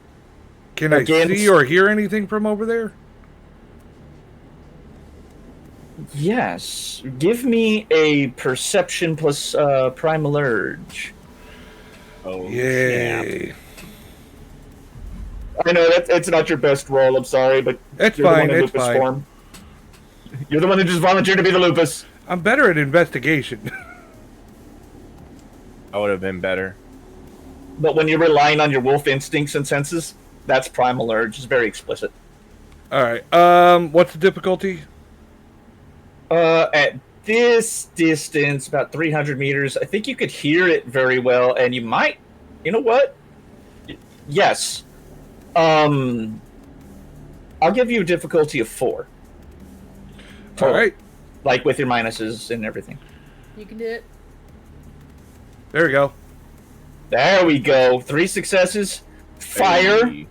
can I see or hear anything from over there? Yes. Give me a perception plus primal urge. Oh, Yay. snap. I know it's not your best roll, I'm sorry, but It's you're fine, the one in it's lupus fine. form. You're the one who just volunteered to be the lupus. I'm better at investigation. I would have been better. But when you're relying on your wolf instincts and senses, that's primal urge. It's very explicit. Alright, what's the difficulty? At this distance, about 300 meters, I think you could hear it very well, and you might... You know what? Yes. I'll give you a difficulty of 4. Alright, Like with your minuses and everything. You can do it. there we go. There we go. 3 successes. Fire. Hey,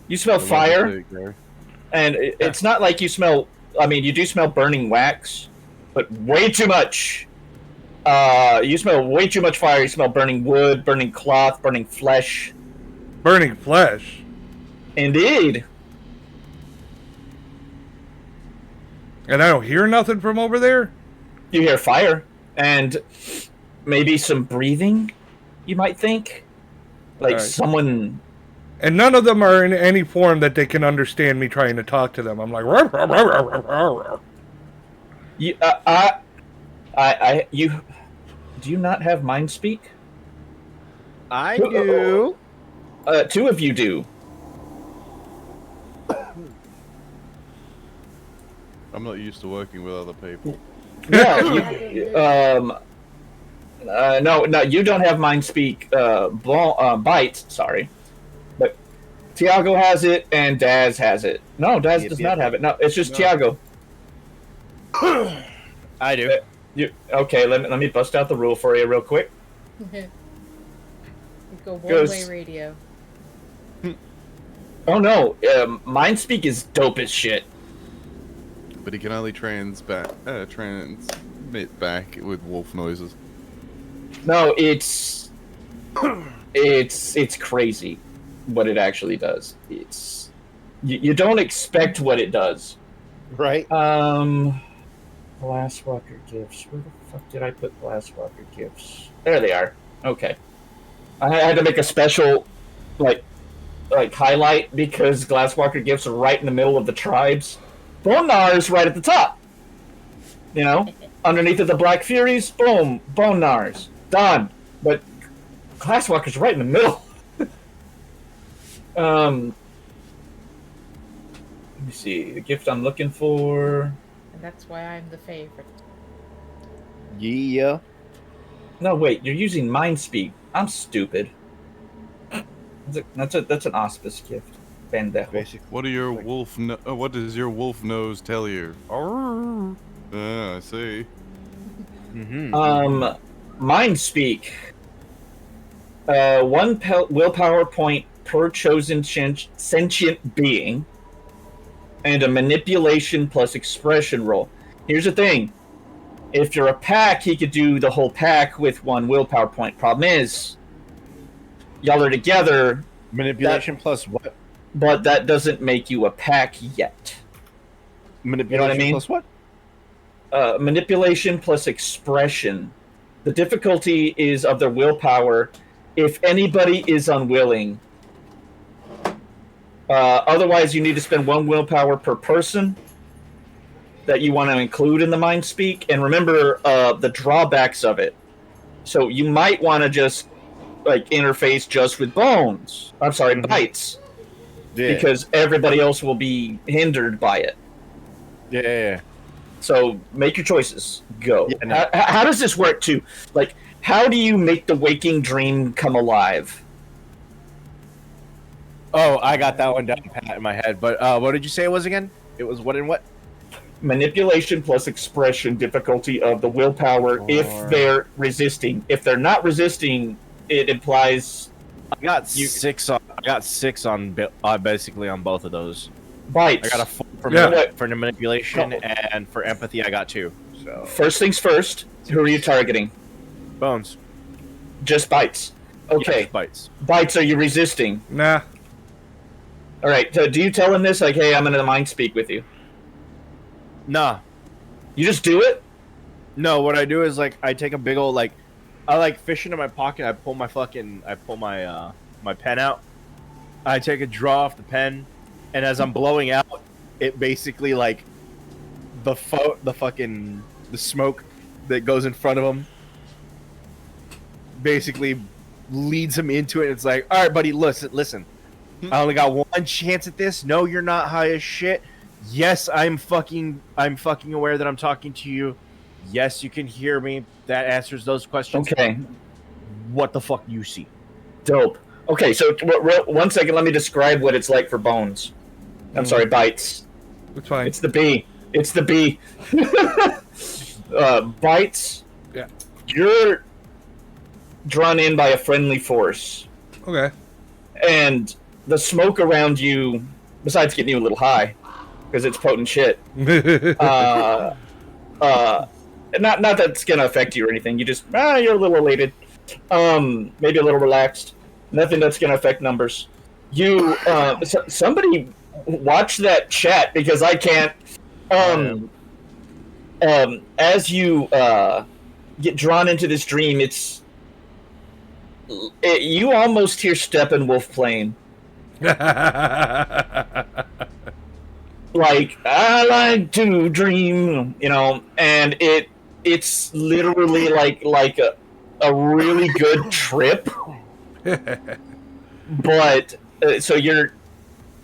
You smell I love fire. the Gary. And it's not like you smell... I mean, you do smell burning wax, but way too much. You smell way too much fire. You smell burning wood, burning cloth, burning flesh. Burning flesh. Indeed. And I don't hear nothing from over there? You hear fire and maybe some breathing, you might think. Like Alright. someone... And none of them are in any form that they can understand me trying to talk to them. I'm like... You, you... Do you not have mind speak? I do. 2 of you do. I'm not used to working with other people. Yeah, no, you don't have mind speak. Bite, sorry, but Tiago has it and Daz has it. No, Daz does not have it. No, it's just Tiago. I do. Okay? Let me bust out the rule for you real quick. We've got Goes- one-way radio. Oh no, mind speak is dope as shit. But he can only transmit back with wolf noises. No, it's crazy what it actually does. It's you don't expect what it does. Right? Glasswalker gifts. Where the fuck did I put Glasswalker gifts? There they are. Okay. I had to make a special like highlight because Glasswalker gifts are right in the middle of the tribes. Bonar's right at the top. You know? Underneath of the Black Furies, boom, Bonar's. Done. But Glasswalker's right in the middle. Let me see. The gift I'm looking for. And that's why I'm the favorite. Yeah. No, wait. You're using Mind Speak. I'm stupid. That's an auspice gift. Pendejo. Basically. What do your wolf? What does your wolf nose tell you? Arrgh. I see. Mm-hmm. Mind Speak. 1 willpower point per chosen sentient being. and a manipulation plus expression roll. Here's the thing. If you're a pack, he could do the whole pack with 1 willpower point. Problem is, y'all are together. Manipulation plus what? But that doesn't make you a pack yet. Manipulation You know what I mean? plus what? Manipulation plus expression. The difficulty is of their willpower. If anybody is unwilling, otherwise you need to spend 1 willpower per person that you want to include in the mind speak. And remember the drawbacks of it. So you might want to just like interface just with bones. I'm sorry, bites. Yeah. Because everybody else will be hindered by it. Yeah. So make your choices. Go. Yeah, no. How does this work too? Like, how do you make the waking dream come alive? Oh, I got that one down pat in my head. But what did you say it was again? It was what and what? Manipulation plus expression difficulty of the willpower if they're resisting. If they're not resisting, it implies I got 6 on. I got 6 on basically on both of those. bites. I got a 4 for manipulation, and for empathy, I got 2. So First things first. Who are you targeting? bones. Just bites. Okay. Yes, bites. Bites. Are you resisting? Nah. All right. So do you tell him this? Like, hey, I'm gonna mind speak with you. Nah. You just do it. No, what I do is like I take a big old like I like fish into my pocket. I pull my my pen out. I take a draw off the pen, and as I'm blowing out, it basically like the smoke that goes in front of him basically leads him into it. It's like, all right, buddy, listen. I only got 1 chance at this. No, you're not high as shit. Yes, I'm fucking aware that I'm talking to you. Yes, you can hear me. That answers those questions. Okay. What the fuck do you see? Dope. Okay, so 1 second. Let me describe what it's like for bones. I'm sorry, bites. It's fine. It's the B. It's the B. Bites. Yeah. You're drawn in by a friendly force, Okay. and the smoke around you, besides getting you a little high, because it's potent shit. Not that it's gonna affect you or anything. You just you're a little elated, maybe a little relaxed. Nothing that's gonna affect numbers. You somebody watch that chat because I can't. As you get drawn into this dream, you almost hear Steppenwolf playing. Like, I like to dream, and it's literally like a really good trip. But so you're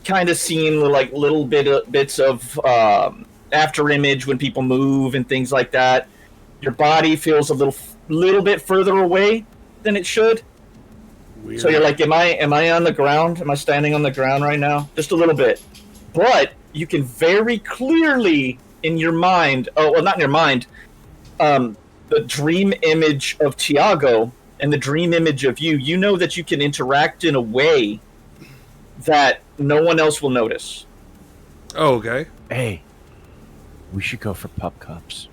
kind of seeing like little bits of after image when people move and things like that. Your body feels a little bit further away than it should. Weird. So you're like, am I on the ground? Am I standing on the ground right now? Just a little bit. But you can very clearly in your mind, not in your mind, the dream image of Tiago and the dream image of you know that you can interact in a way that no one else will notice. Oh, okay. Hey, we should go for pup cups.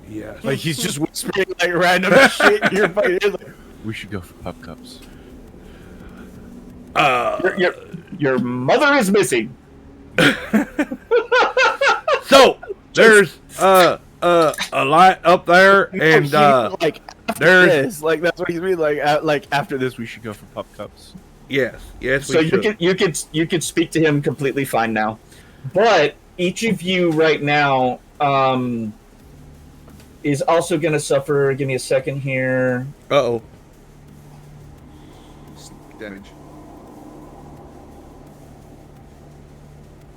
Yes. Like he's just whispering like random shit in your fucking ear. Like, we should go for pup cups. Your mother is missing. So there's a light up there, and like there's this, like that's what he's mean. Like after this, we should go for pup cups. yes. So you could speak to him completely fine now, but each of you right now is also going to suffer. Give me a second here. Uh-oh. Damage.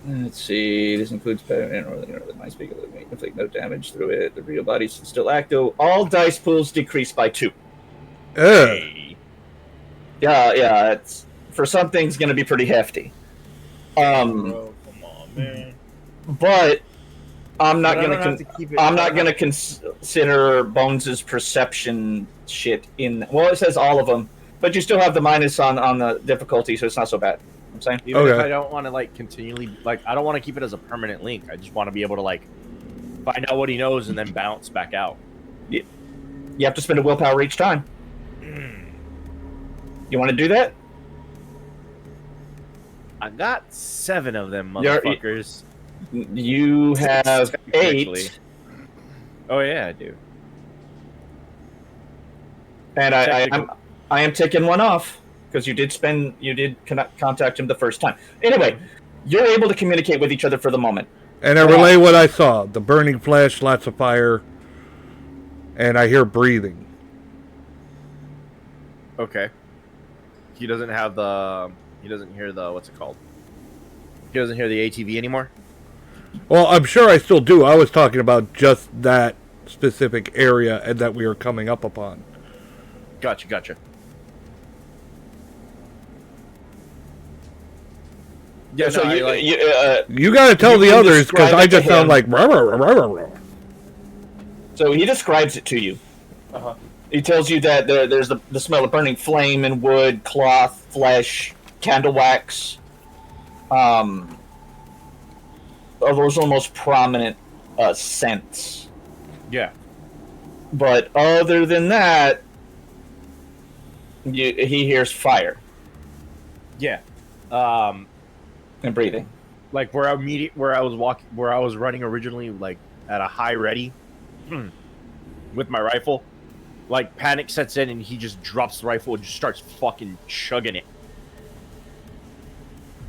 Let's see. This includes my speaker inflict no damage through it. The real body's still active. All dice pools decrease by 2. Hey. Yeah. It's for some things going to be pretty hefty. Bro, come on, man. But I'm not gonna consider Bones' perception shit in. Well, it says all of them, but you still have the minus on the difficulty, so it's not so bad. I'm saying? Even if Okay. I don't want to like continually like I don't want to keep it as a permanent link. I just want to be able to like find out what he knows and then bounce back out. You have to spend a willpower each time. You want to do that? I got 7 of them You're- motherfuckers. You have 8, Actually. Oh yeah, I do. and I Technical. am taking one off because you did contact him the first time. Anyway, you're able to communicate with each other for the moment. And I relay what I saw. The burning flesh, lots of fire, and I hear breathing. Okay. He doesn't have the. He doesn't hear the. What's it called? He doesn't hear the ATV anymore. Well, I'm sure I still do. I was talking about just that specific area and that we are coming up upon. Gotcha. Yeah, So no, You got to tell You the can others because describe I it to just sound him. like. Rah, rah, rah, rah, rah. so he describes it to you. Uh-huh. He tells you that there's the smell of burning flame and wood, cloth, flesh, candle wax. Those are the most prominent scents. yeah. But other than that, he hears fire Yeah. and breathing. Like where I was running originally, like at a high ready with my rifle. Like panic sets in and he just drops the rifle and just starts fucking chugging it.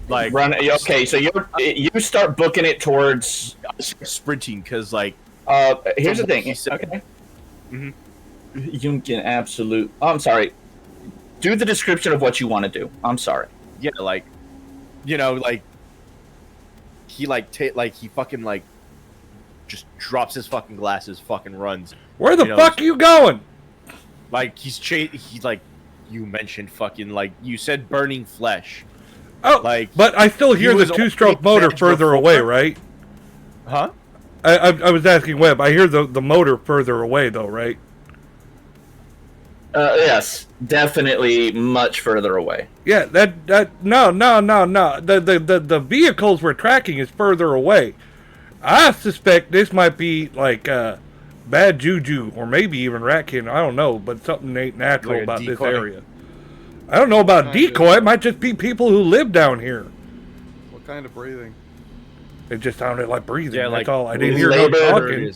Like Okay, so you start booking it towards. sprinting because like Here's the thing. he said. Okay. Mhm. You can absolute. Oh, I'm sorry. Do the description of what you want to do. I'm sorry. Yeah, like like he he fucking like just drops his fucking glasses, fucking runs. Where the You know, fuck are you going? Like he's like you mentioned fucking like you said burning flesh. Oh, Like, but I still hear he the was two-stroke only motor damaged further before. away, right? Huh? I was asking Webb. I hear the motor further away, though, right? Yes, definitely much further away. Yeah, no. The vehicles we're tracking is further away. I suspect this might be like bad juju, or maybe even ratkin. I don't know, but something ain't natural Like a about this decoy. area. I don't know about decoy. It might just be people who live down here. What kind of breathing? It just sounded like breathing. Yeah, That's like all. I didn't hear no labor. talking.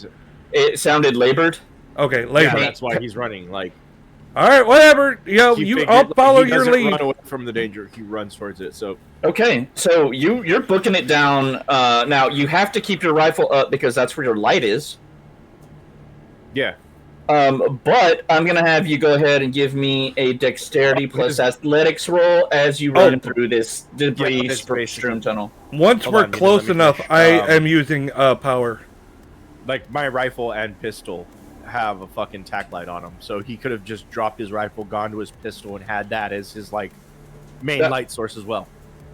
It sounded labored. Okay, Yeah, later. that's why he's running. Like All right, whatever. Yo, he you. figured, I'll like, follow he your doesn't lead. Run away from the danger. He runs towards it. So Okay, so you're booking it down. Now you have to keep your rifle up because that's where your light is. yeah. But I'm gonna have you go ahead and give me a dexterity plus athletics roll as you run through this debris Yeah, it's basically- strewn tunnel. Once Hold we're on, because close let me enough, finish. I am using power. Like my rifle and pistol have a fucking tack light on them, so he could have just dropped his rifle, gone to his pistol, and had that as his like main Yeah. light source as well.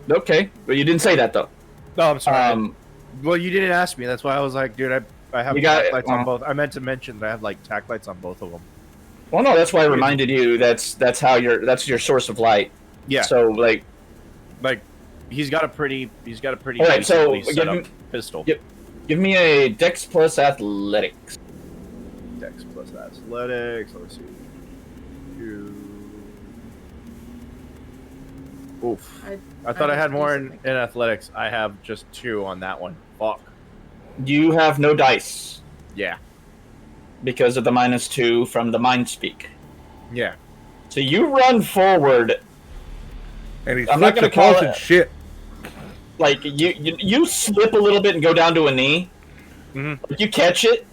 Okay, but you didn't say that though. No, I'm sorry. Um, Well, you didn't ask me. That's why I was like, dude, I have You got tack it. lights on both. I meant to mention that I have like tack lights on both of them. well, no, that's why I reminded you. That's how that's your source of light. Yeah. So like, Like he's got a pretty All right, so decently set give up him- pistol. Yep. give me a dex plus athletics. Dex plus athletics. Let's see. Oof. I thought I had just more do in athletics. I have just 2 on that one. Fuck. You have no dice Yeah. because of the -2 from the mind speak. Yeah. So you run forward. And he's I'm not flipped gonna the call pulse and it- shit. Like you slip a little bit and go down to a knee. Mhm. Like, you catch it,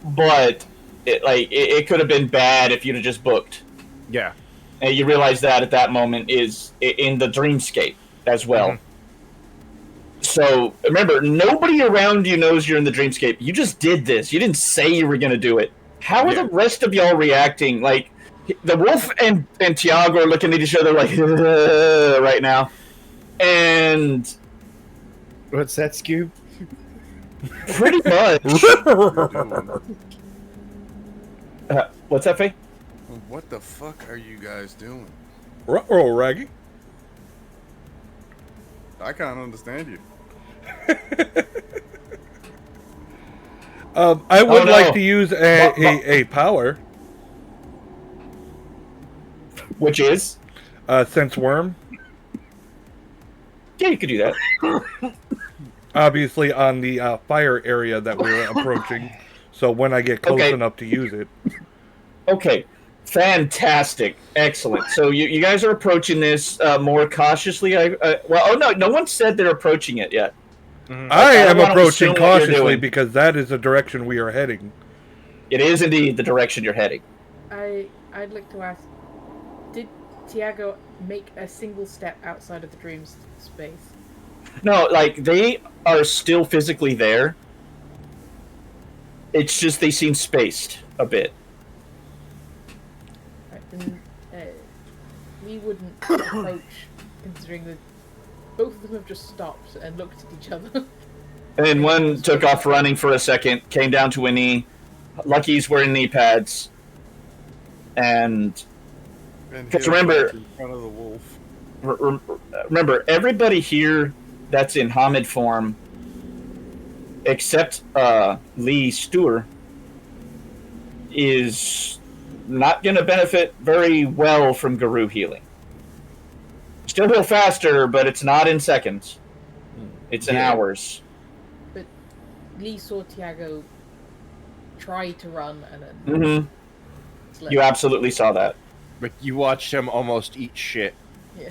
but it could have been bad if you'd have just booked. Yeah. And you realize that at that moment is in the dreamscape as well. Mhm. So remember, nobody around you knows you're in the dreamscape. You just did this. You didn't say you were going to do it. How are Yeah. the rest of y'all reacting? Like, the wolf and Tiago are looking at each other like right now. And What's that, Scoob? pretty much. What's that, Faye? What the fuck are you guys doing? Ruh-roh, Raggy. I can't understand you. I would no. like to use a power. Which is? Sense worm. Yeah, you could do that. Obviously on the fire area that we're approaching. So when I get close Okay. enough to use it. Okay. Fantastic. Excellent. So you guys are approaching this more cautiously. No one said they're approaching it yet. I am don't wanna approaching assume what you're cautiously doing. because that is the direction we are heading. It is indeed the direction you're heading. I'd like to ask, did Tiago make a single step outside of the dream space? No, like, they are still physically there. It's just they seem spaced a bit. Right, then we wouldn't approach, considering that both of them have just stopped and looked at each other. And then one took off running for a second, came down to a knee. Lucky's wearing knee pads. And And remember- in front of the wolf. remember, everybody here that's in Hamid form, except Lee Stewart, is not going to benefit very well from Guru healing. Still heal faster, but it's not in seconds. It's in hours. But Lee saw Tiago try to run and then Mm-hmm. slept. You absolutely saw that. But you watched him almost eat shit. Yeah.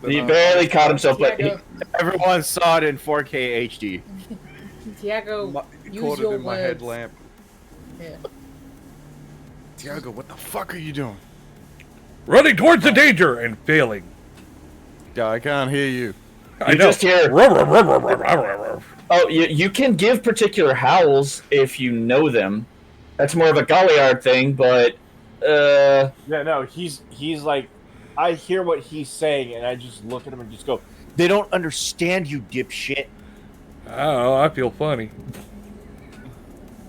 He barely caught himself, but he, Tiago, Everyone saw it in 4K HD. Tiago, use Caught it your in my words. headlamp. Yeah. Tiago, what the fuck are you doing? Running towards the danger and failing. Yeah, I can't hear you. I You know. just hear- you can give particular howls if you know them. That's more of a Galliard thing, but Yeah, no, he's like, I hear what he's saying, and I just look at him and just go, They don't understand you, dipshit. I don't know. I feel funny.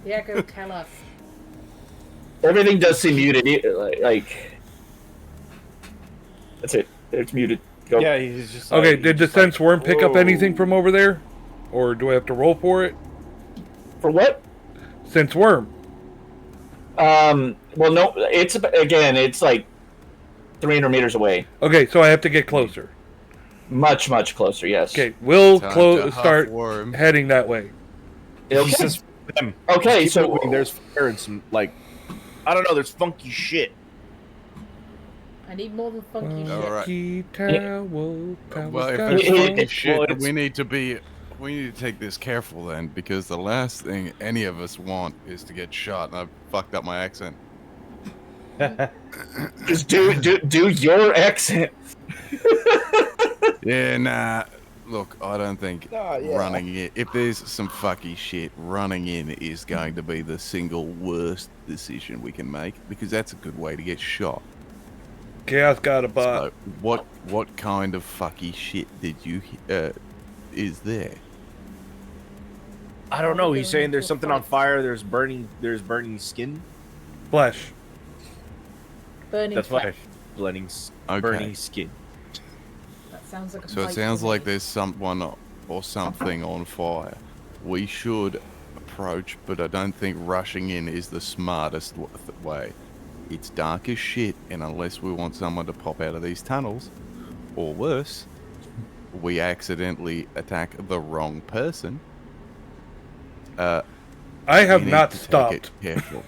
Tiago, tell us. everything does seem muted. Like that's it. It's muted. Go. yeah, he's just Okay, like, did the he's just like, sense worm pick up "Whoa." anything from over there? Or do I have to roll for it? For what? Sense worm. Well, no. It's like 300 meters away. Okay, so I have to get closer. Much, much closer. Yes. Okay, we'll Time to huff start worm. heading that way. He Okay. says, them. Okay, Keep so moving. There's fire and some, like, I don't know, there's funky shit. I need more than funky shit. Alright. Funky towel, towel, Well, if towel. there's It- funky it- shit, well, then it's- we need to take this careful then, because the last thing any of us want is to get shot. And I fucked up my accent. just do your accent. Yeah, nah. Look, I don't think Oh, yeah. running in. If there's some fucky shit, running in is going to be the single worst decision we can make, because that's a good way to get shot. Chaos got a bot. So, what kind of fucky shit did you is there? I don't know, he's saying there's something on fire, there's burning skin. Flesh. Burning That's flesh. why burning Okay. skin. That sounds like a So it fight sounds to like me. there's someone or something on fire. We should approach, but I don't think rushing in is the smartest way. It's dark as shit, and unless we want someone to pop out of these tunnels, or worse, we accidentally attack the wrong person. I have we need not to take stopped. it careful.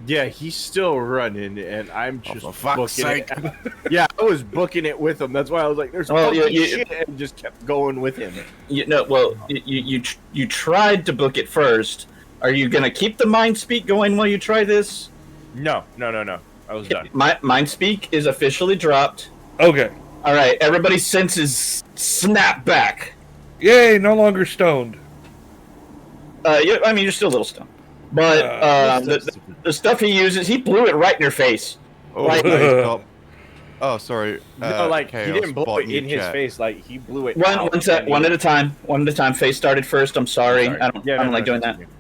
Yeah, he's still running, and I'm Oh, just for fuck's booking sake! it. Yeah, I was booking it with him. That's why I was like, "There's Well, funky you- shit," and just kept going with him. You tried to book it first. Are you gonna keep the mind speak going while you try this? No. I was done. Mind speak is officially dropped. Okay. All right, everybody's senses snap back. Yay, no longer stoned. I mean, you're still a little stoned, but the stuff he uses, he blew it right in your face. Oh, Like- hey, cop. Oh, sorry. No, like he Chaos didn't blow bot it in his chat. face. Like he blew it. One out, sec, and one he- at a time. One at a time. Face started first. I'm sorry. Sorry. I don't Yeah, no, like doing that. continue.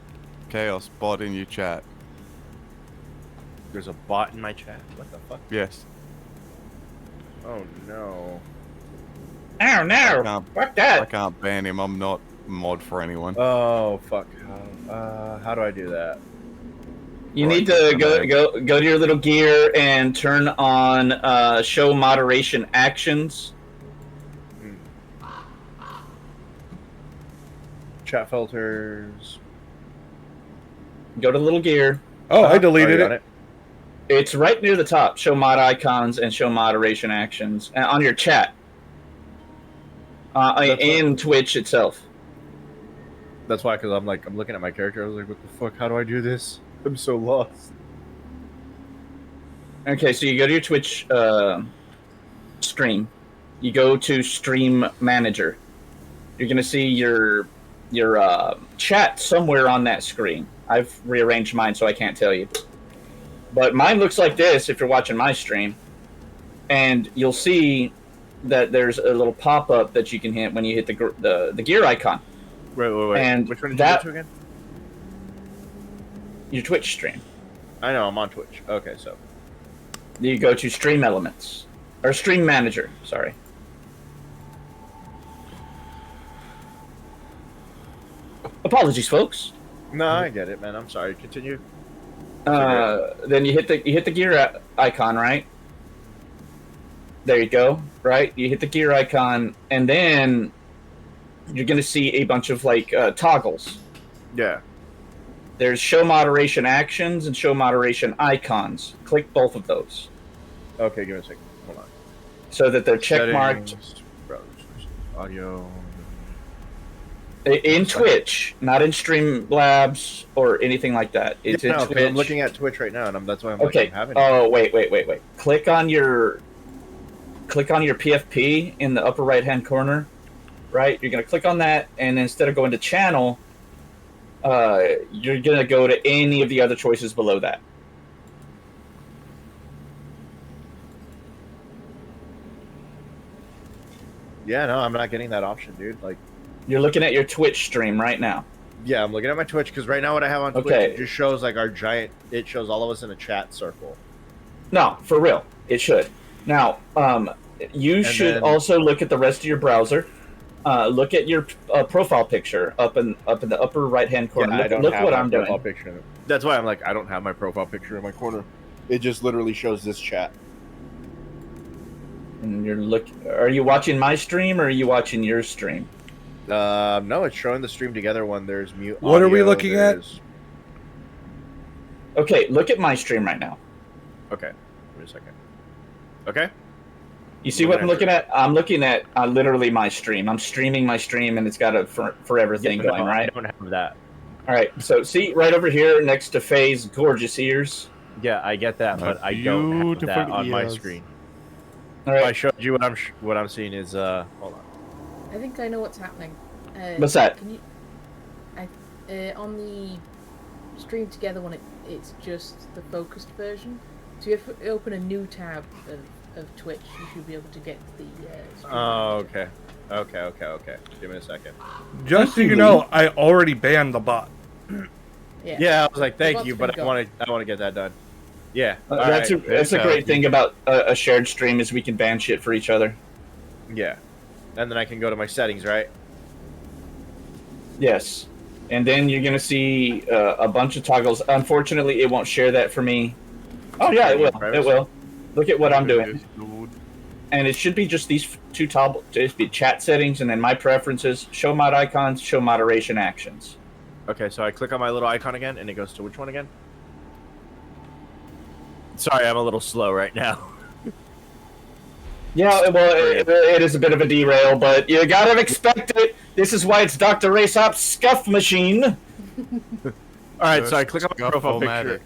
Chaos bot in your chat. There's a bot in my chat. What the fuck? Yes. Oh no. Oh no! can't- Fuck I that! can't ban him. I'm not mod for anyone. Oh fuck. How do I do that? You Right, need to click go to your little gear and turn on show moderation actions. Chat filters. Go to the little gear. Oh, I deleted Already it. on It's right near the top. Show mod icons and show moderation actions on your chat. In Twitch itself. That's why, because I'm looking at my character. I was like, what the fuck? How do I do this? I'm so lost. Okay, so you go to your Twitch stream. You go to Stream Manager. You're gonna see your chat somewhere on that screen. I've rearranged mine so I can't tell you, but mine looks like this if you're watching my stream, and you'll see that there's a little pop-up that you can hit when you hit the gear icon. Wait. And Which one did that- you go to again? Your Twitch stream. I know, I'm on Twitch. Okay, so. You go to Stream Elements or Stream Manager. Sorry. Apologies, folks. No, I get it, man. I'm sorry. Continue. Then you hit the gear icon, right? There you go. Right, you hit the gear icon, and then you're gonna see a bunch of toggles. Yeah. There's show moderation actions and show moderation icons. Click both of those Okay, give me a second. Hold on. so that they're check marked Settings, browse, audio. in Twitch, not in Streamlabs or anything like that. It's Yeah, in no, 'cause Twitch. I'm looking at Twitch right now, and that's why I'm Okay. like, I'm having. Oh, wait. Click on your PFP in the upper right-hand corner. Right? You're gonna click on that, and instead of going to channel, you're gonna go to any of the other choices below that. Yeah, no, I'm not getting that option, dude. Like, You're looking at your Twitch stream right now. yeah, I'm looking at my Twitch because right now what I have on Twitch Okay. it just shows like our giant. It shows all of us in a chat circle. No, for real, it should. Now, you should then- also look at the rest of your browser. Look at your profile picture up in the upper right-hand corner. I don't look have what my I'm profile doing. picture. That's why I'm like, I don't have my profile picture in my corner. It just literally shows this chat. And Are you watching my stream or are you watching your stream? No, it's showing the stream together when there's mute. What are we audio, looking at? there's- Okay, look at my stream right now. Okay, wait a second. Okay. You see what I'm looking at? I'm looking at literally my stream. I'm streaming my stream, and it's got a forever thing Yeah, going, no, right? I don't have that. All right. So see right over here next to Faye's gorgeous ears. Yeah, I get that, but I don't have that Beautiful on my ears. All screen. If I right. showed you what I'm seeing is hold on. I think I know what's happening. What's that? Can you? On the stream together one, it's just the focused version. So if you open a new tab of Twitch, you should be able to get the. Stream Oh, manager. okay. Give me a second. Just so you know, I already banned the bot. Yeah. Yeah, I was like, thank bot's you, been but I gone. want to get that done. Yeah, That's alright. that's a great thing about a shared stream is we can ban shit for each other. Yeah, and then I can go to my settings, right? Yes. And then you're gonna see a bunch of toggles. Unfortunately, it won't share that for me. Oh yeah, it will. It will. Look at what I'm doing. And it should be just these two just be chat settings and then my preferences, show mod icons, show moderation actions. Okay, so I click on my little icon again, and it goes to which one again? Sorry, I'm a little slow right now. Yeah, well, it is a bit of a derail, but you gotta expect it. This is why it's Dr. Raceop's scuff machine. All right, so I click on my profile Scuff-o-matic. picture,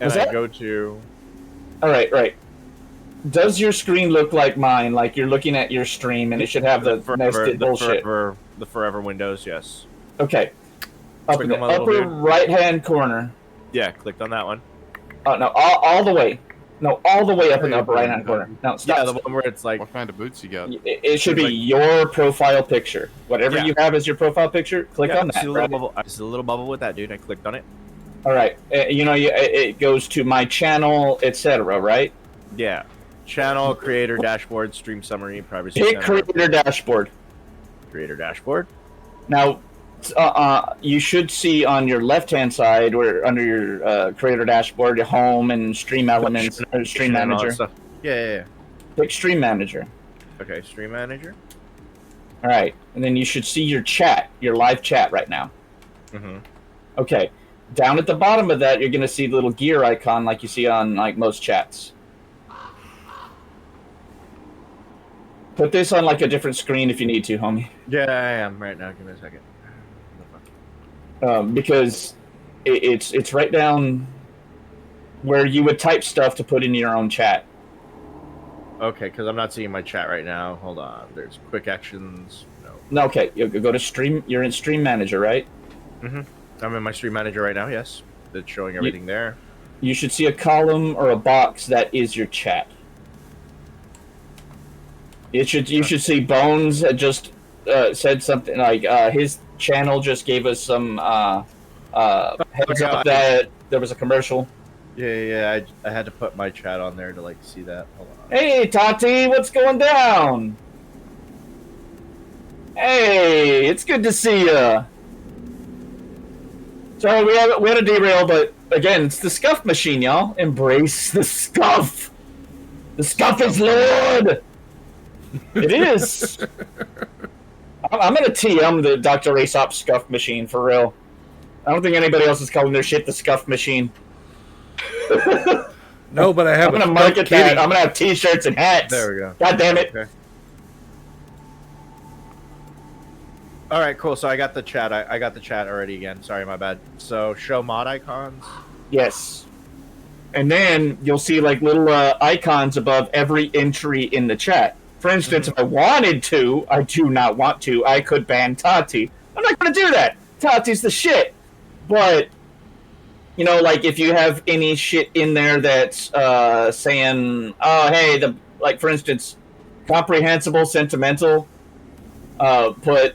and Was I that- go to. All right, right. Does your screen look like mine? Like you're looking at your stream and it should have the nested bullshit? The forever windows, yes. Okay. Up Click in the on my little upper dude. right-hand corner. Yeah, clicked on that one. Oh, no, all the way. No, all the way up in the upper right-hand corner. No, stop. Yeah, the one where it's like. What kind of boots you got? It should be Like- your profile picture. Whatever Yeah. you have as your profile picture, click Yeah, on I see that. the right? little bubble. I see the little bubble with that, dude. I clicked on it. All right. It goes to my channel, etc. Right? Yeah. Channel, creator, dashboard, stream summary, privacy. Hit center. creator dashboard. Creator dashboard. Now, you should see on your left-hand side, where under your creator dashboard, your home and stream elements, or stream And all that manager. stuff. Yeah. Pick stream manager. Okay, stream manager. All right, and then you should see your chat, your live chat right now. Mm-hmm. Okay, down at the bottom of that, you're gonna see the little gear icon like you see on like most chats. Put this on like a different screen if you need to, homie. Yeah, I am right now. Give me a second. Because it's right down where you would type stuff to put in your own chat. Okay, because I'm not seeing my chat right now. Hold on. There's quick actions. No. No, okay, you go to stream. You're in Stream Manager, right? Mm-hmm. I'm in my stream manager right now. Yes, it's showing everything there. You should see a column or a box that is your chat. You should see Bones had just said something like his channel just gave us some heads up that there was a commercial. Yeah. I had to put my chat on there to like see that. Hold on. Hey Tati, what's going down? Hey, it's good to see ya. Sorry, we had a derail, but again, it's the Scuff Machine, y'all. Embrace the Scuff. The Scuff is Lord. It is. I'm gonna TM the Dr. Aesop Scuff Machine for real. I don't think anybody else is calling their shit the Scuff Machine. No, but I have. I'm gonna market that. I'm gonna have T-shirts and hats. There we go. God damn it. Okay. All right, cool. So I got the chat. I got the chat already again. Sorry, my bad. So show mod icons. Yes. And then you'll see like little icons above every entry in the chat. For instance, if I wanted to, I do not want to, I could ban Tati. I'm not going to do that. Tati's the shit. But, you know, like if you have any shit in there that's saying, oh, hey, like for instance, comprehensible, sentimental, put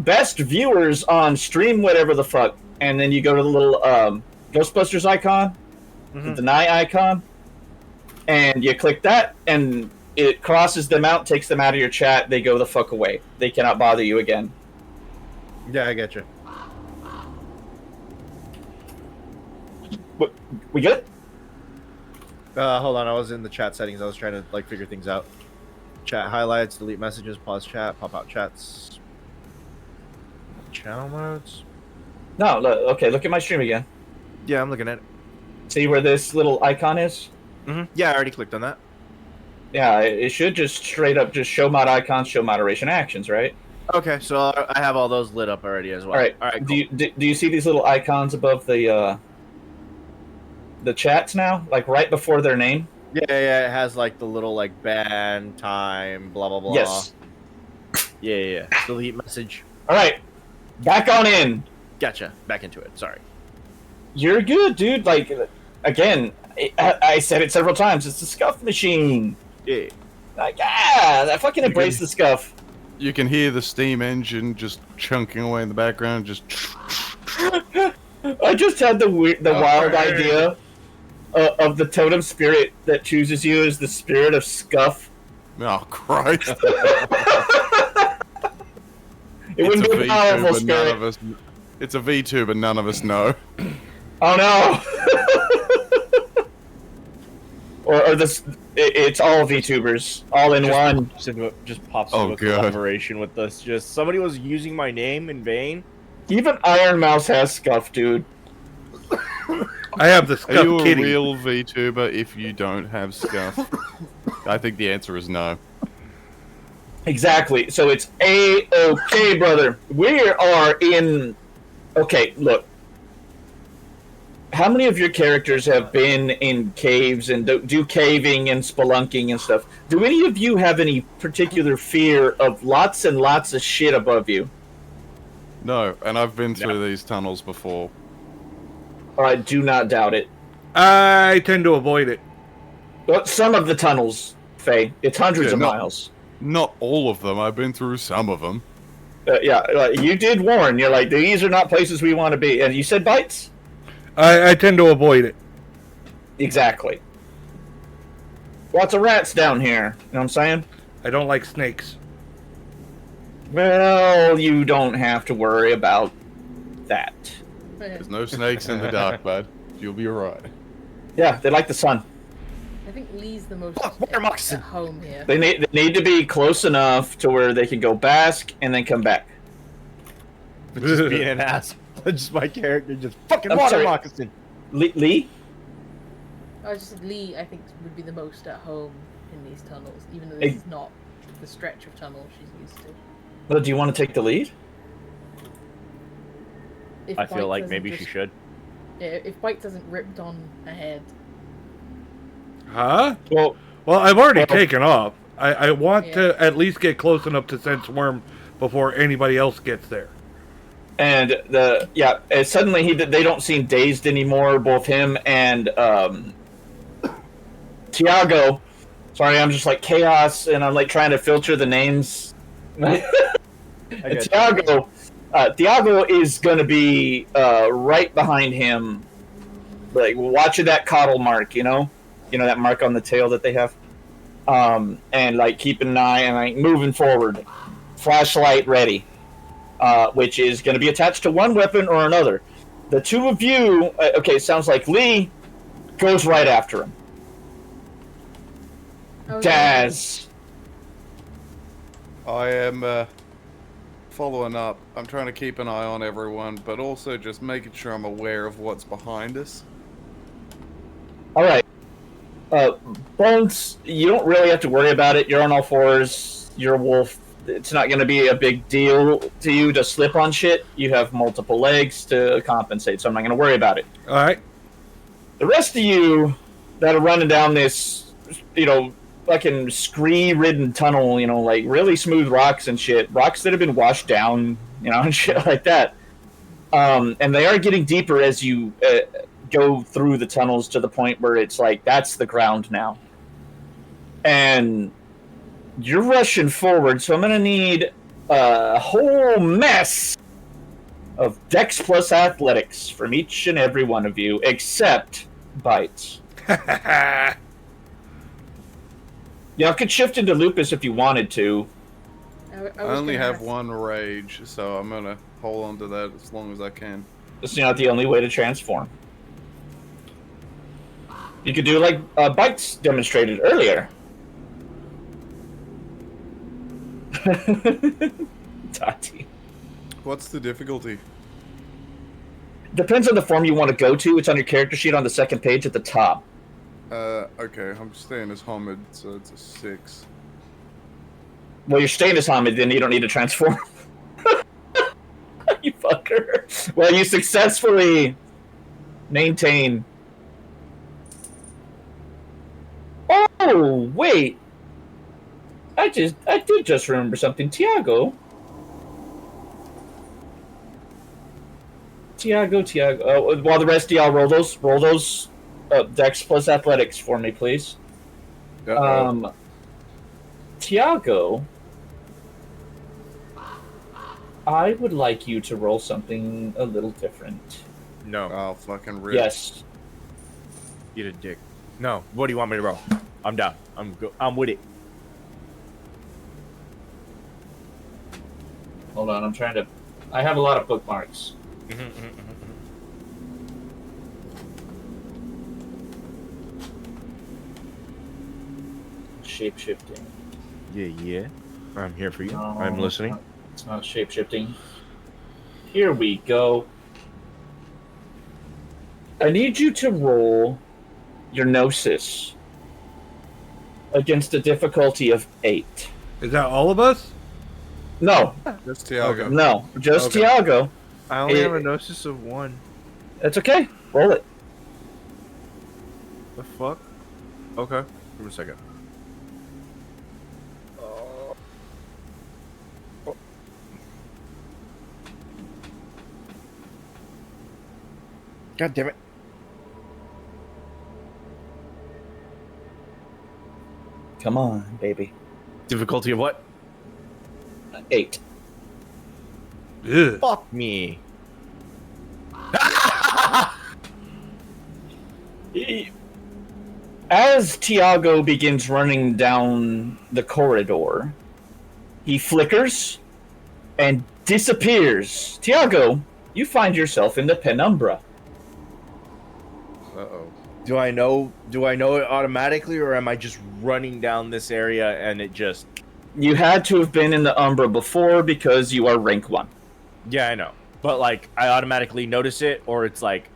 best viewers on stream, whatever the fuck. And then you go to the little Ghostbusters icon, the deny icon, and you click that, and it crosses them out, takes them out of your chat. They go the fuck away. They cannot bother you again. Yeah, I get you. What, we good? Hold on. I was in the chat settings. I was trying to like figure things out. Chat highlights, delete messages, pause chat, pop out chats. Channel modes. No, look, okay, look at my stream again. Yeah, I'm looking at it. See where this little icon is? Yeah, I already clicked on that. Yeah, it should just straight up just show mod icons, show moderation actions, right? Okay, so I have all those lit up already as well. All right. All right. Cool. Do you see these little icons above the chats now, like right before their name? Yeah. It has like the little like ban time, blah blah blah. Yes. Yeah. Delete message. All right, back on in. Gotcha. Back into it. Sorry. You're good, dude. Like, again, I said it several times. It's the Scuff Machine. Yeah. Like, I fucking embrace the Scuff. You can hear the steam engine just chunking away in the background. Just. I just had the wild idea of the totem spirit that chooses you as the spirit of Scuff. Oh Christ! It wouldn't be a powerful spirit. It's a V2, but none of us know. Oh no! or this, it's all VTubers, all in one. Just pops Oh, into a God. collaboration with this. Just somebody was using my name in vain. Even Iron Mouse has Scuff, dude. I have the Are Scuff you a Kitty. real VTuber if you don't have Scuff? I think the answer is no. Exactly. So it's A-okay, brother. We are in... Okay, look. How many of your characters have been in caves and do caving and spelunking and stuff? Do any of you have any particular fear of lots and lots of shit above you? No, and I've been through these tunnels before. I do not doubt it. I tend to avoid it. But some of the tunnels, Faye. It's hundreds of miles. Not all of them. I've been through some of them. You did warn. You're like, these are not places we want to be. And you said bites? I tend to avoid it. Exactly. Lots of rats down here. You know what I'm saying? I don't like snakes. Well, you don't have to worry about that. There's no snakes in the dark, bud. You'll be alright. Yeah, they like the sun. I think Lee's the most water moccasin. at home here. They need to be close enough to where they can go bask and then come back. But just being an ass. Just my character, just fucking I'm water sorry. moccasin. Lee? I just said Lee, I think, would be the most at home in these tunnels, even though this is not the stretch of tunnel she's used to. Well, do you want to take the lead? If I feel Bite like doesn't maybe she just- should. Yeah, if Bite doesn't ripped on ahead. Huh? Well, I've already Well- taken off. I want Yeah. to at least get close enough to sense worm before anybody else gets there. and suddenly they don't seem dazed anymore. Both him and Tiago. Sorry, I'm just like chaos, and I'm like trying to filter the names. And Tiago is gonna be right behind him, like watching that coddle mark. You know that mark on the tail that they have, and like keeping an eye and like moving forward, flashlight ready, which is gonna be attached to one weapon or another. The two of you, okay, it sounds like Lee goes right after him. Daz. I am following up. I'm trying to keep an eye on everyone, but also just making sure I'm aware of what's behind us. All right. Bones, you don't really have to worry about it. You're on all fours. You're a wolf. It's not going to be a big deal to you to slip on shit. You have multiple legs to compensate, so I'm not going to worry about it. All right. The rest of you that are running down this, fucking scree-ridden tunnel, like really smooth rocks and shit, rocks that have been washed down, and shit like that. And they are getting deeper as you go through the tunnels to the point where it's like, that's the ground now. And you're rushing forward, so I'm going to need a whole mess of Dex plus Athletics from each and every one of you, except Bites. Y'all could shift into Lupus if you wanted to. I only have one rage, so I'm gonna hold on to that as long as I can. It's not the only way to transform. You could do like Bites demonstrated earlier. Tati. What's the difficulty? Depends on the form you want to go to. It's on your character sheet on the second page at the top. Okay, I'm staying as Hamid, so it's a 6. Well, you're staying as Hamid, then you don't need to transform. You fucker. Well, you successfully maintain. Oh, wait. I did just remember something. Tiago. While the rest of y'all roll those Dex plus Athletics for me, please. Tiago, I would like you to roll something a little different. No. Oh, fucking rip. Yes. Eat a dick. No. What do you want me to roll? I'm down. I'm with it. Hold on, I'm trying to. I have a lot of bookmarks. Shape-shifting. Yeah. I'm here for you. No, I'm listening. It's not shape-shifting. Here we go. I need you to roll your Gnosis against a difficulty of 8. Is that all of us? No, Just Tiago. no, just Okay. Tiago. I only have a gnosis of 1. That's okay. Roll it. The fuck? Okay. Give me a second. God damn it. Come on, baby. Difficulty of what? 8. Ugh. Fuck me. As Tiago begins running down the corridor, he flickers and disappears. Tiago, you find yourself in the penumbra. Uh-oh. Do I know it automatically, or am I just running down this area and it just... You had to have been in the Umbra before because you are rank 1. Yeah, I know. But, like, I automatically notice it, or it's like...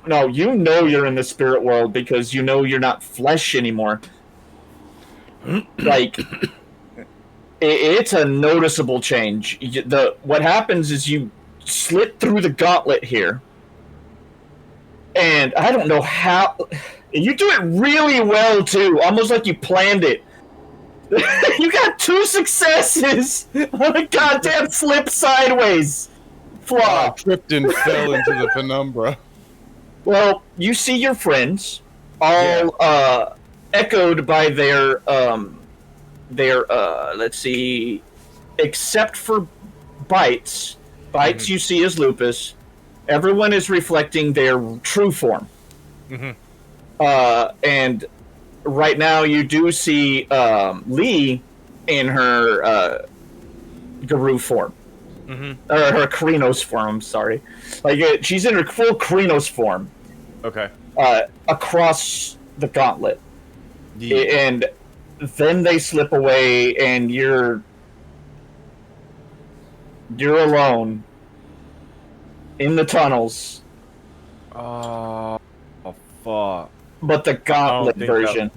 No, you know you're in the spirit world because you know you're not flesh anymore. Like, it's a noticeable change. What happens is you slip through the gauntlet here, and I don't know how... You do it really well, too, almost like you planned it. You got 2 successes on a goddamn slip sideways. I tripped and fell into the penumbra. Well, you see your friends, all echoed by their let's see, except for Bites. Bites you see as Lupus. Everyone is reflecting their true form. And right now you do see Lee in her Guru form. Or her Krinos form, I'm sorry. Like, she's in her full Krinos form. Okay. Across the gauntlet. And then they slip away, and you're alone in the tunnels. Oh, fuck. But the gauntlet version.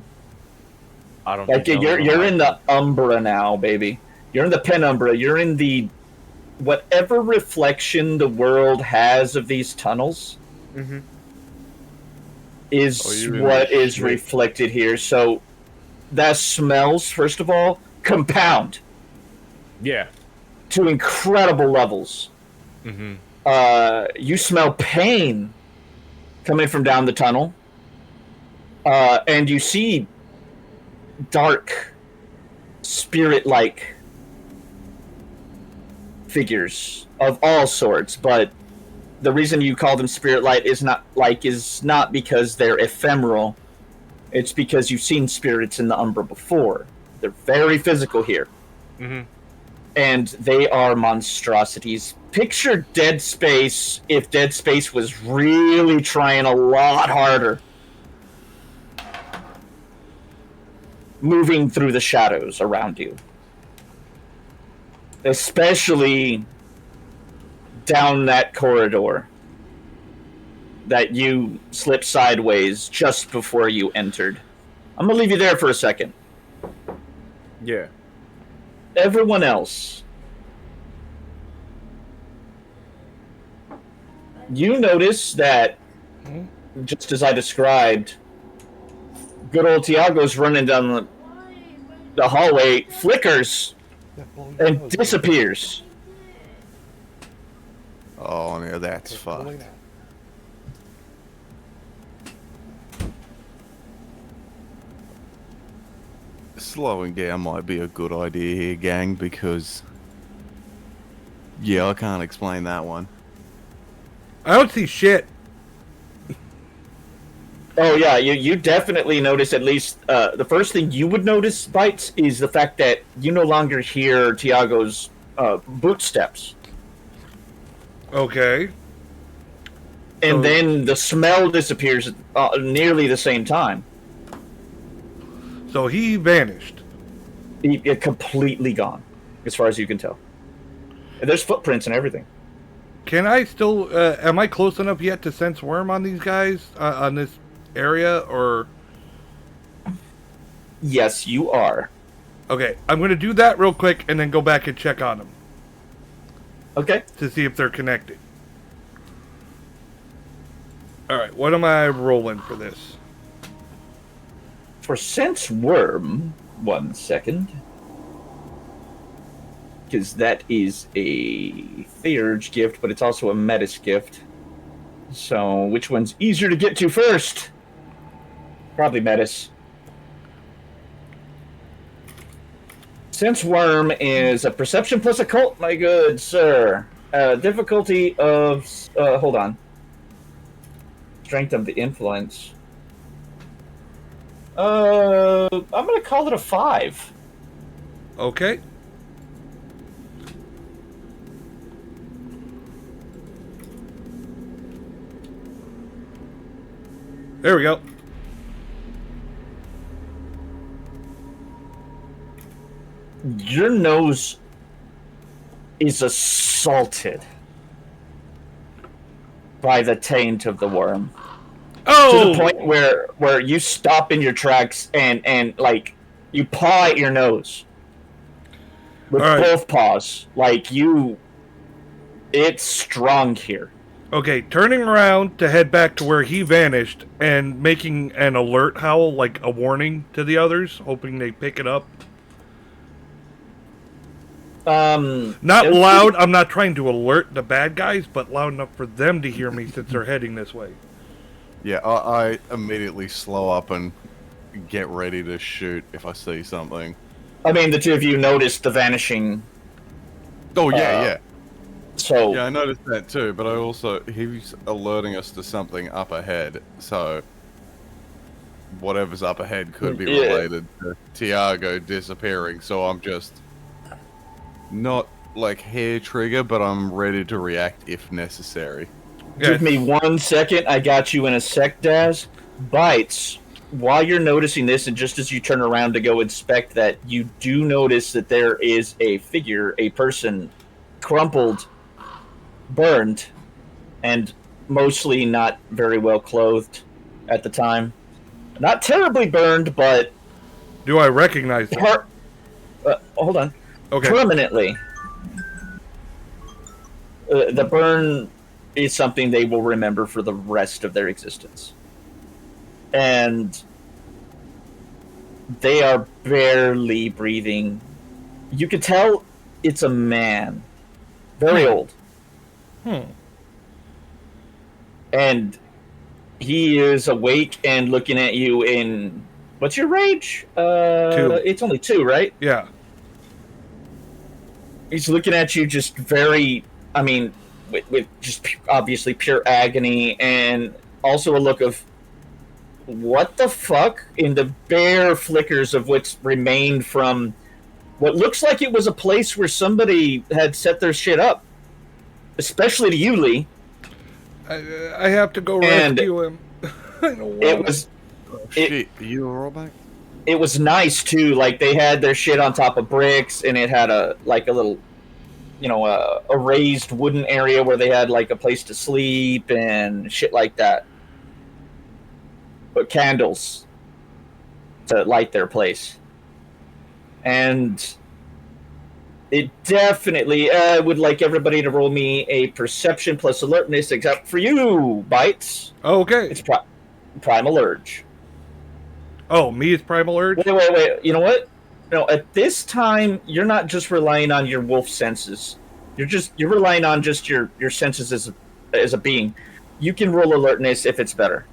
I don't like, think you're in the Umbra now, baby. You're in the penumbra. You're in the... Whatever reflection the world has of these tunnels is what is reflected here. So that smells, first of all, compound. Yeah. To incredible levels. You smell pain coming from down the tunnel. And you see dark, spirit-like figures of all sorts, but the reason you call them spirit light is not because they're ephemeral. It's because you've seen spirits in the Umbra before. They're very physical here. And they are monstrosities. Picture Dead Space if Dead Space was really trying a lot harder. Moving through the shadows around you. Especially down that corridor that you slipped sideways just before you entered. I'm going to leave you there for a second. Yeah. Everyone else, you notice that, just as I described, good old Tiago's running down the hallway, flickers, and disappears. Oh, no, that's fucked. Slowing down might be a good idea here, gang, because... Yeah, I can't explain that one. I don't see shit. Oh, yeah, you definitely notice at least... the first thing you would notice, Bites, is the fact that you no longer hear Tiago's boot steps. Okay. And then the smell disappears at nearly the same time. So he vanished. He completely gone, as far as you can tell. And there's footprints and everything. Can I still... am I close enough yet to sense worm on these guys? On this area, or... Yes, you are. Okay, I'm going to do that real quick and then go back and check on them. Okay. To see if they're connected. Alright, what am I rolling for this? For sense worm, 1 second. Because that is a Theurge gift, but it's also a Metis gift. So, which one's easier to get to first? Probably Metis. Sense worm is a perception plus occult, my good sir. Difficulty of... hold on. Strength of the influence. I'm gonna call it a 5. Okay. There we go. Your nose is assaulted by the taint of the worm. Oh! To the point where you stop in your tracks and like you paw at your nose with both paws. Like it's strong here. Okay, turning around to head back to where he vanished and making an alert howl, like a warning to the others, hoping they pick it up. Not loud. I'm not trying to alert the bad guys, but loud enough for them to hear me since they're heading this way. Yeah, I immediately slow up and get ready to shoot if I see something. I mean, the two of you noticed the vanishing. Oh, yeah. So yeah, I noticed that too, but I also, he's alerting us to something up ahead, so whatever's up ahead could be related to Tiago disappearing, so I'm just not like hair trigger, but I'm ready to react if necessary. Give me 1 second. I got you in a sec, Daz. Bites. While you're noticing this, and just as you turn around to go inspect that, you do notice that there is a figure, a person, crumpled, burned, and mostly not very well clothed at the time. Not terribly burned, but... Do I recognize them? Hold on. Okay. Permanently. The burn is something they will remember for the rest of their existence. And they are barely breathing. You can tell it's a man. Very old. And he is awake and looking at you in... What's your rage? 2. It's only 2, right? Yeah. He's looking at you just very... I mean, with just obviously pure agony, and also a look of... What the fuck? In the bare flickers of what's remained from... What looks like it was a place where somebody had set their shit up. Especially to you, Lee. I have to go rescue him. I don't want it was... shit, are you a rollback? It was nice, too. Like, they had their shit on top of bricks, and it had a little... a raised wooden area where they had, like, a place to sleep and shit like that. But candles to light their place. And it definitely would like everybody to roll me a perception plus alertness, except for you, Bites. Okay. It's primal urge. Oh, me is primal urge? Wait. You know what? No, at this time, you're not just relying on your wolf senses. You're relying on just your senses as a being. You can roll alertness if it's better.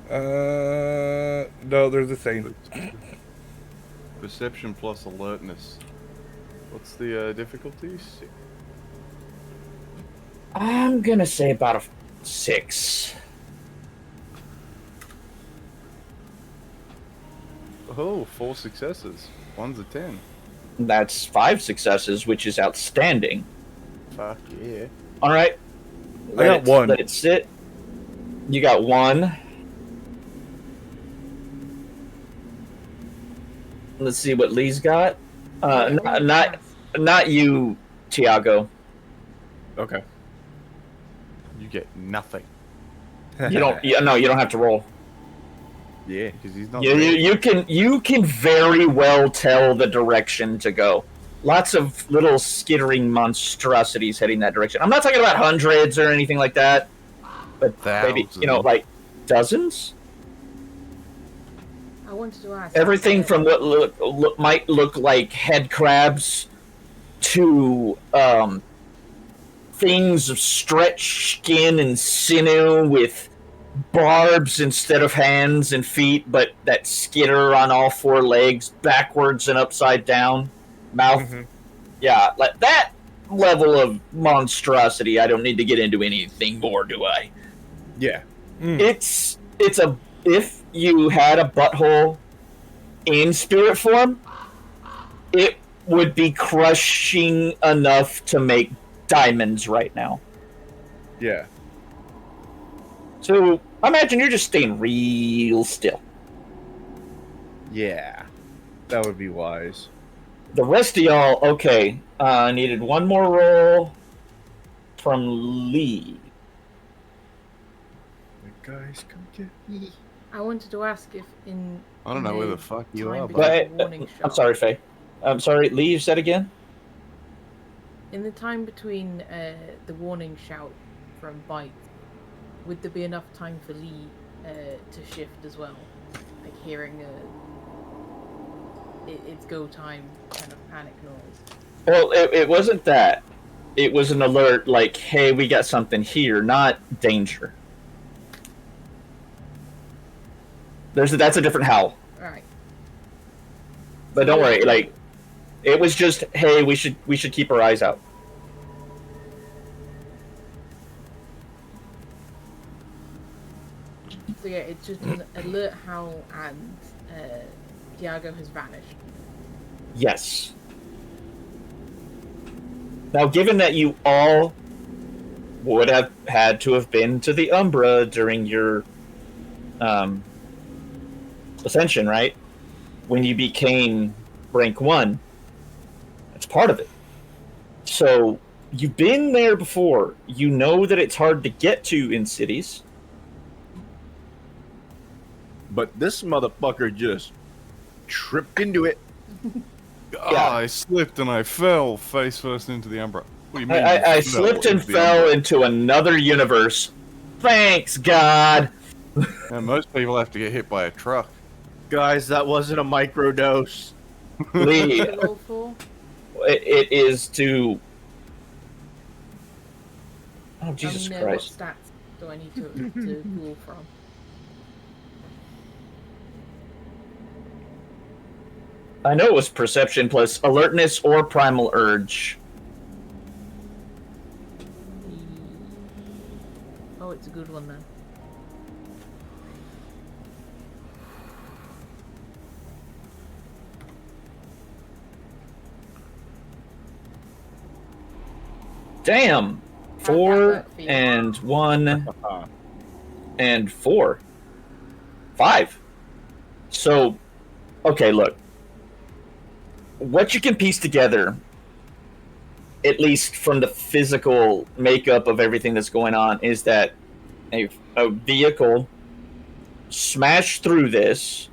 No, they're the same. Perception plus alertness. What's the difficulties? I'm gonna say about a 6. Oh, 4 successes. One's a 10. That's 5 successes, which is outstanding. Fuck yeah. All right. I got 1. Let it sit. You got 1. Let's see what Lee's got. Not you, Tiago. Okay. You get nothing. You don't. You don't have to roll. Yeah, because he's not. You can very well tell the direction to go. Lots of little skittering monstrosities heading that direction. I'm not talking about hundreds or anything like that, but thousands. Maybe like dozens. I wanted to ask. Everything from what might look like head crabs to things of stretched skin and sinew with barbs instead of hands and feet, but that skitter on all 4 legs, backwards and upside down, mouth. Mm-hmm. Yeah, like that level of monstrosity. I don't need to get into anything more, do I? Yeah. It's a if you had a butthole in spirit form, it would be crushing enough to make diamonds right now. Yeah. So I imagine you're just staying real still. Yeah. That would be wise. The rest of y'all, okay. I needed one more roll from Lee. Guys, come get me. I wanted to ask if in. I don't know where the fuck you are, time but between the warning I'm shot- sorry, Faye. I'm sorry, Lee, you said again? In the time between the warning shout from Bite, would there be enough time for Lee to shift as well? Like hearing it's go time kind of panic noise. Well, it wasn't that. It was an alert like, hey, we got something here, not danger. That's a different howl. Alright. But don't worry, like, it was just, hey, we should keep our eyes out. So yeah, it's just an alert howl and Tiago has vanished. Yes. Now, given that you all would have had to have been to the Umbra during your ascension, right? When you became rank 1, that's part of it. So, you've been there before. You know that it's hard to get to in cities. But this motherfucker just tripped into it. Yeah. I slipped and I fell face first into the Umbra. What do you mean? I you slipped and into the fell Umbra? into another universe. Thanks, God. And most people have to get hit by a truck. Guys, that wasn't a microdose. Lee, What's the roll for? it is to... Oh, Jesus I mean, Christ. what stats do I need to pull from? I know it was perception plus alertness or primal urge. Oh, it's a good one then. Damn! How'd 4 that feel? and 1 and 4. 5. So, okay, look. What you can piece together, at least from the physical makeup of everything that's going on, is that a vehicle smashed through this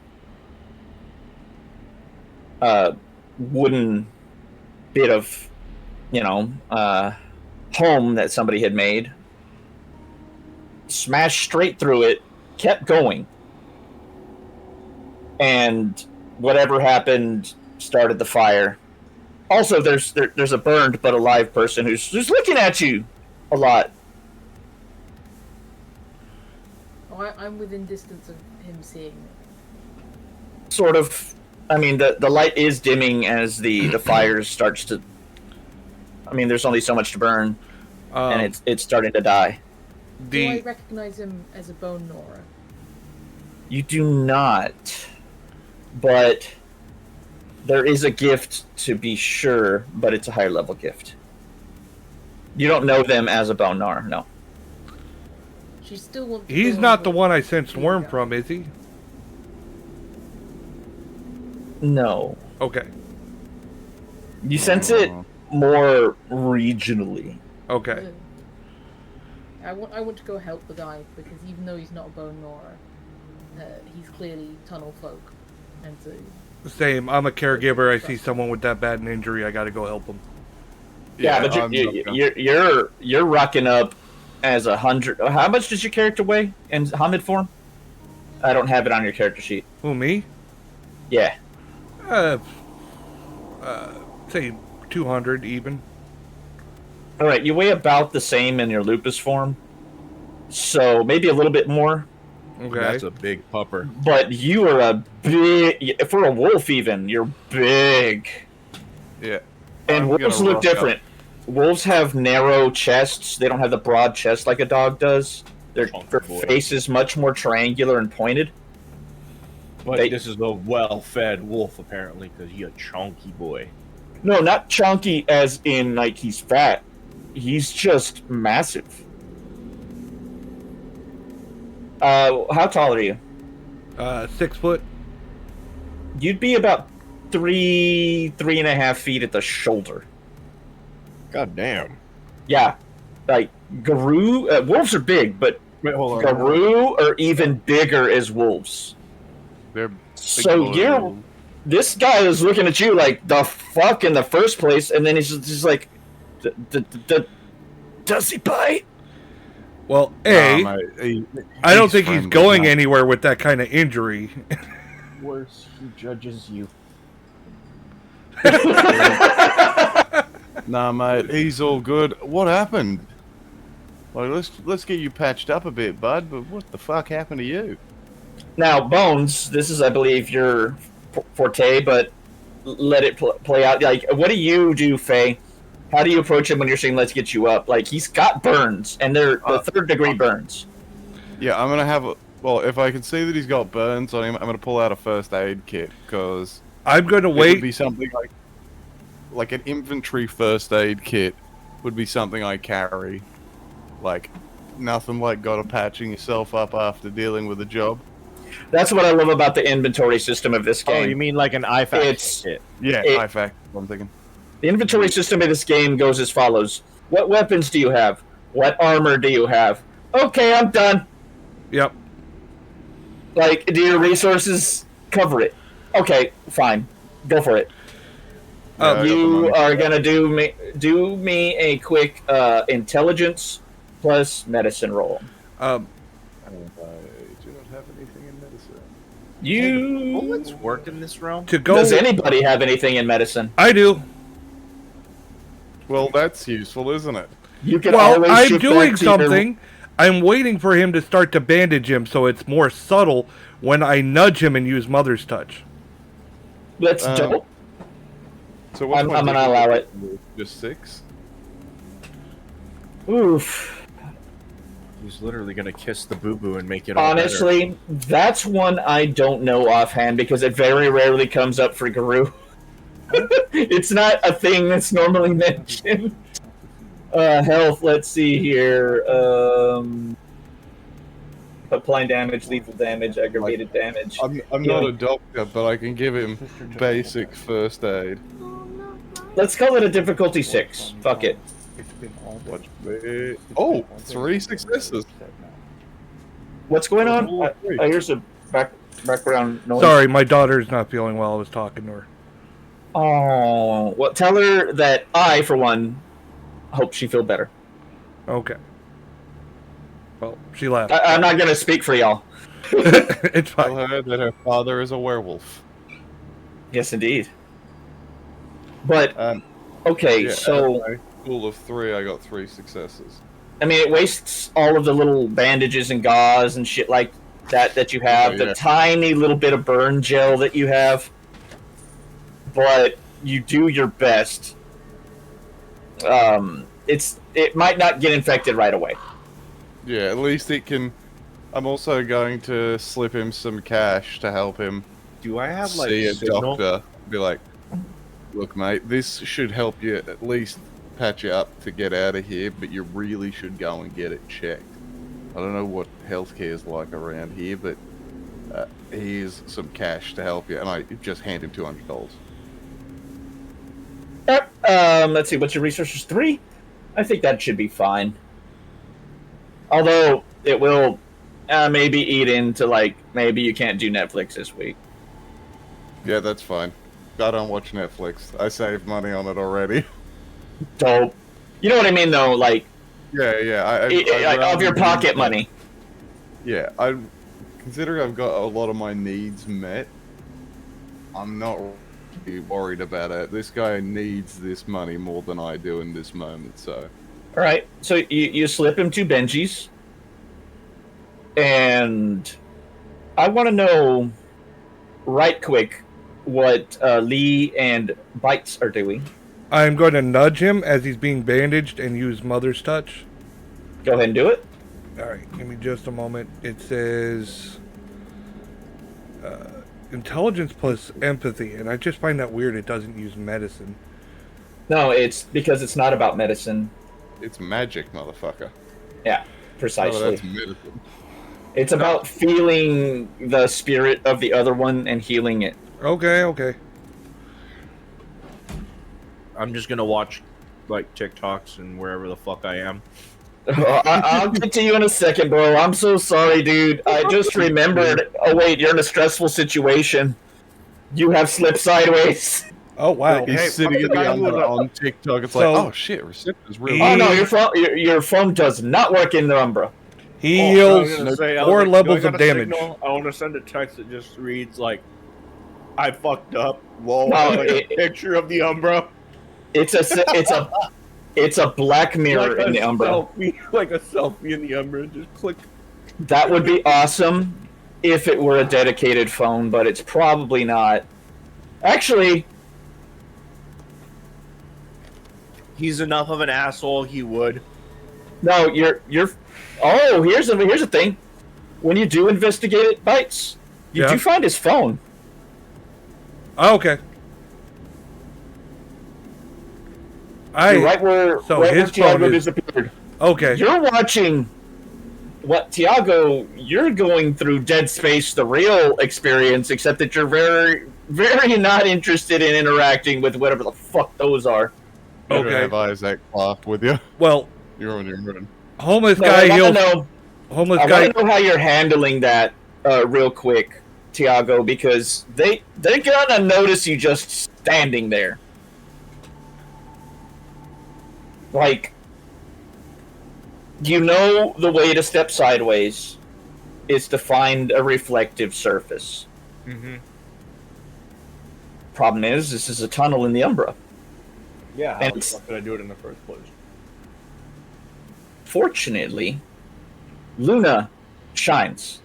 wooden bit of, home that somebody had made, smashed straight through it, kept going, and whatever happened started the fire. Also, there's a burned but alive person who's looking at you a lot. Oh, I'm within distance of him seeing me. Sort of. I mean, the light is dimming as the fire starts to. I mean, there's only so much to burn, and it's starting to die. Do I recognize him as a bone Nora? You do not, but there is a gift to be sure, but it's a higher level gift. You don't know them as a bone Nora, no. She still wants. to He's go not on the with- one I sensed Here worm we go. from, is he? No. Okay. You sense it more regionally. Okay. I want to go help the guy because even though he's not a bone Nora, he's clearly tunnel folk, and so Same. I'm a caregiver. I see someone with that bad an injury. I got to go help them. Yeah, but I'm not gonna- you're rocking up as 100. How much does your character weigh in Hamid form? I don't have it on your character sheet. Who, me? Yeah. Say 200 even. All right, you weigh about the same in your lupus form, so maybe a little bit more. Okay. That's a big pupper. But you are a big, for a wolf even, you're big. Yeah. And I'm wolves gonna look rock different. Wolves have narrow chests. They don't have the broad chest like a dog does. Their Chunky boy. face is much more triangular and pointed. But They- this is a well-fed wolf, apparently, because he a chunky boy. No, not chunky as in like he's fat. He's just massive. How tall are you? 6 foot. You'd be about 3.5 feet at the shoulder. God damn. Yeah, like Garou. Wolves are big, but Wait, hold on. Garou are even bigger as wolves. They're So big you're boys. this guy is looking at you like the fuck in the first place, and then he's just like, does he bite? Well, Nah, mate, I don't think he's friendly, going nah. anywhere with that kind of injury. Worse, he judges you. Nah, mate, he's all good. What happened? Like, let's get you patched up a bit, bud. But what the fuck happened to you? Now, Bones, this is, I believe, your forte, but let it play out. Like, what do you do, Faye? How do you approach him when you're saying, let's get you up? Like, he's got burns, and they're the third-degree burns. Yeah, I'm gonna have. Well, if I can see that he's got burns on him, I'm gonna pull out a first aid kit because I'm going to it would wait. be something like an infantry first aid kit would be something I carry. Like, nothing like got a patching yourself up after dealing with a job. That's what I love about the inventory system of this Oh, game. you mean like an IFAC It's- kit? Yeah, It- IFAC. I'm thinking. The inventory system of this game goes as follows. What weapons do you have? What armor do you have? Okay, I'm done. Yep. Like, do your resources cover it? Okay, fine. Go for it. Yeah, I got the You money. are gonna do me a quick intelligence plus medicine roll. And I do not have anything in medicine. You Bullets work in this realm? To go. does anybody have anything in medicine? I do. Well, that's useful, isn't it? You can Well, always I'm shoot doing back to your- something. I'm waiting for him to start to bandage him so it's more subtle when I nudge him and use Mother's Touch. Let's double. So what's I'm my gonna allow it. Just 6? Oof. He's literally gonna kiss the boo-boo and make it all better. Honestly, that's one I don't know offhand because it very rarely comes up for Garou. It's not a thing that's normally mentioned. Health, let's see here. Applying damage, lethal damage, aggravated damage. I'm not a doctor, but I can give him basic first aid. Let's call it a difficulty 6. Fuck it. Watch me. Oh, 3 successes. What's going on? I hear some background noise. Sorry, my daughter's not feeling well. I was talking to her. Oh, well, tell her that I, for one, hope she feel better. Okay. Well, she left. I'm not gonna speak for y'all. It's Tell fine. her that her father is a werewolf. Yes, indeed. But okay, Yeah, so out of my pool of 3, I got 3 successes. I mean, it wastes all of the little bandages and gauze and shit like that you have. Oh, The yeah. tiny little bit of burn gel that you have, but you do your best. It might not get infected right away. Yeah, at least it can. I'm also going to slip him some cash to help him Do I have like see a signal? doctor. Be like, look, mate, this should help you at least patch you up to get out of here, but you really should go and get it checked. I don't know what healthcare is like around here, but here's some cash to help you, and I just hand him $200. Yep. Let's see. What's your resources? 3. I think that should be fine. Although it will maybe eat into like maybe you can't do Netflix this week. Yeah, that's fine. I don't watch Netflix. I saved money on it already. Dope. You know what I mean, though. Like, Yeah. like of your pocket money. Yeah, considering I've got a lot of my needs met, I'm not really worried about it. This guy needs this money more than I do in this moment, so. All right. So you slip him 2 Benjis, and I want to know right quick what Lee and Bites are doing. I'm going to nudge him as he's being bandaged and use Mother's Touch. Go ahead and do it. All right, give me just a moment. It says intelligence plus empathy, and I just find that weird. It doesn't use medicine. No, it's because it's not about medicine. It's magic, motherfucker. Yeah, precisely. Oh, that's medicine. It's about feeling the spirit of the other one and healing it. Okay. I'm just gonna watch like TikToks and wherever the fuck I am. I'll get to you in a second, bro. I'm so sorry, dude. I just remembered. Oh wait, you're in a stressful situation. You have slipped sideways. Oh wow. He's sitting in the Umbra on TikTok. It's like, oh shit, receptor's real. Oh no, your phone does not work in the Umbra. He heals 4 levels of damage. I want to send a text that just reads like, "I fucked up." Whoa, No, like a picture of the Umbra. It's a black mirror Like in a the Umbra. like a selfie in the Umbra. Just click. That would be awesome if it were a dedicated phone, but it's probably not. Actually, He's enough of an asshole. He would. no, you're. Oh, here's the thing. When you do investigate Bites, you do find his phone. Oh, okay. You're right where Tiago disappeared. Okay. You're watching what Tiago. You're going through Dead Space, the real experience, except that you're very, very not interested in interacting with whatever the fuck those are. Okay. Have Isaac Clark with you? Well, you're on your own. Homeless guy heals. Homeless I guy. want to know how you're handling that real quick, Tiago, because they're gonna notice you just standing there. Like, you know the way to step sideways is to find a reflective surface. Mm-hmm. Problem is, this is a tunnel in the Umbra. Yeah, how And the fuck did I do it in the first place? Fortunately, Luna shines.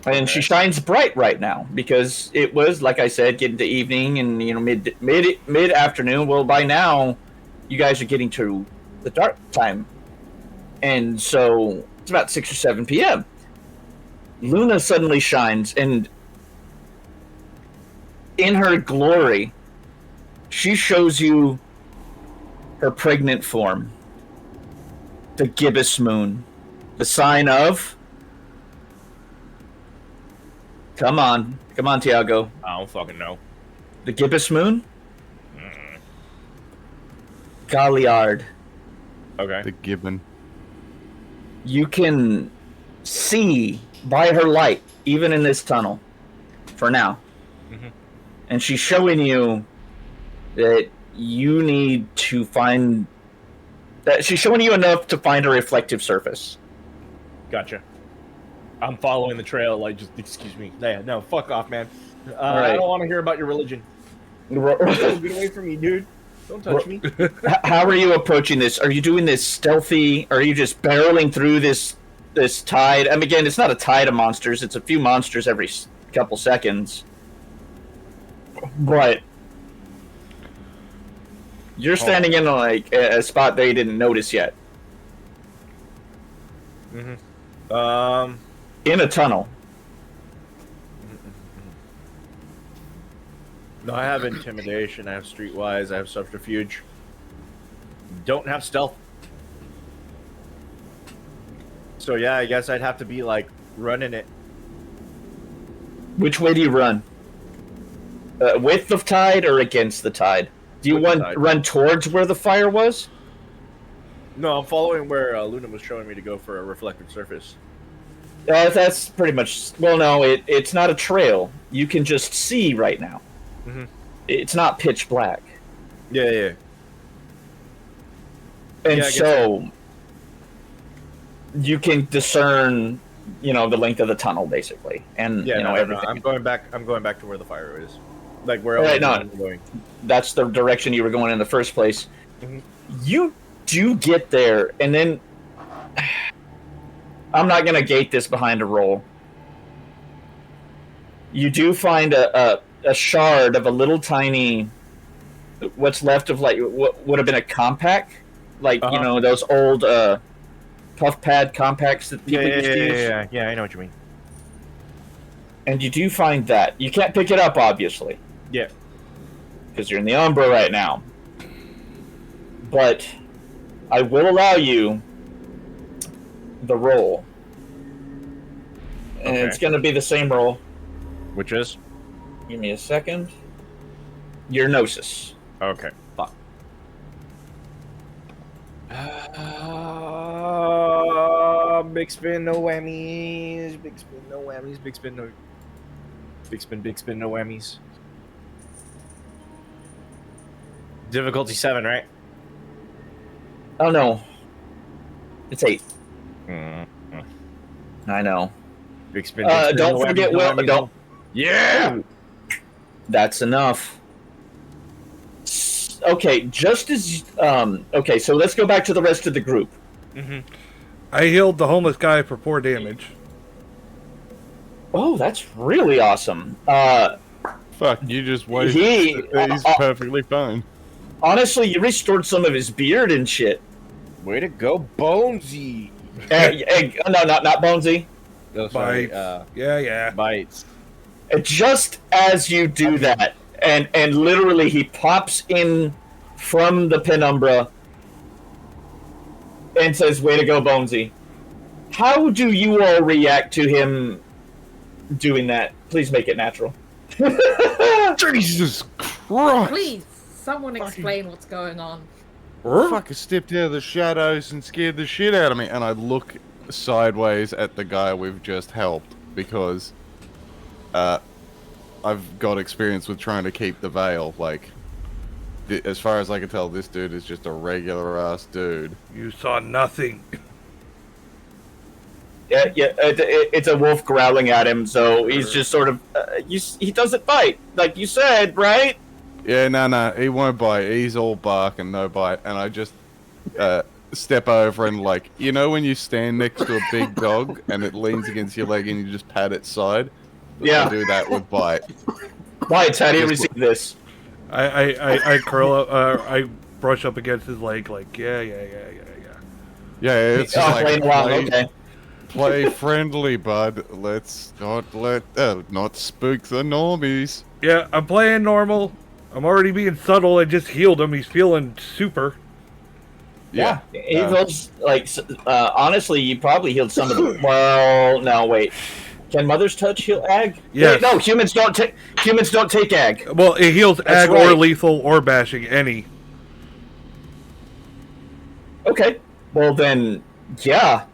And she shines bright right now because it was, like I said, getting to evening and mid afternoon. Well, by now, you guys are getting to the dark time, and so it's about 6 or 7 p.m. Luna suddenly shines, and in her glory, she shows you her pregnant form, the gibbous moon, the sign of. Come on, Tiago. I don't fucking know. The gibbous moon? Galliard. Okay. The gibbon. You can see by her light, even in this tunnel, for now. Mm-hmm. And she's showing you that you need to find... that she's showing you enough to find a reflective surface. Gotcha. I'm following the trail, like, just, excuse me. Yeah, no, fuck off, man. Right. I don't want to hear about your religion. Get away from me, dude. Don't touch me. How are you approaching this? Are you doing this stealthy? Are you just barreling through this tide? I mean, again, it's not a tide of monsters. It's a few monsters every couple seconds. But you're standing in like a spot they didn't notice yet. Mm-hmm. In a tunnel. No, I have intimidation, I have streetwise, I have subterfuge. Don't have stealth. So yeah, I guess I'd have to be like running it. Which way do you run? With the tide or against the tide? Do you run towards where the fire was? No, I'm following where Luna was showing me to go for a reflective surface. That's pretty much... Well, no, it's not a trail. You can just see right now. Mm-hmm. It's not pitch black. Yeah. And Yeah, so... you can discern, the length of the tunnel, basically. And, Yeah, everything. I'm going back to where the fire is. Like, where Right, I was going. That's the direction you were going in the first place. Mm-hmm. You do get there, and then... I'm not going to gate this behind a roll. You do find a shard of a little tiny... What's left of, like, what would have been a compact? Like, those old puff pad compacts that people used to use? Yeah, I know what you mean. And you do find that. You can't pick it up, obviously. Yeah. Because you're in the Umbra right now. But I will allow you the roll. And it's going to be the same roll. Which is? Give me a second. Your Gnosis. Okay. Fuck. Big spin, no whammies. Big spin, no whammies. Big spin, no. Big spin, no whammies. Difficulty 7, right? Oh no. It's 8. Mm-hmm. I know. Big spin. Don't forget, don't. Yeah! That's enough. Okay, just as... okay, so let's go back to the rest of the group. Mm-hmm. I healed the homeless guy for 4 damage. Oh, that's really awesome. Fuck, you just waited. He's perfectly fine. Honestly, you restored some of his beard and shit. Way to go, Bonesy! No, not Bonesy. Oh, sorry. Yeah. Bites. Just as you do that, and literally he pops in from the penumbra and says, "Way to go, Bonesy." How do you all react to him doing that? Please make it natural. Jesus Christ! Please, someone explain what's going on. Fucker stepped out of the shadows and scared the shit out of me, and I look sideways at the guy we've just helped because I've got experience with trying to keep the veil. Like, as far as I can tell, this dude is just a regular ass dude. You saw nothing. Yeah, it's a wolf growling at him, so he's just sort of he doesn't bite, like you said, right? Yeah, no, he won't bite. He's all bark and no bite. And I just step over and, like, you know when you stand next to a big dog and it leans against your leg and you just pat its side? Yeah. I do that with Bite. Bites, how do you receive this? I curl up, I brush up against his leg, like, yeah. Yeah, it's just like, okay. play friendly, bud. Let's not spook the normies. Yeah, I'm playing normal. I'm already being subtle. I just healed him. He's feeling super. Yeah, he feels like, honestly, you probably healed some of them. Well, no, wait. Can Mother's Touch heal ag? Yes. Wait, no, humans don't take ag. Well, it heals ag or lethal or bashing, any. Okay, well then, yeah.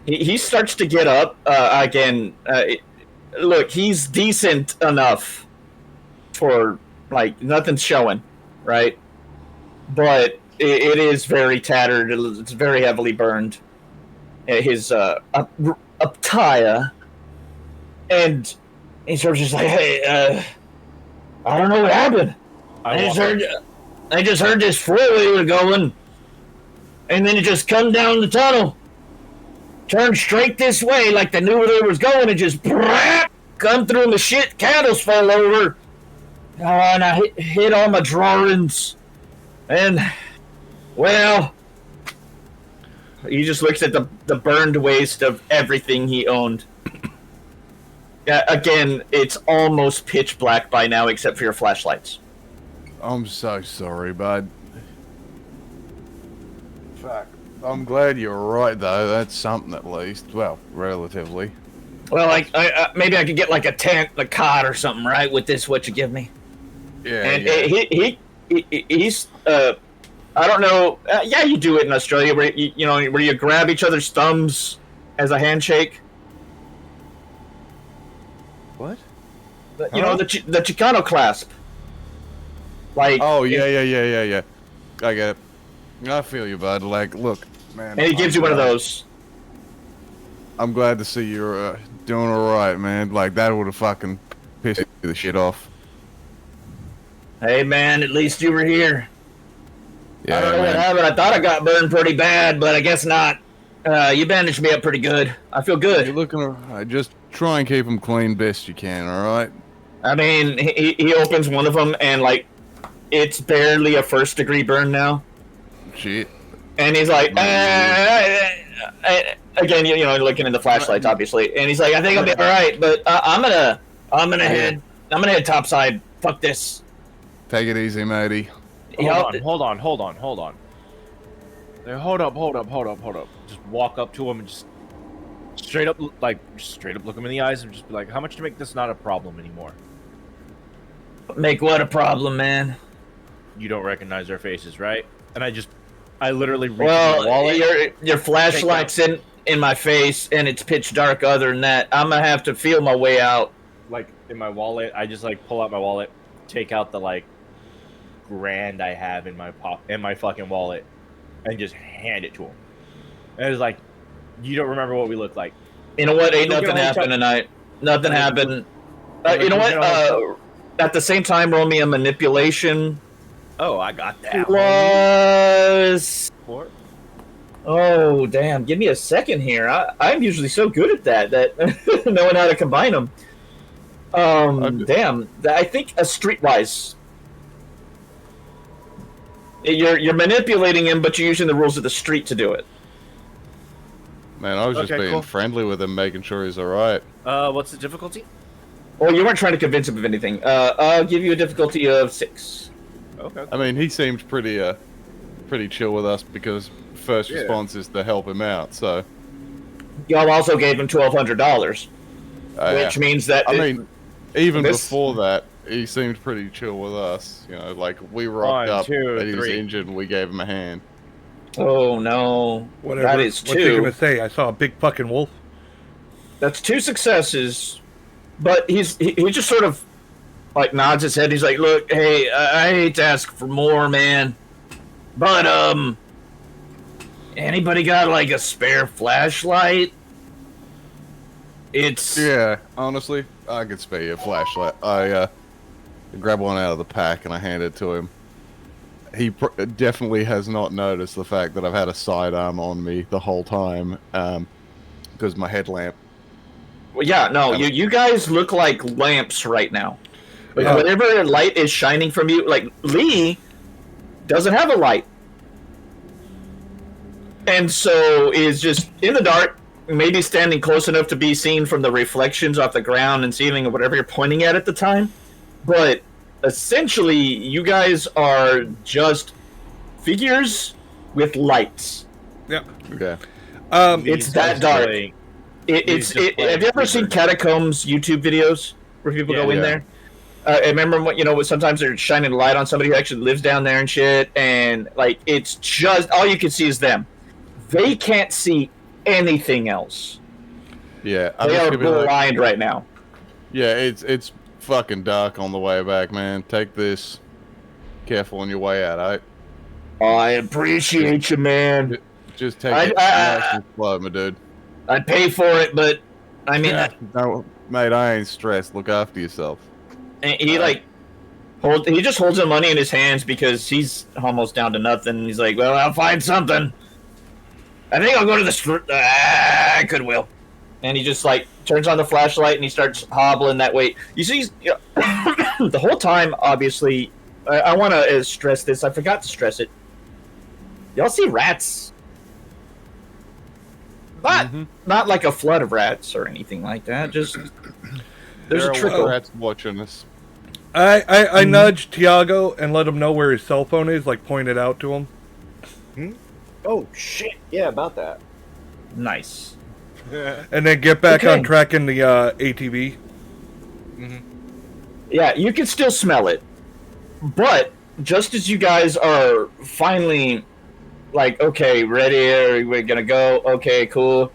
He starts to get up again. Look, he's decent enough for, like, nothing's showing, right? But it is very tattered. It's very heavily burned. His attire. And he's sort of just like, hey, I don't know what happened. I just heard this four-wheeler was going, and then it just come down the tunnel, turned straight this way like they knew where they was going, and just come through and the shit, candles fell over. Oh, and I hit all my drawings, and, well, he just looks at the burned waste of everything he owned. Again, it's almost pitch black by now, except for your flashlights. I'm so sorry, bud. Fuck. I'm glad you're right, though. That's something at least. Well, relatively. Well, I maybe I could get like a tent, a cot, or something, right? With this, what you give me. Yeah. And yeah. he's I don't know. Yeah, you do it in Australia, where where you grab each other's thumbs as a handshake. What? You know, the Chicano clasp. Like. Oh, yeah. I get it. I feel you, bud. Like, look, man. And he gives you one of those. I'm glad to see you're doing alright, man. Like, that would have fucking pissed the shit off. Hey, man, at least you were here. Yeah, I don't know what happened. I thought I got burned pretty bad, but I guess not. You bandaged me up pretty good. I feel good. You're looking alright. Just try and keep them clean best you can, alright? I mean, he opens one of them, and, like, it's barely a first-degree burn now. Shit. And he's like, again, you know, looking in the flashlights, obviously. And he's like, I think I'll be all right, but I'm gonna head topside. Fuck this. Take it easy, matey. Hold on. Hold up. Just walk up to him and just straight up look him in the eyes and just be like, how much to make this not a problem anymore? Make what a problem, man? You don't recognize our faces, right? And I literally reach in my wallet. Your flashlight's in my face, and it's pitch dark. Other than that, I'm gonna have to feel my way out. Like in my wallet, I just like pull out my wallet, take out the like grand I have in my fucking wallet, and just hand it to him. And it's like, you don't remember what we look like. You know what? Ain't nothing happened tonight. Nothing happened. You know what? At the same time, roll me a manipulation. Oh, I got that. Plus... Oh, damn. Give me a second here. I'm usually so good at that knowing how to combine them. Damn. I think a streetwise. You're manipulating him, but you're using the rules of the street to do it. Man, I was just being friendly with him, making sure he's alright. What's the difficulty? Well, you weren't trying to convince him of anything. I'll give you a difficulty of 6. Okay. I mean, he seemed pretty chill with us because first response is to help him out. So y'all also gave him $1,200, which means that even before that, he seemed pretty chill with us. You know, like we rocked up and he was injured, and we gave him a hand. Oh no! Whatever. That is 2. What's he gonna say? I saw a big fucking wolf. That's 2 successes, but he just sort of like nods his head. He's like, "Look, hey, I hate to ask for more, man, but anybody got like a spare flashlight?" Honestly, I could spare you a flashlight. I grab one out of the pack and I hand it to him. He definitely has not noticed the fact that I've had a sidearm on me the whole time, because my headlamp. Well, yeah, no, you guys look like lamps right now. Like, whatever light is shining from you, like Lee doesn't have a light, and so is just in the dark, maybe standing close enough to be seen from the reflections off the ground and ceiling or whatever you're pointing at the time. But essentially, you guys are just figures with lights. Yeah. Okay. It's that dark. Have you ever seen Catacombs YouTube videos where people go in there? I remember when, sometimes they're shining a light on somebody who actually lives down there and shit, and like it's just all you can see is them. They can't see anything else. Yeah, they are blind right now. Yeah, it's fucking dark on the way back, man. Take this. Careful on your way out, alright? I appreciate you, man. Just take it nice and slow, my dude. I'd pay for it, but I mean, no, mate, I ain't stressed. Look after yourself. And he he just holds the money in his hands because he's almost down to nothing. He's like, well, I'll find something. I think I'll go to the Goodwill. And he just like turns on the flashlight and he starts hobbling that way. You see, the whole time, obviously, I want to stress this. I forgot to stress it. Y'all see rats? Not like a flood of rats or anything like that. Just there's a trickle. Rats watching us. I nudged Tiago and let him know where his cell phone is. Like point it out to him. Oh shit! Yeah, about that. Nice. And then get back on track in the ATV. Yeah, you can still smell it, but just as you guys are finally like, okay, ready, we're gonna go, okay, cool.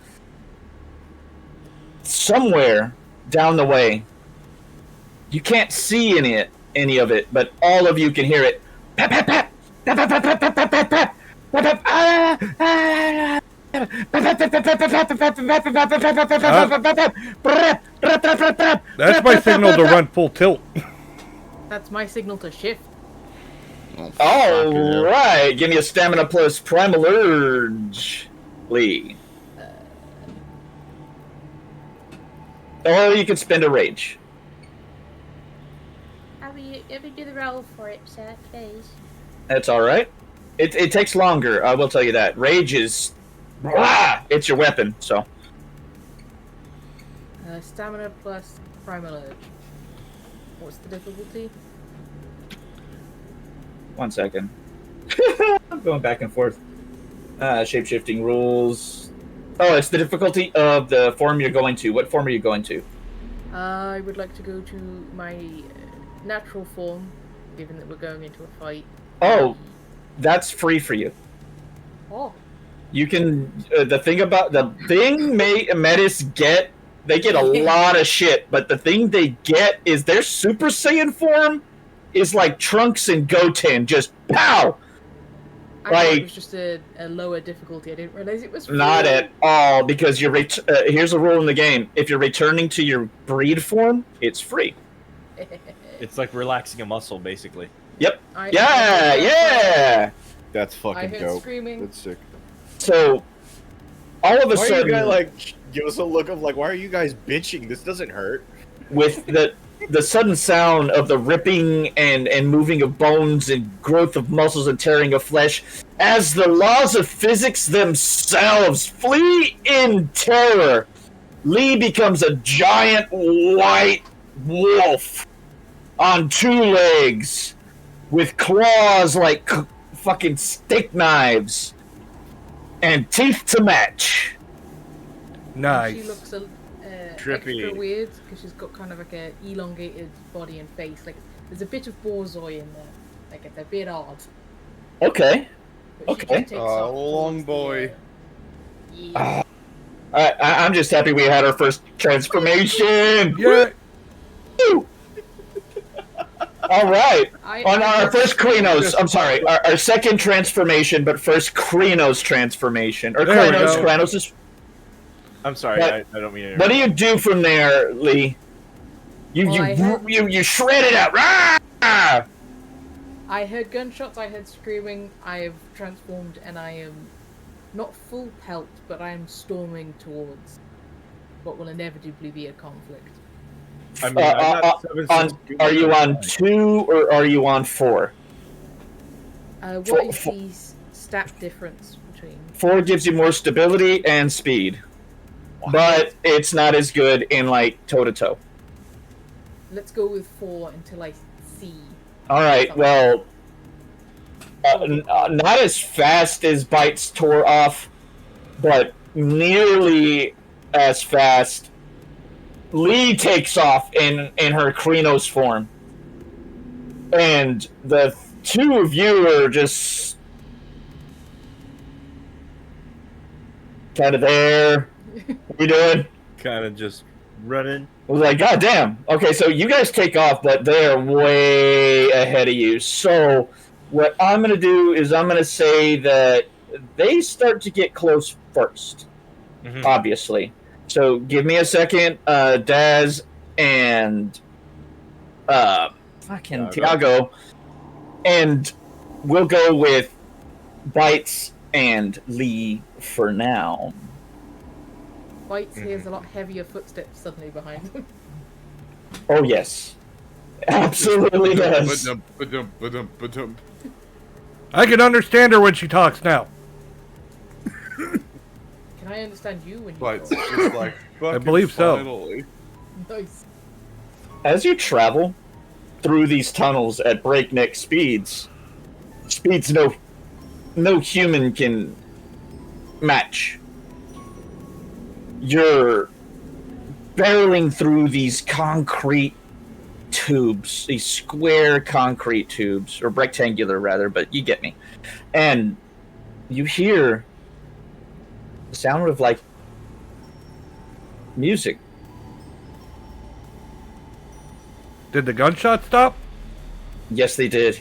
Somewhere down the way, you can't see any of it, but all of you can hear it. Pap, pap, pap, pap, pap, pap, pap, pap, pap, pap, pap, pap, That's my signal to run full tilt. That's my signal to shift. All right, give me a stamina plus primal urge, Lee. Or you can spend a rage. Have you do the roll for it, sir, please? That's all right. It takes longer. I will tell you that. Rage is, it's your weapon. So. Stamina plus primal urge. What's the difficulty? 1 second. I'm going back and forth. Shape-shifting rules. Oh, it's the difficulty of the form you're going to. What form are you going to? I would like to go to my natural form, given that we're going into a fight. Oh, that's free for you. Oh. You can. The thing Metis get. They get a lot of shit, but the thing they get is their Super Saiyan form is like Trunks and Goten, just pow! I thought it was just a lower difficulty. I didn't realize it was free. Not at all, because you're here's a rule in the game. If you're returning to your breed form, it's free. It's like relaxing a muscle, basically. Yep. Yeah! That's fucking I heard dope. screaming. That's sick. So, all of a Why are sudden... you guys, like, give us a look of, like, why are you guys bitching? This doesn't hurt. With the sudden sound of the ripping and moving of bones and growth of muscles and tearing of flesh, as the laws of physics themselves flee in terror, Lee becomes a giant white wolf on 2 legs with claws like fucking steak knives and teeth to match. Nice. She looks Trippy. extra weird because she's got kind of like a elongated body and face. Like there's a bit of borzoi in there. Like it's a bit odd. Okay. But she Okay. just takes off long towards boy. yeah. I'm just happy we had our first transformation. Yeah. Woo! All right. On our first Krynos, I'm sorry, our second transformation, but first Krynos transformation. Or There we Krynos, go. Krynos is... I'm sorry, But- I don't mean to What do you do from there, Lee? You shred it out. Rah! I heard gunshots, I heard screaming, I have transformed and I am not full pelt, but I am storming towards what will inevitably be a conflict. I mean, I got 7 are you on 2 or are you on 4? What is the stat difference between? 4 gives you more stability and speed. But it's not as good in, like, toe-to-toe. Let's go with 4 until I see. Alright, well... not as fast as Bites tore off, but nearly as fast. Lee takes off in her Krynos form. And the 2 of you are just... kind of there. What are you doing? kind of just running. I was like, God damn. Okay, so you guys take off, but they're way ahead of you. So what I'm going to do is I'm going to say that they start to get close first, obviously. So give me a second, Daz and fucking Tiago. And we'll go with Bites and Lee for now. Bites hears a lot heavier footsteps suddenly behind him. Oh, yes. Absolutely does. I can understand her when she talks now. Can I understand you when you But talk? just like, I believe so. finally. Nice. As you travel through these tunnels at breakneck speeds no human can match. You're barreling through these concrete tubes, these square concrete tubes, or rectangular rather, but you get me. And you hear the sound of, like, music. Did the gunshot stop? Yes, they did.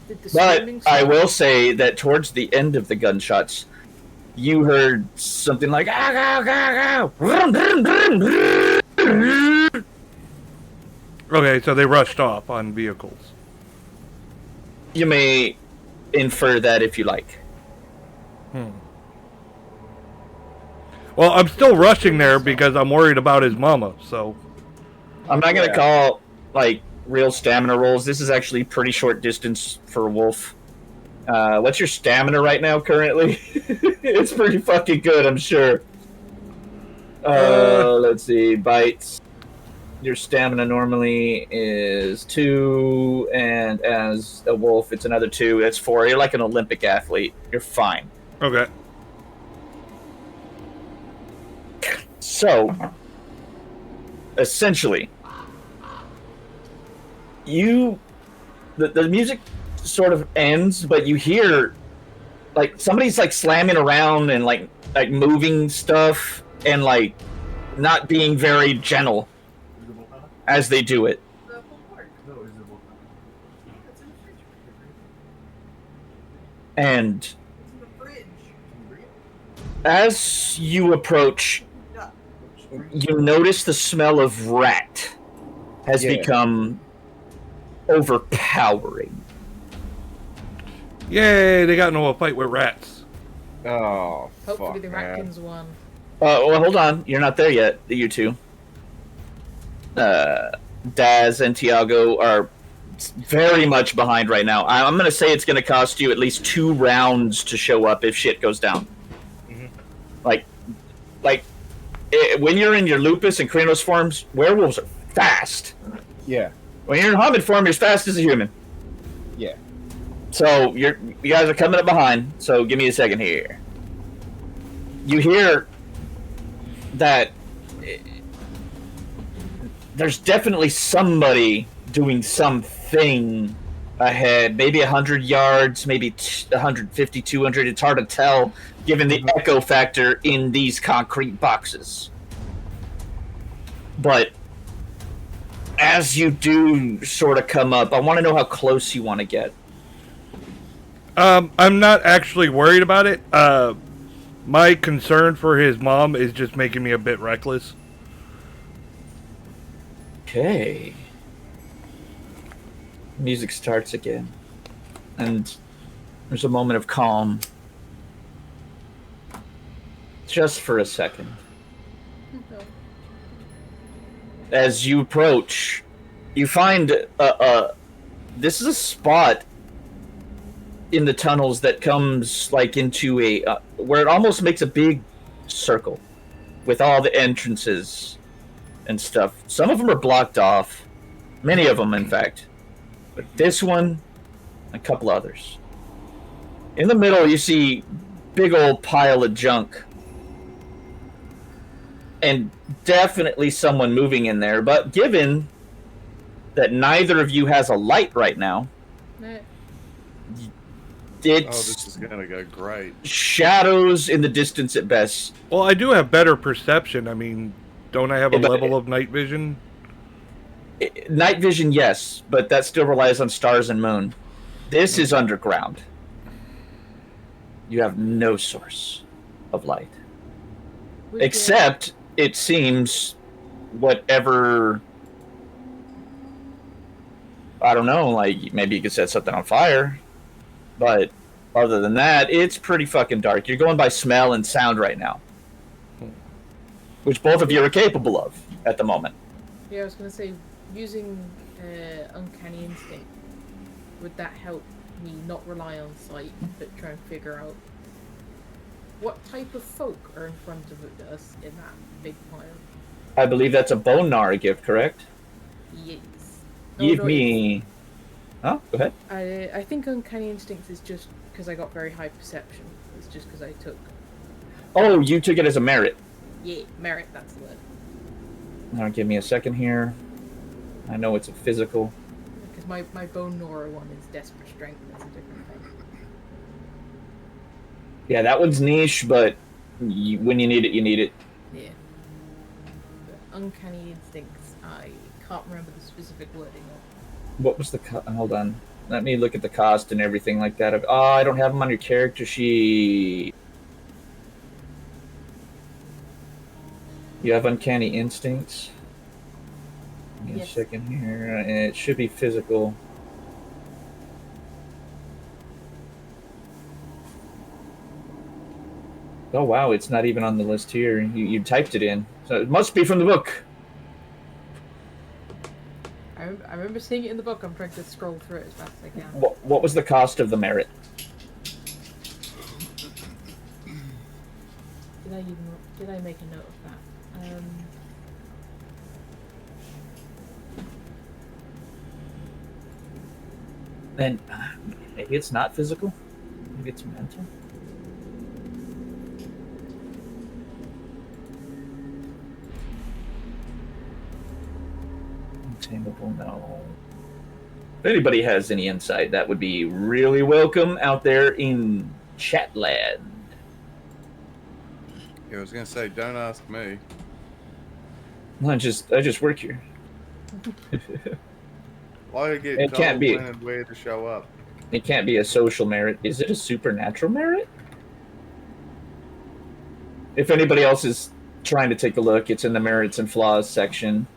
Did the But screaming I stop? will say that towards the end of the gunshots, you heard something like, "Ah, ah, ah, ah, vroom, vroom, vroom, vroom." Okay, so they rushed off on vehicles. You may infer that if you like. Well, I'm still rushing there because I'm worried about his mama, so... I'm not gonna call, like, real stamina rolls. This is actually pretty short distance for a wolf. What's your stamina right now currently? It's pretty fucking good, I'm sure. Let's see. Bites. Your stamina normally is 2, and as a wolf, it's another 2. That's 4. You're like an Olympic athlete. You're fine. Okay. So, essentially, the music sort of ends, but you hear like somebody's like slamming around and like moving stuff and like not being very gentle as they do it. And as you approach, you notice the smell of rat has become overpowering. Yay, they got into a fight with rats. Oh, Hopefully the Ratkins won. Well, hold on. You're not there yet, you two. Daz and Tiago are very much behind right now. I'm going to say it's going to cost you at least 2 rounds to show up if shit goes down. Mm-hmm. When you're in your lupus and Kranos forms, werewolves are fast. Yeah. When you're in Hobbit form, you're as fast as a human. Yeah. So you guys are coming up behind. So give me a second here. You hear that there's definitely somebody doing something ahead. Maybe 100 yards, maybe 150, 200. It's hard to tell given the echo factor in these concrete boxes. But as you do sort of come up, I want to know how close you want to get. I'm not actually worried about it. My concern for his mom is just making me a bit reckless. Okay. Music starts again. And there's a moment of calm. Just for a second. As you approach, you find this is a spot in the tunnels that comes like into a where it almost makes a big circle with all the entrances and stuff. Some of them are blocked off, many of them in fact, but this one, a couple others. In the middle you see big old pile of junk and definitely someone moving in there, but given that neither of you has a light right now, it's this is gonna go great. Shadows in the distance at best. Well, I do have better perception. I mean, don't I have a level of night vision? Night vision, yes, but that still relies on stars and moon. This is underground. You have no source of light. Except, it seems, whatever... I don't know, like, maybe you could set something on fire. But other than that, it's pretty fucking dark. You're going by smell and sound right now. Which both of you are capable of at the moment. Yeah, I was going to say, using Uncanny Instinct, would that help me not rely on sight, but try and figure out what type of folk are in front of us in that big pile? I believe that's a Bonar gift, correct? Yes. Give me... Oh, go ahead. I think Uncanny Instincts is just because I got very high perception. It's just because I took... Oh, you took it as a merit. Yeah, merit, that's the word. Now give me a second here. I know it's a physical. Because my Bone Nora one is Desperate Strength, that's a different thing. Yeah, that one's niche, but when you need it, you need it. Yeah. But Uncanny Instincts, I can't remember the specific wording of. What was the... Hold on. Let me look at the cost and everything like that. Oh, I don't have them on your character sheet. You have Uncanny Instincts. Give me a second here. It should be physical. Oh, wow. It's not even on the list here. You typed it in. So it must be from the book. I I remember seeing it in the book. I'm trying to scroll through it as fast as I can. What was the cost of the merit? Did I make a note of that? Then maybe it's not physical. Maybe it's mental. Obtainable, no. If anybody has any insight, that would be really welcome out there in Chatland. Yeah, I was gonna say, don't ask me. Well, I just work here. Why I get It can't told be. when and where to show up? It can't be a social merit. Is it a supernatural merit? If anybody else is trying to take a look, it's in the merits and flaws section.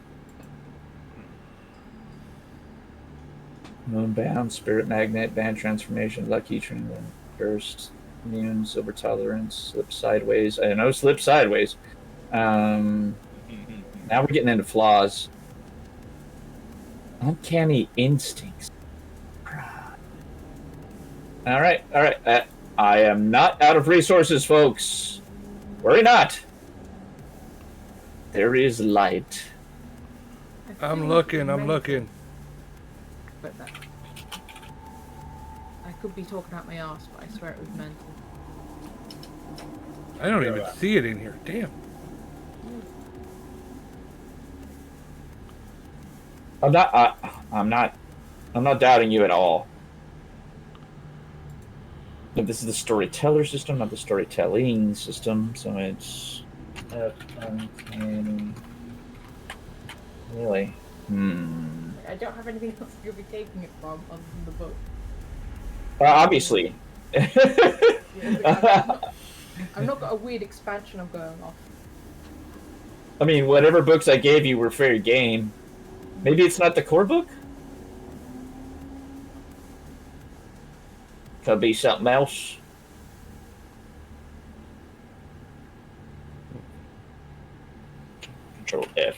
Moonbound, spirit magnet, band transformation, lucky transient, burst, immune, silver tolerance, slip sideways. I know slip sideways. Now we're getting into flaws. Uncanny instincts. All right. I am not out of resources, folks. Worry not. There is light. I'm looking. But that. I could be talking out my arse, but I swear it was mental. I don't even see it in here. Damn. I'm not doubting you at all. But this is the storyteller system, not the storytelling system, so it's uncanny. Really? I don't have anything else you'll be taking it from other than the book. Obviously. I've not got a weird expansion I'm going off. I mean, whatever books I gave you were fair game. Maybe it's not the core book? Could be something else. Control F.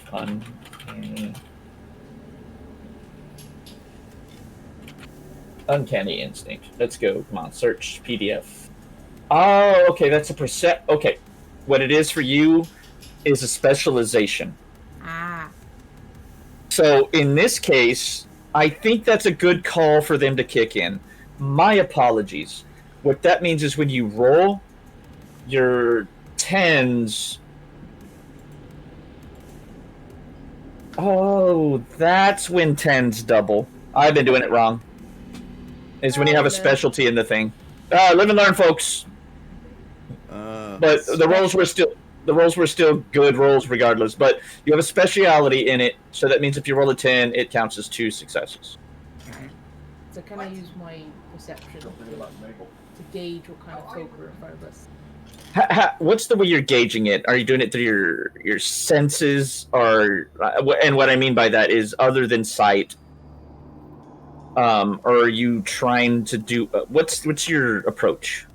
Uncanny instinct. Let's go. Come on, search PDF. Oh, okay, that's a percent. Okay, what it is for you is a specialization. Ah. So in this case, I think that's a good call for them to kick in. My apologies. What that means is when you roll your 10s. Oh, that's when 10s double. I've been doing it wrong. Is when you have a specialty in the thing. Live and learn, folks. But the rolls were still good rolls regardless. But you have a speciality in it, so that means if you roll a 10, it counts as 2 successes. So can I use my perception to gauge what kind of folk are in front of us? What's the way you're gauging it? Are you doing it through your senses, or and what I mean by that is other than sight? Or are you trying to do what's your approach?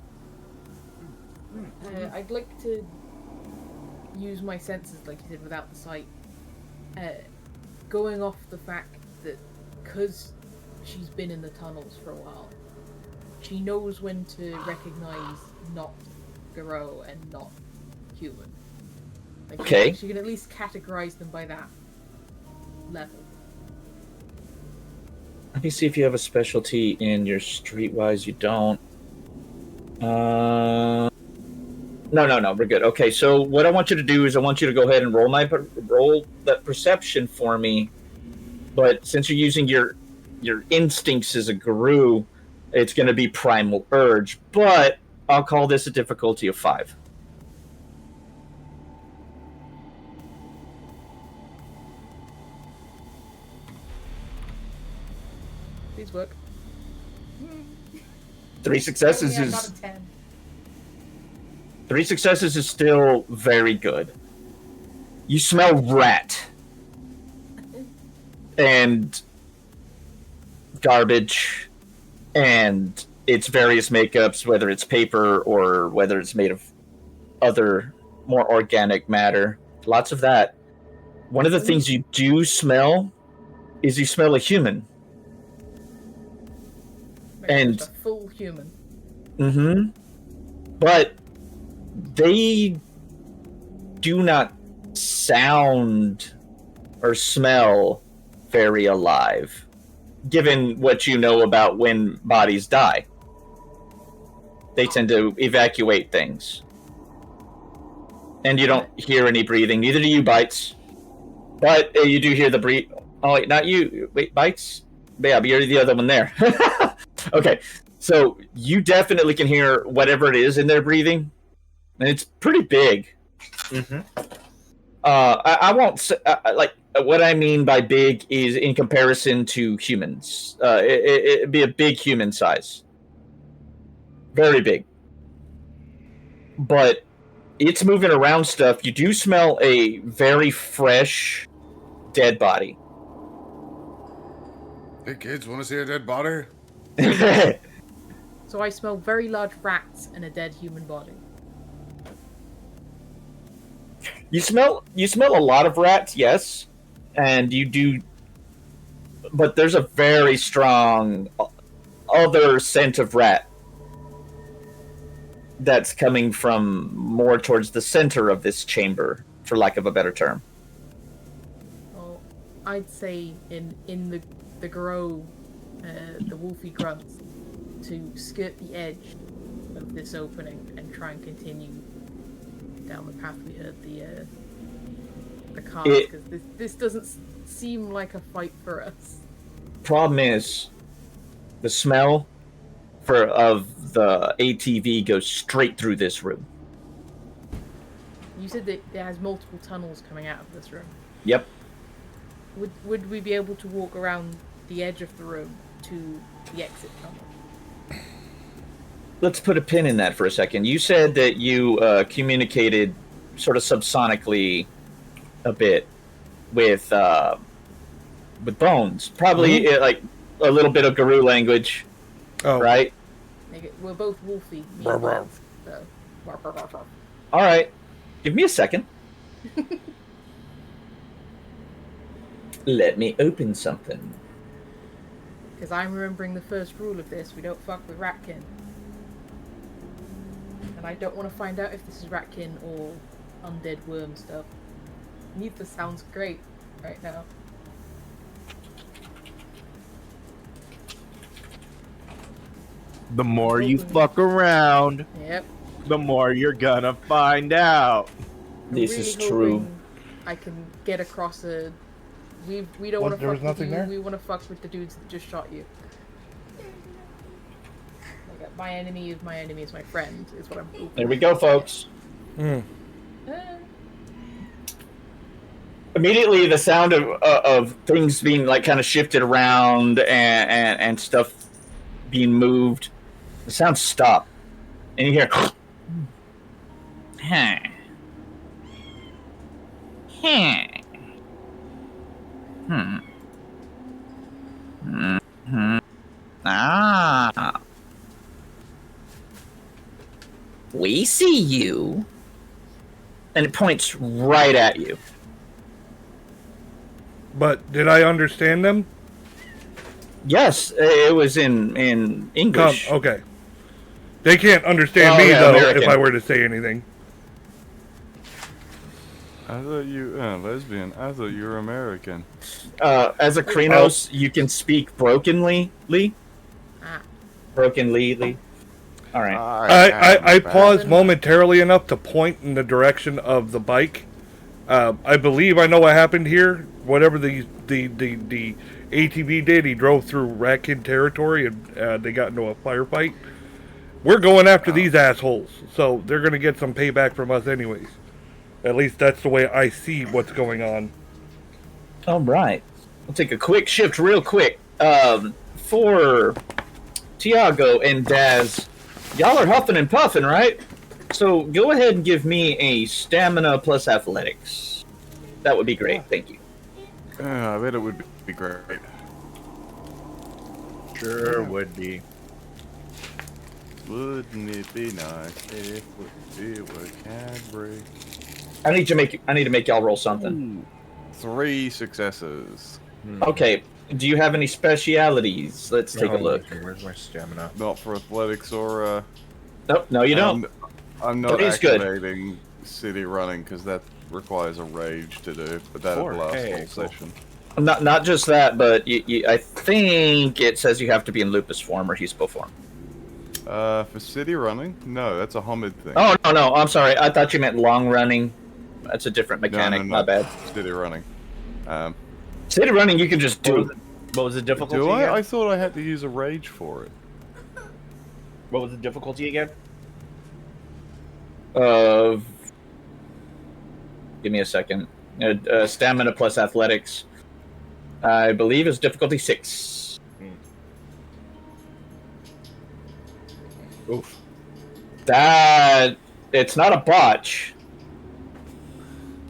I'd like to use my senses, like you said, without the sight. Going off the fact that because she's been in the tunnels for a while, she knows when to recognize not Garou and not human. Like, okay. She can at least categorize them by that level. Let me see if you have a specialty in your streetwise. You don't. No, we're good. Okay, so what I want you to do is I want you to go ahead and roll that perception for me. But since you're using your instincts as a Garou, it's going to be primal urge. But I'll call this a difficulty of 5. Please work. 3 successes Yeah, is not a 10. 3 successes is still very good. You smell rat and garbage and its various makeups, whether it's paper or whether it's made of other more organic matter. Lots of that. One of the things you do smell is you smell a human. Like And- just a full human. Mm-hmm. But they do not sound or smell very alive, given what you know about when bodies die. They tend to evacuate things. And you don't hear any breathing. Neither do you, Bites. But you do hear the breathe. Oh, wait, not you. Wait, Bites? Yeah, but you're the other one there. Okay, so you definitely can hear whatever it is in their breathing. And it's pretty big. Mm-hmm. I won't say, like, what I mean by big is in comparison to humans. It'd be a big human size. Very big. But it's moving around stuff. You do smell a very fresh dead body. Hey kids, want to see a dead body? So I smell very large rats and a dead human body. You smell a lot of rats, yes, and you do, but there's a very strong other scent of rat that's coming from more towards the center of this chamber, for lack of a better term. Well, I'd say in the grow, the wolfy grunts, to skirt the edge of this opening and try and continue down the path we heard the cars, because this doesn't seem like a fight for us. Problem is, the smell of the ATV goes straight through this room. You said that it has multiple tunnels coming out of this room. Yep. Would we be able to walk around the edge of the room to the exit tunnel? Let's put a pin in that for a second. You said that you communicated sort of subsonically a bit with Bones. Probably like a little bit of Garou language, right? We're both wolfy. So. All right. Give me a second. Let me open something. Because I'm remembering the first rule of this: we don't fuck with ratkin. And I don't want to find out if this is ratkin or undead worm stuff. Neither sounds great right now. The more you fuck around, Yep. the more you're gonna find out. This really is true. hoping I can get across a. We don't want to there was fuck with nothing you. there? We want to fuck with the dudes that just shot you. Like, my enemy is my friend. Is what I'm. hoping. There we go, folks. Immediately, the sound of things being like kind of shifted around and stuff being moved, the sound stopped, and you hear. Ah. We see you. And it points right at you. But did I understand them? Yes, it was in English. Okay. They can't understand Oh, me, yeah, though, American. if I were to say anything. I thought you lesbian. I thought you were American. As a Krynos, you can speak brokenly. Brokenly. All right. I paused momentarily enough to point in the direction of the bike. I believe I know what happened here. Whatever the ATV did, he drove through Ratkin territory and they got into a firefight. We're going after these assholes, so they're going to get some payback from us anyways. At least that's the way I see what's going on. All right. We'll take a quick shift real quick. For Tiago and Daz, y'all are huffing and puffing, right? So go ahead and give me a stamina plus athletics. That would be great. Thank you. I bet it would be great. Sure would be. Wouldn't it be nice if it were Cadbury? I need to make y'all roll something. 3 successes. Okay. Do you have any specialities? Let's take a look. Where's my stamina? Not for athletics or. Nope, no, you don't. I'm not Pretty's good. activating city running because that requires a rage to do, but that'll last the whole session. Not just that, but I think it says you have to be in lupus form or Huspo form. For city running? No, that's a Homid thing. Oh, no, I'm sorry. I thought you meant long running. That's a different mechanic. No. My bad. City running. City running, you can just do. What was the difficulty? Do I? Again? I thought I had to use a rage for it. What was the difficulty again? Give me a second. Stamina plus athletics. I believe is difficulty 6. Oof. That it's not a botch,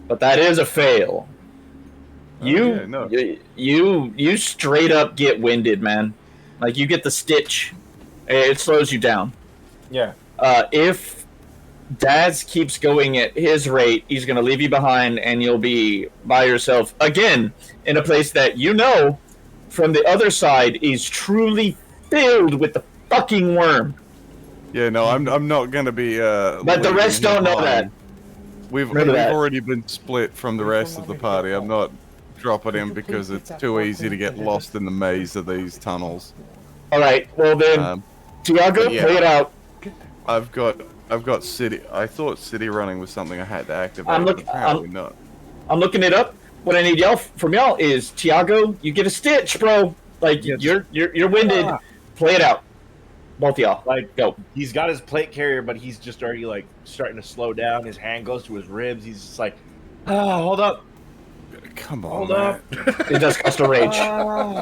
but that is a fail. You straight up get winded, man. Like you get the stitch. It slows you down. Yeah. If Daz keeps going at his rate, he's going to leave you behind, and you'll be by yourself again in a place that you know from the other side is truly filled with the fucking worm. Yeah, no, I'm not going to be. But the rest don't know that. We've that. already been split from the rest of the party. I'm not dropping him because it's too easy to get lost in the maze of these tunnels. All right, well then, Tiago, play it out. I've got city. I thought city running was something I had to activate. Apparently not. I'm looking it up. What I need from y'all is Tiago. You get a stitch, bro. Like you're winded. Play it out, both of y'all. Like go. He's got his plate carrier, but he's just already like starting to slow down. His hand goes to his ribs. He's just like, hold up. Come on, hold up. It does cost a rage.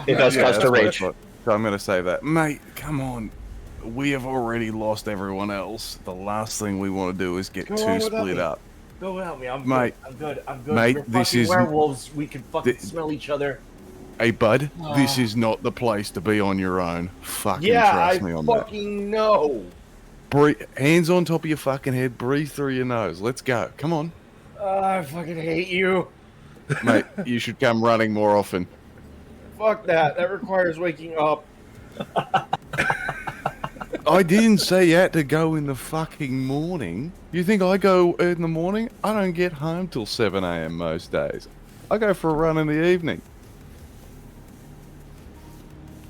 It does cost a rage. So I'm gonna say that, mate. Come on. We have already lost everyone else. The last thing we want to do is get too split up. Go without me. I'm Mate, good. I'm good. Mate, We're this fucking is werewolves. We can fucking smell each other. Hey, bud, this is not the place to be on your own. Fucking Yeah, trust me on that. fucking know. Hands on top of your fucking head. Breathe through your nose. Let's go. Come on. I fucking hate you. Mate, you should come running more often. Fuck that. That requires waking up. I didn't say you had to go in the fucking morning. You think I go in the morning? I don't get home till 7 a.m. most days. I go for a run in the evening.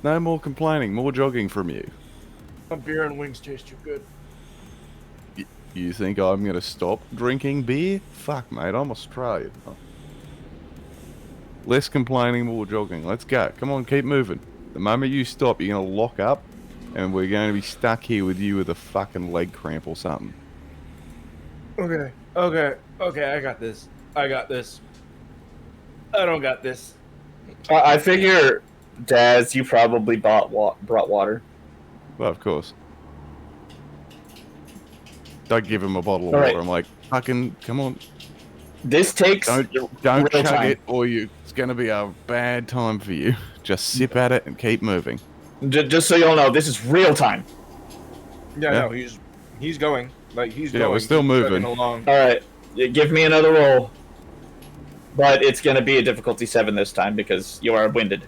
No more complaining, more jogging from you. Beer and wings taste too good. You think I'm going to stop drinking beer? Fuck, mate, I'm Australian. Less complaining, more jogging. Let's go. Come on, keep moving. The moment you stop, you're going to lock up, and we're going to be stuck here with you with a fucking leg cramp or something. Okay, I got this. I don't got this. I figure, Daz, you probably brought water. Well, of course. I give him a bottle of All water. right. I'm like, fucking, come on. This takes Don't real chug time. it, or it's going to be a bad time for you. Just sip at it and keep moving. Just so y'all know, this is real time. Yeah, no, he's going. Like he's going. We're still He's moving. chugging along. All right, give me another roll. But it's going to be a difficulty 7 this time because you are winded.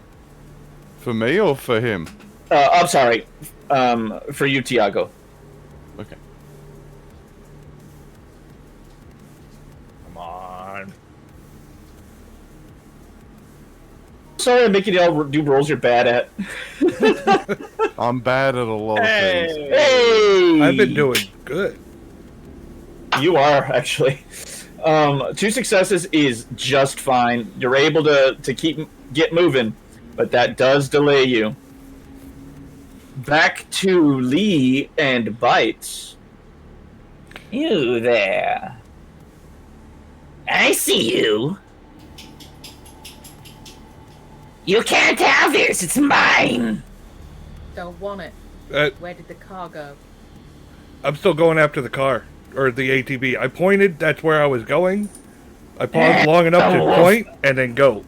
For me or for him? I'm sorry. For you, Tiago. Okay. Come on. Sorry I'm making y'all do rolls you're bad at. I'm bad at a lot of things. Hey! I've been doing good. You are, actually. 2 successes is just fine. You're able to get moving, but that does delay you. Back to Lee and Bites. You there. I see you. You can't have this. It's mine. Don't want it. Where did the car go? I'm still going after the car, or the ATV. I pointed, that's where I was going. I paused long enough to point, and then go.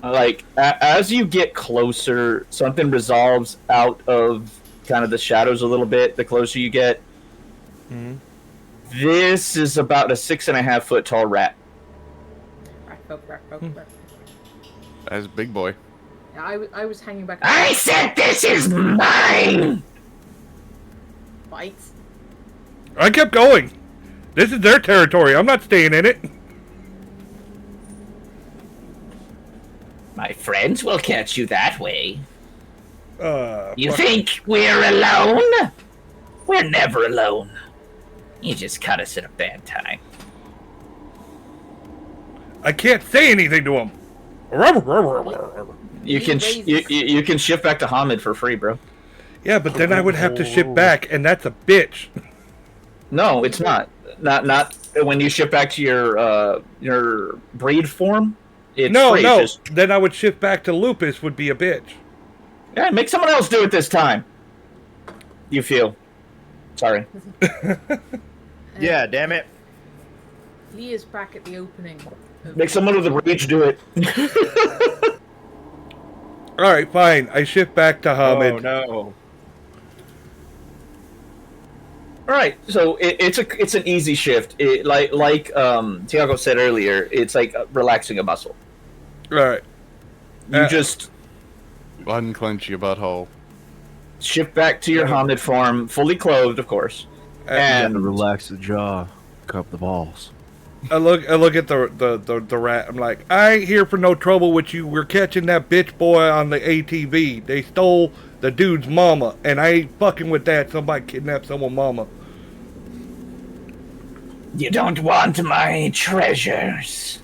Like, as you get closer, something resolves out of kind of the shadows a little bit, the closer you get. Mm-hmm. This is about a 6.5 foot tall rat. As big boy. I was hanging back. I said this is mine! Bites. I kept going. This is their territory. I'm not staying in it. My friends will catch you that way. You fuck. think we're alone? We're never alone. You just caught us at a bad time. I can't say anything to him. You can you can shift back to Hamid for free, bro. Yeah, but then I would have to ship back, and that's a bitch. No, it's not. Not when you shift back to your breed form. It's No, free. no. Just, Then I would shift back to Lupus. Would be a bitch. yeah, make someone else do it this time. You feel? Sorry. Yeah, damn it. Lee is back at the opening. Make someone with a rage do it. All right, fine. I shift back to Hamid. Oh no. All right, so it's an easy shift. Like Tiago said earlier, it's like relaxing a muscle. All right. You just Unclench your butthole. shift back to your Hamid form, fully clothed, of course. And relax the jaw, cup the balls. I look at the rat. I'm like, I ain't here for no trouble with you. We're catching that bitch boy on the ATV. They stole the dude's mama, and I ain't fucking with that. Somebody kidnapped someone's mama. you don't want my treasures.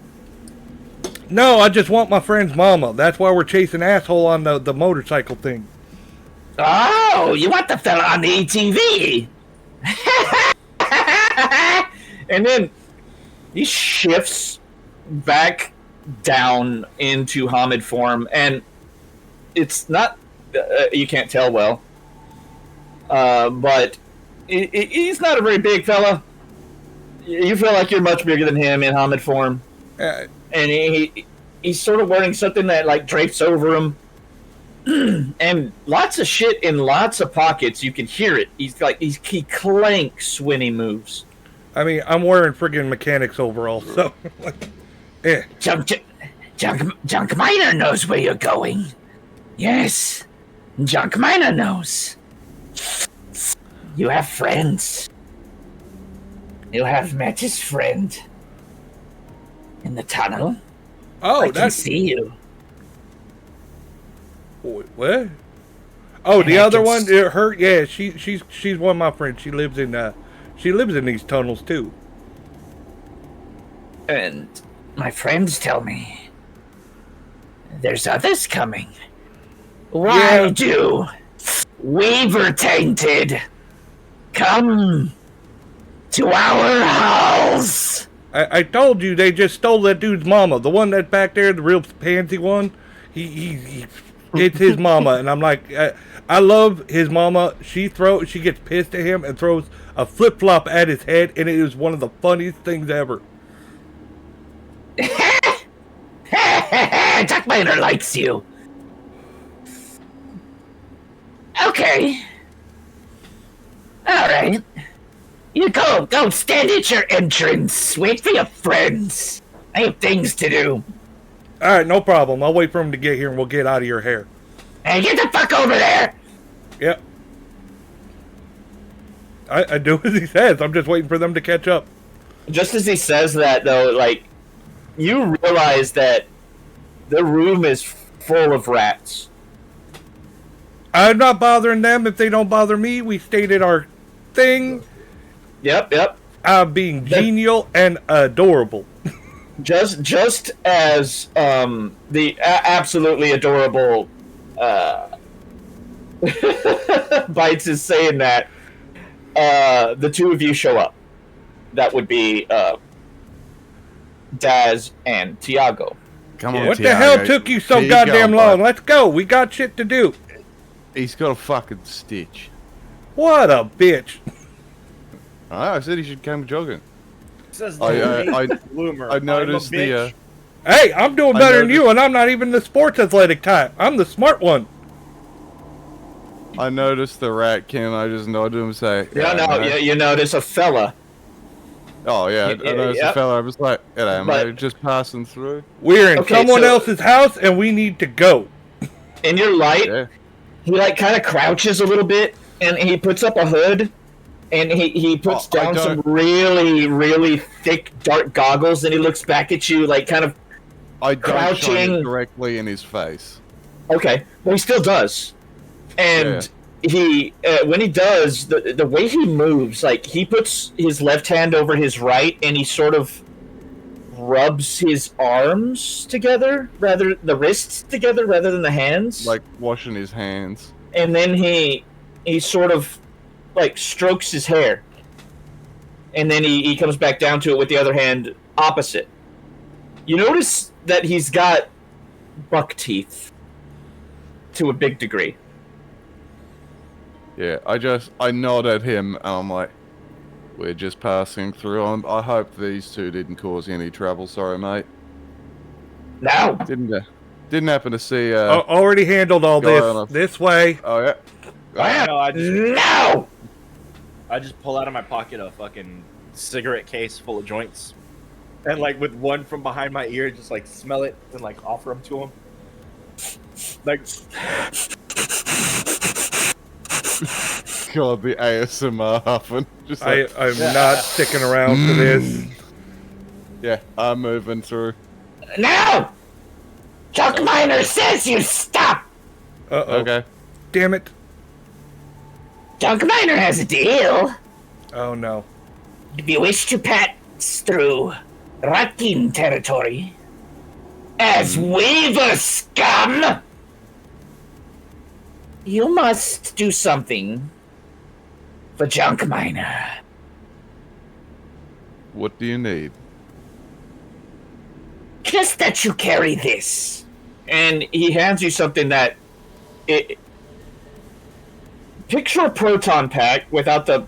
No, I just want my friend's mama. That's why we're chasing asshole on the motorcycle thing. Oh, you want the fella on the ATV? And then he shifts back down into Hamid form, and it's not. You can't tell well, but he's not a very big fella. You feel like you're much bigger than him in Hamid form, and he's sort of wearing something that like drapes over him. And lots of shit in lots of pockets. You can hear it. He clanks when he moves. I mean, I'm wearing friggin' mechanics overalls, so yeah. Junk Miner knows where you're going. Yes, Junk Miner knows. You have friends. You have met his friend in the tunnel. Oh, I can see you. What? Oh, the other one, her. Yeah, she's one of my friends. She lives in these tunnels too. And my friends tell me there's others coming. Why do Weaver Tainted come to our house? I told you they just stole that dude's mama. The one that's back there, the real pansy one. He it's his mama, and I'm like, I love his mama. She gets pissed at him and throws a flip flop at his head, and it is one of the funniest things ever. Duck Miner likes you. Okay. All right. You go stand at your entrance. Wait for your friends. I have things to do. All right, no problem. I'll wait for him to get here, and we'll get out of your hair. Hey, get the fuck over there! Yep. I do as he says. I'm just waiting for them to catch up. Just as he says that, though, like, you realize that the room is full of rats. I'm not bothering them if they don't bother me. We stated our thing. Yep. I'm being genial and adorable. Just as the absolutely adorable Bites is saying that, the two of you show up. That would be Daz and Tiago. Come on, What Tiago. the hell took you so goddamn long? Let's go. We got shit to do. He's got a fucking stitch. What a bitch. I said he should come jogging. Says I Bloomer. noticed the. Hey, I'm doing better than you, and I'm not even the sports athletic type. I'm the smart one. I noticed the rat can. I just nodded to him and say, You notice a fella Oh yeah, I noticed the fella. I was like, "Hello, mate, just passing through." We're in Okay, someone so- else's house, and we need to go. In your light, Yeah. he like kind of crouches a little bit, and he puts up a hood, and he puts Oh, I down some don't- really, really thick, dark goggles, and he looks back at you, like kind of. I don't shine Crouching. it directly in his face. Okay, well, he still does. And he, when he does, the way he moves, like, he puts his left hand over his right, and he sort of rubs his arms together, the wrists together, rather than the hands. Like washing his hands. And then he sort of, like, strokes his hair. And then he comes back down to it with the other hand opposite. You notice that he's got buck teeth to a big degree. Yeah, I nod at him and I'm like, we're just passing through. I hope these two didn't cause you any trouble. Sorry, mate. No. Didn't happen to see. Already handled all Guy on this. This way. Oh yeah. No, No. I just pull out of my pocket a fucking cigarette case full of joints, and like with one from behind my ear, just like smell it and like offer them to him. Like, God, the ASMR huffing. Just I'm like, not sticking around for this. yeah, I'm moving through. No. Chuck Miner says you stop. Uh-oh. Okay. Damn it. Chuck Miner has a deal. Oh, no. If you wish to pass through Ratin territory as Weaver scum, you must do something for Junk Miner. What do you need? Just that you carry this. And he hands you something that... Picture a proton pack without the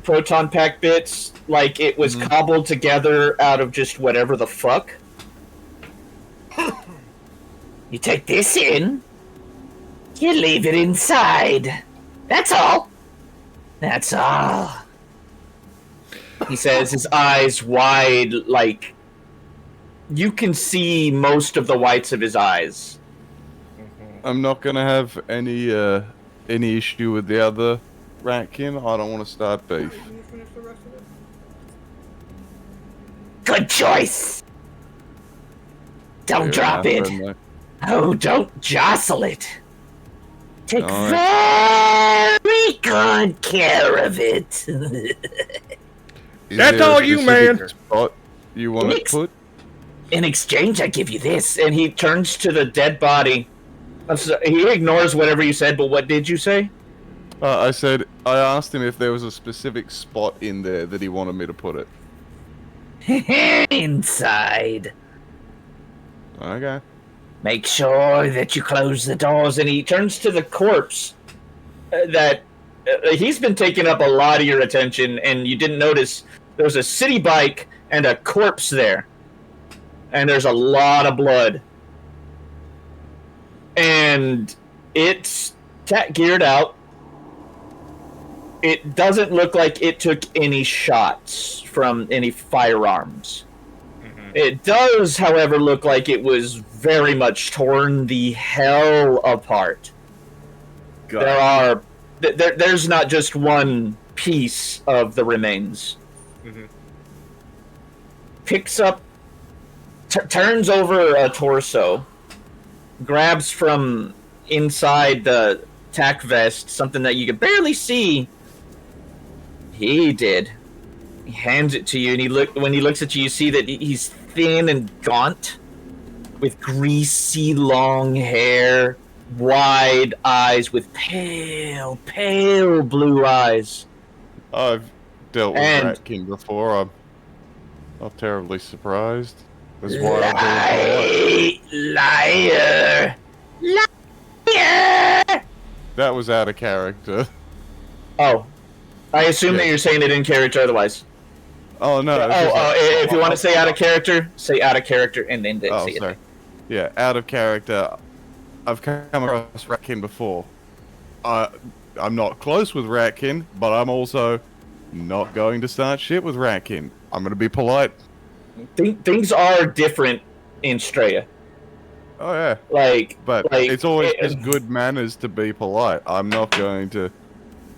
proton pack bits, like it was cobbled together out of just whatever the fuck. You take this in, you leave it inside. That's all. That's all. He says, his eyes wide, like you can see most of the whites of his eyes. I'm not gonna have any issue with the other ratkin. I don't want to start beef. Good choice. Don't Fair drop enough, it. then, mate. Oh, don't jostle it. Take All very good care of it. Is That's there a all you, specific man. Spot you want to Mix- put? In exchange, I give you this. And he turns to the dead body. He ignores whatever you said, but what did you say? I asked him if there was a specific spot in there that he wanted me to put it. Inside. Okay. Make sure that you close the doors. And he turns to the corpse that he's been taking up a lot of your attention, and you didn't notice there was a city bike and a corpse there. And there's a lot of blood. And it's geared out. It doesn't look like it took any shots from any firearms. It does, however, look like it was very much torn the hell apart. There's not just one piece of the remains. Picks up, turns over a torso, grabs from inside the tack vest something that you could barely see. He did. He hands it to you, and when he looks at you, you see that he's thin and gaunt, with greasy long hair, wide eyes, with pale blue eyes. I've dealt with And- Ratkin before. I'm not terribly surprised. That's why I'm doing Liar! That was out of character. Oh, I assume that you're saying it in character otherwise. Oh no. it's just like- If you want to say out of character, say out of character and then Oh, say sorry. it. Yeah, out of character. I've come across Ratkin before. I'm not close with Ratkin, but I'm also not going to start shit with Ratkin. I'm gonna be polite. Things are different in Straya. Oh yeah, but like it's always just good manners to be polite. I'm not going to.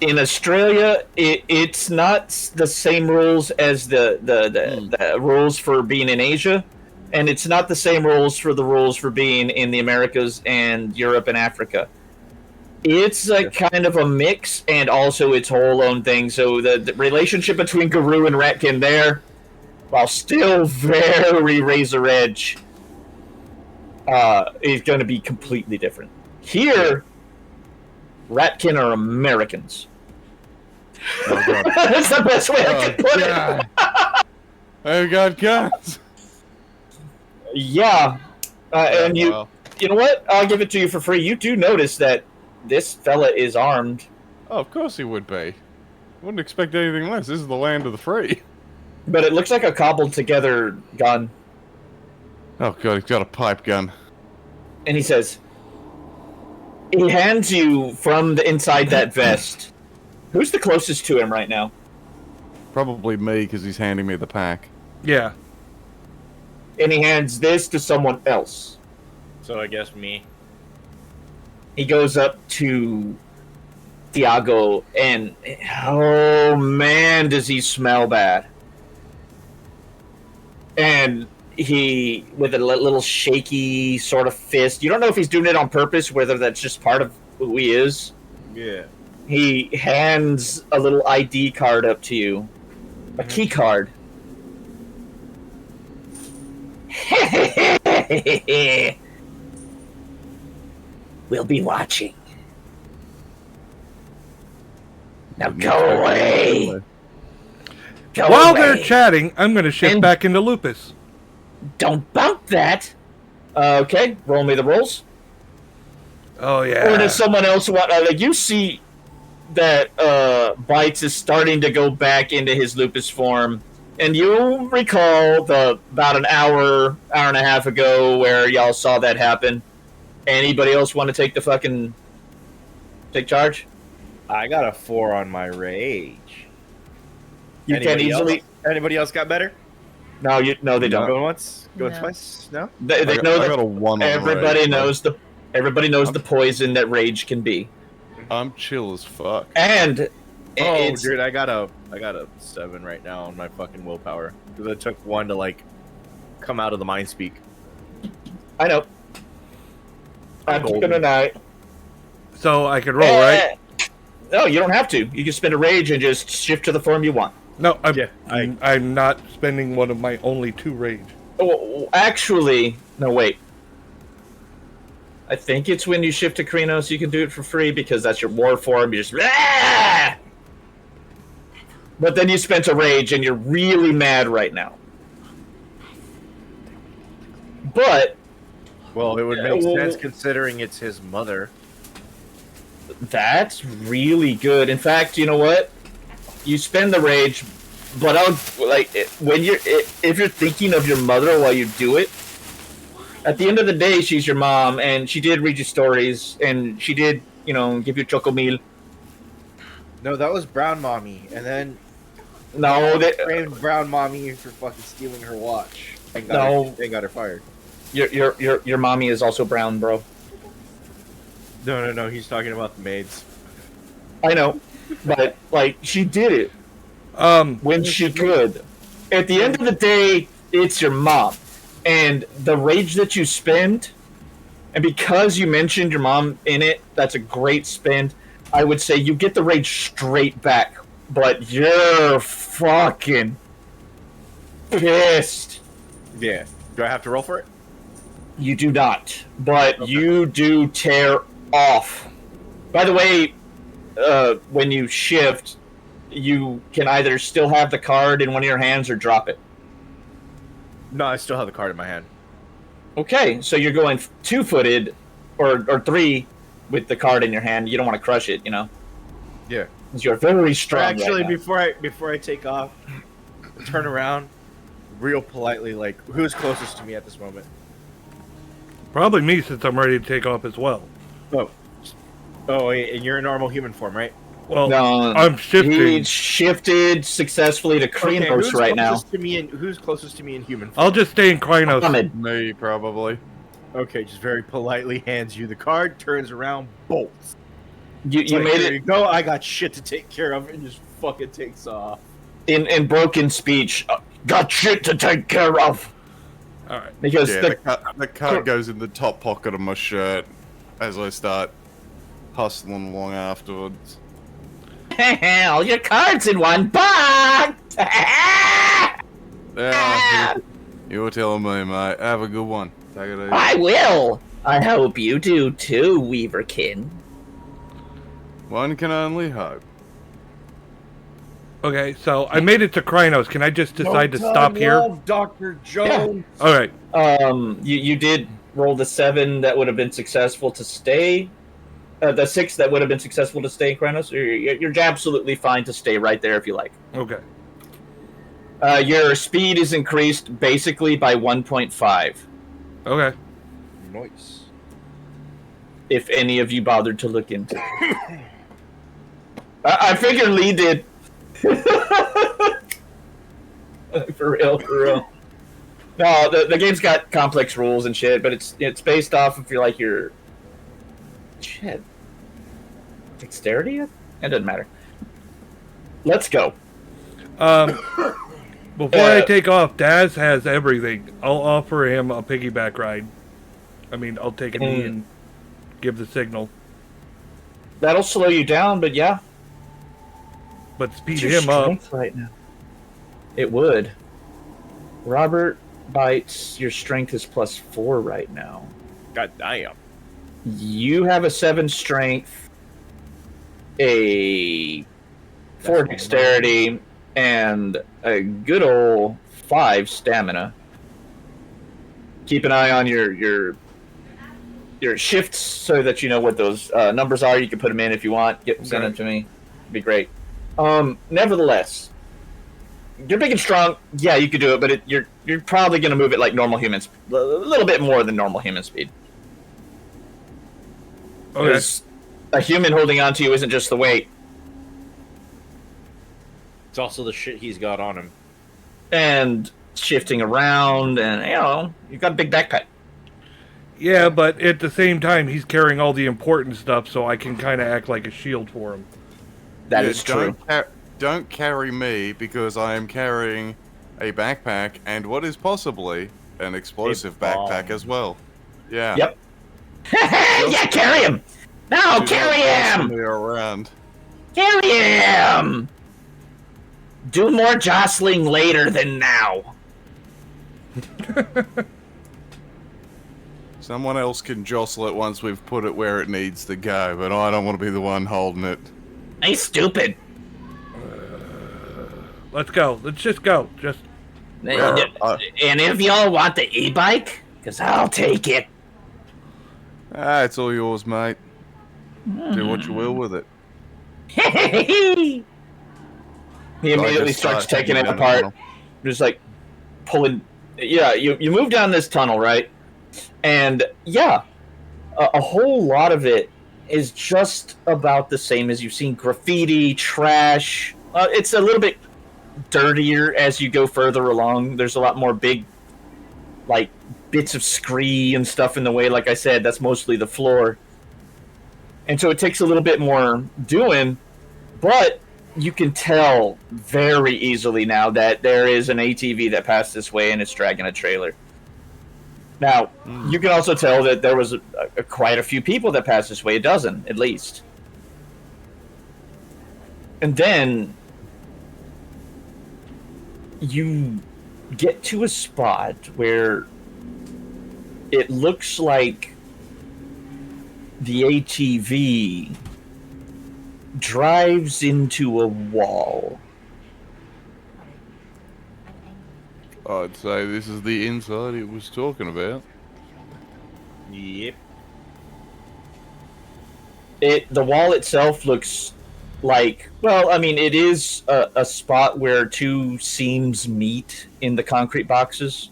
In Australia, it's not the same rules as the rules for being in Asia, and it's not the same rules for being in the Americas and Europe and Africa. It's a kind of a mix, and also its whole own thing. So the relationship between Guru and Ratkin there, while still very razor edge, is going to be completely different. Here, Ratkin are Americans. Oh, God. That's the best way I can put it. Oh God, guns. Yeah, and you know what? I'll give it to you for free. You do notice that this fella is armed. Oh, of course he would be. Wouldn't expect anything less. This is the land of the free. But it looks like a cobbled together gun. Oh God, he's got a pipe gun. And he says, he hands you from the inside that vest. Who's the closest to him right now? Probably me, because he's handing me the pack. Yeah. And he hands this to someone else. So I guess me. He goes up to Thiago, and oh man, does he smell bad. And he, with a little shaky sort of fist, you don't know if he's doing it on purpose, whether that's just part of who he is. Yeah. He hands a little ID card up to you. A key card. We'll be watching. Now go away. Go While away. they're chatting, I'm going to shift back into Lupus. Don't bump that. Okay, roll me the rolls. Oh, yeah. Or does someone else want... like, you see that Bites is starting to go back into his Lupus form. And you recall about an hour and a half ago where y'all saw that happen. Anybody else want to take charge? I got a 4 on my rage. You can easily... Anybody else got better? No, they don't. Going once? Going No. twice? No? They know I that got a 1 on everybody rage, knows the poison that rage can be. I'm chill as fuck. And Dude, I got a 7 right now on my fucking willpower because it took 1 to like come out of the mind speak. I know. I'm gonna die. So I can roll, right? No, you don't have to. You can spend a rage and just shift to the form you want. No, I'm not spending one of my only 2 rage. Oh, actually, no, wait. I think it's when you shift to Krinos you can do it for free because that's your war form. You just... Ah! But then you spent a rage and you're really mad right now. But... Well, it would make sense considering it's his mother. That's really good. In fact, you know what? You spend the rage, but if you're thinking of your mother while you do it, at the end of the day, she's your mom, and she did read you stories, and she did, give you choco meal. No, that was Brown Mommy, and then they framed Brown Mommy for fucking stealing her watch. And got her fired. Your mommy is also brown, bro. No. He's talking about the maids. I know, but she did it when she could. At the end of the day, it's your mom, and the rage that you spend, and because you mentioned your mom in it, that's a great spend. I would say you get the rage straight back, but you're fucking pissed. Yeah. Do I have to roll for it? You do not, but you do tear off. By the way, when you shift, you can either still have the card in one of your hands or drop it. No, I still have the card in my hand. Okay, so you're going 2-footed or 3 with the card in your hand. You don't want to crush it, Yeah. Because you're very strong. Actually, right now. before I take off, turn around, real politely, like, who's closest to me at this moment? Probably me, since I'm ready to take off as well. Oh, and you're a normal human form, right? Well, No, I'm shifting. He shifted successfully to Krenos right now. Who's closest to me in human form? I'll just stay in Krynos. Ahmed. Me, probably. Okay, just very politely hands you the card, turns around, bolts. You made Here it you go. I got shit to take care of, and just fucking takes off. in broken speech. Got shit to take care of. All right. Because Yeah, the card goes in the top pocket of my shirt as I start hustling along afterwards. All your cards in one box. Yeah, you were telling me, mate. Have a good one. Take it easy. I will. I hope you do too, Weaverkin. One can only hope. Okay, so I made it to Krynos. Can I just decide to stop here? Dr. Jones. All right. You did roll the 7 that would have been successful to stay. The 6 that would have been successful to stay in Krenos. You're absolutely fine to stay right there if you like. Okay. Your speed is increased basically by 1.5. Okay. Nice. If any of you bothered to look into it. I figure Lee did. For real. No, the game's got complex rules and shit, but it's based off of your shit. Dexterity? It doesn't matter. Let's go. Before I take off, Daz has everything. I'll offer him a piggyback ride. I mean, I'll take a knee and give the signal. That'll slow you down, but yeah. But speed What's your him up. strength right now? It would. Robert Bites, your strength is +4 right now. God damn. You have a 7 strength, a 4 dexterity, and a good old 5 stamina. Keep an eye on your shifts so that you know what those numbers are. You can put them in if you want. Send them to me. It'd be great. Nevertheless, you're big and strong. Yeah, you could do it, but you're probably going to move it like normal humans. A little bit more than normal human speed. Okay. Because a human holding on to you isn't just the weight. It's also the shit he's got on him. And shifting around, and, you've got a big backpack. Yeah, but at the same time, he's carrying all the important stuff, so I can kind of act like a shield for him. That is true. Don't carry me, because I am carrying a backpack and what is possibly an explosive backpack as well. Yeah. Yep. Yeah, carry him! No, carry him! Around. Carry him! Do more jostling later than now. Someone else can jostle it once we've put it where it needs to go, but I don't want to be the one holding it. Hey, stupid. Let's go. Let's just go. Just. And if y'all want the e-bike, because I'll take it. It's all yours, mate. Do what you will with it. He immediately starts taking it apart. Just like pulling. Yeah, you move down this tunnel, right? And yeah, a whole lot of it is just about the same as you've seen. Graffiti, trash. It's a little bit dirtier as you go further along. There's a lot more big, like, bits of scree and stuff in the way. Like I said, that's mostly the floor. And so it takes a little bit more doing, but you can tell very easily now that there is an ATV that passed this way and it's dragging a trailer. Now, you can also tell that there was quite a few people that passed this way, a dozen at least. And then you get to a spot where it looks like the ATV drives into a wall. I'd say this is the inside it was talking about. Yep. The wall itself looks like, well, I mean, it is a spot where two seams meet in the concrete boxes.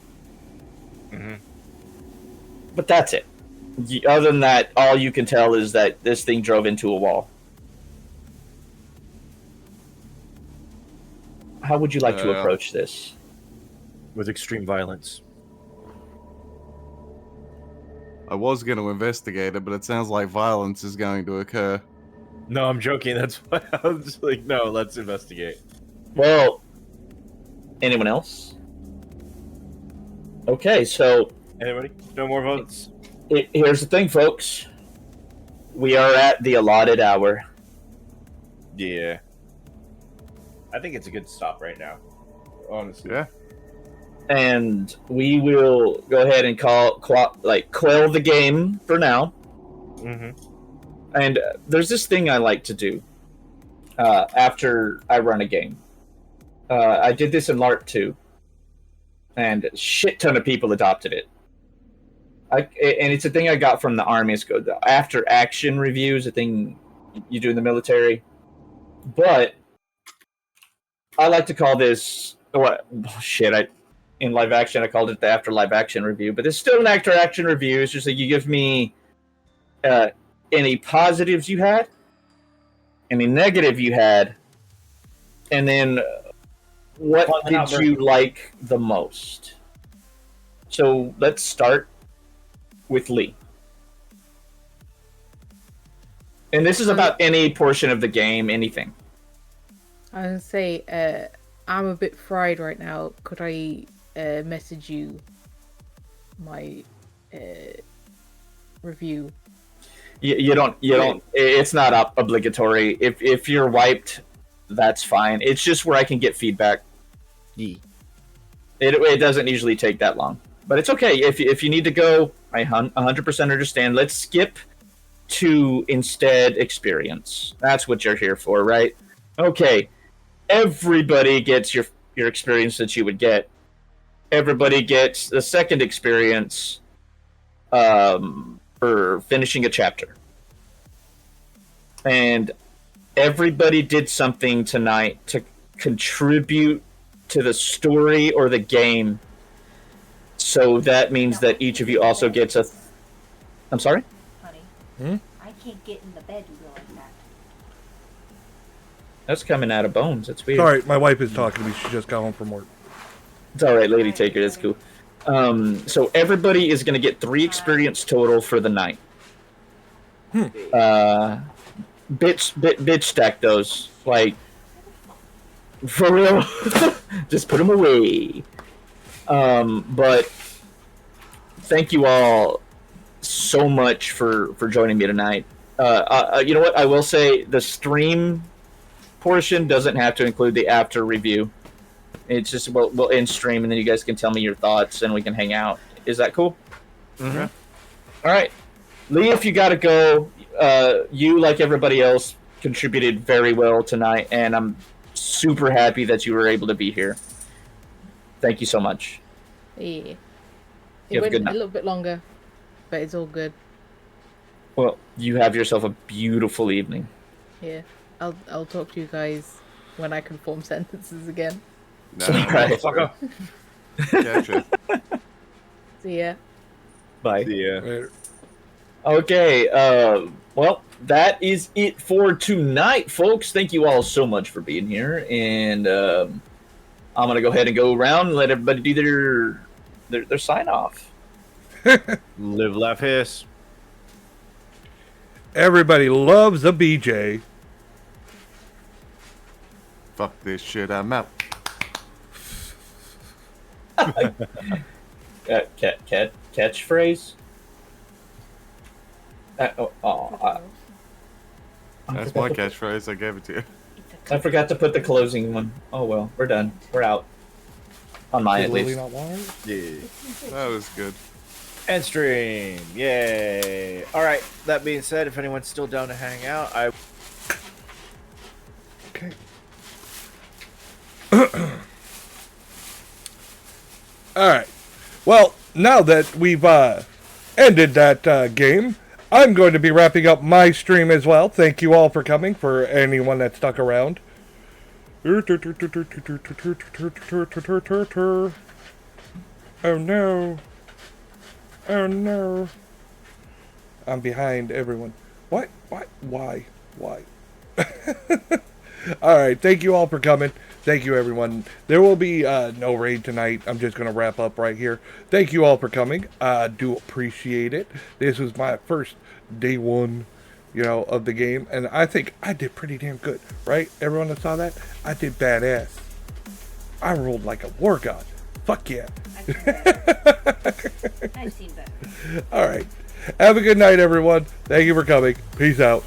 Mm-hmm. But that's it. Other than that, all you can tell is that this thing drove into a wall. How would you like to approach this? With extreme violence. I was going to investigate it, but it sounds like violence is going to occur. No, I'm joking. That's why I was just like, no, let's investigate. Well, anyone else? Okay, so Anybody? No more votes? here's the thing, folks. We are at the allotted hour. Yeah. I think it's a good stop right now. Honestly. Yeah. And we will go ahead and quell the game for now. Mm-hmm. And there's this thing I like to do after I run a game. I did this in LARP too, and a shit ton of people adopted it. And it's a thing I got from the Army. It's good. After action reviews, a thing you do in the military. But I like to call this in live action I called it the after live action review, but it's still an after action review. It's just like you give me any positives you had, any negative you had, and then what did you like the most? So let's start with Lee. And this is about any portion of the game, anything. I was gonna say, I'm a bit fried right now. Could I message you my review? You don't. It's not obligatory. If you're wiped, that's fine. It's just where I can get feedback. Yeah. It doesn't usually take that long, but it's okay. If you need to go, I 100% understand. Let's skip to instead experience. That's what you're here for, right? Okay. Everybody gets your experience that you would get. Everybody gets the second experience for finishing a chapter. And everybody did something tonight to contribute to the story or the game. So that means that each of you also gets a... I'm sorry? Honey, I can't get in the bed with you like that. That's coming out of bones. That's weird. Sorry, my wife is talking to me. She just got home from work. It's all right, Lady Taker. That's cool. So everybody is going to get 3 experience total for the night. Bitch stack those. Like, for real. Just put them away. But thank you all so much for joining me tonight. You know what? I will say the stream portion doesn't have to include the after review. It's just we'll end stream and then you guys can tell me your thoughts and we can hang out. Is that cool? Mm-hmm. All right, Lee. If you gotta go, you like everybody else contributed very well tonight, and I'm super happy that you were able to be here. Thank you so much. Yeah. You It have a went good a night. little bit longer, but it's all good. Well, you have yourself a beautiful evening. Yeah. I'll talk to you guys when I can form sentences again. No, Right. motherfucker. Gotcha. See ya. Bye. Yeah. Later. Okay, well, that is it for tonight, folks. Thank you all so much for being here, and I'm gonna go ahead and go around and let everybody do their sign off. Live, laugh, hiss. Everybody loves a BJ. Fuck this shit, I'm out. Catchphrase. That's my catchphrase, I gave it to you. I forgot to put the closing one. Oh well, we're done. We're out. On mine, Is at Lily least. not wired? Yeah. That was good. End stream. Yay. Alright, that being said, if anyone's still down to hang out, Okay. Alright. Well, now that we've ended that game, I'm going to be wrapping up my stream as well. Thank you all for coming, for anyone that stuck around. Oh no. Oh no. I'm behind everyone. What? Why? Alright, thank you all for coming. Thank you, everyone. There will be no raid tonight. I'm just going to wrap up right here. Thank you all for coming. I do appreciate it. This was my first day one, of the game. And I think I did pretty damn good, right? Everyone that saw that? I did badass. I rolled like a war god. Fuck yeah. I've seen better. All right. Have a good night, everyone. Thank you for coming. Peace out.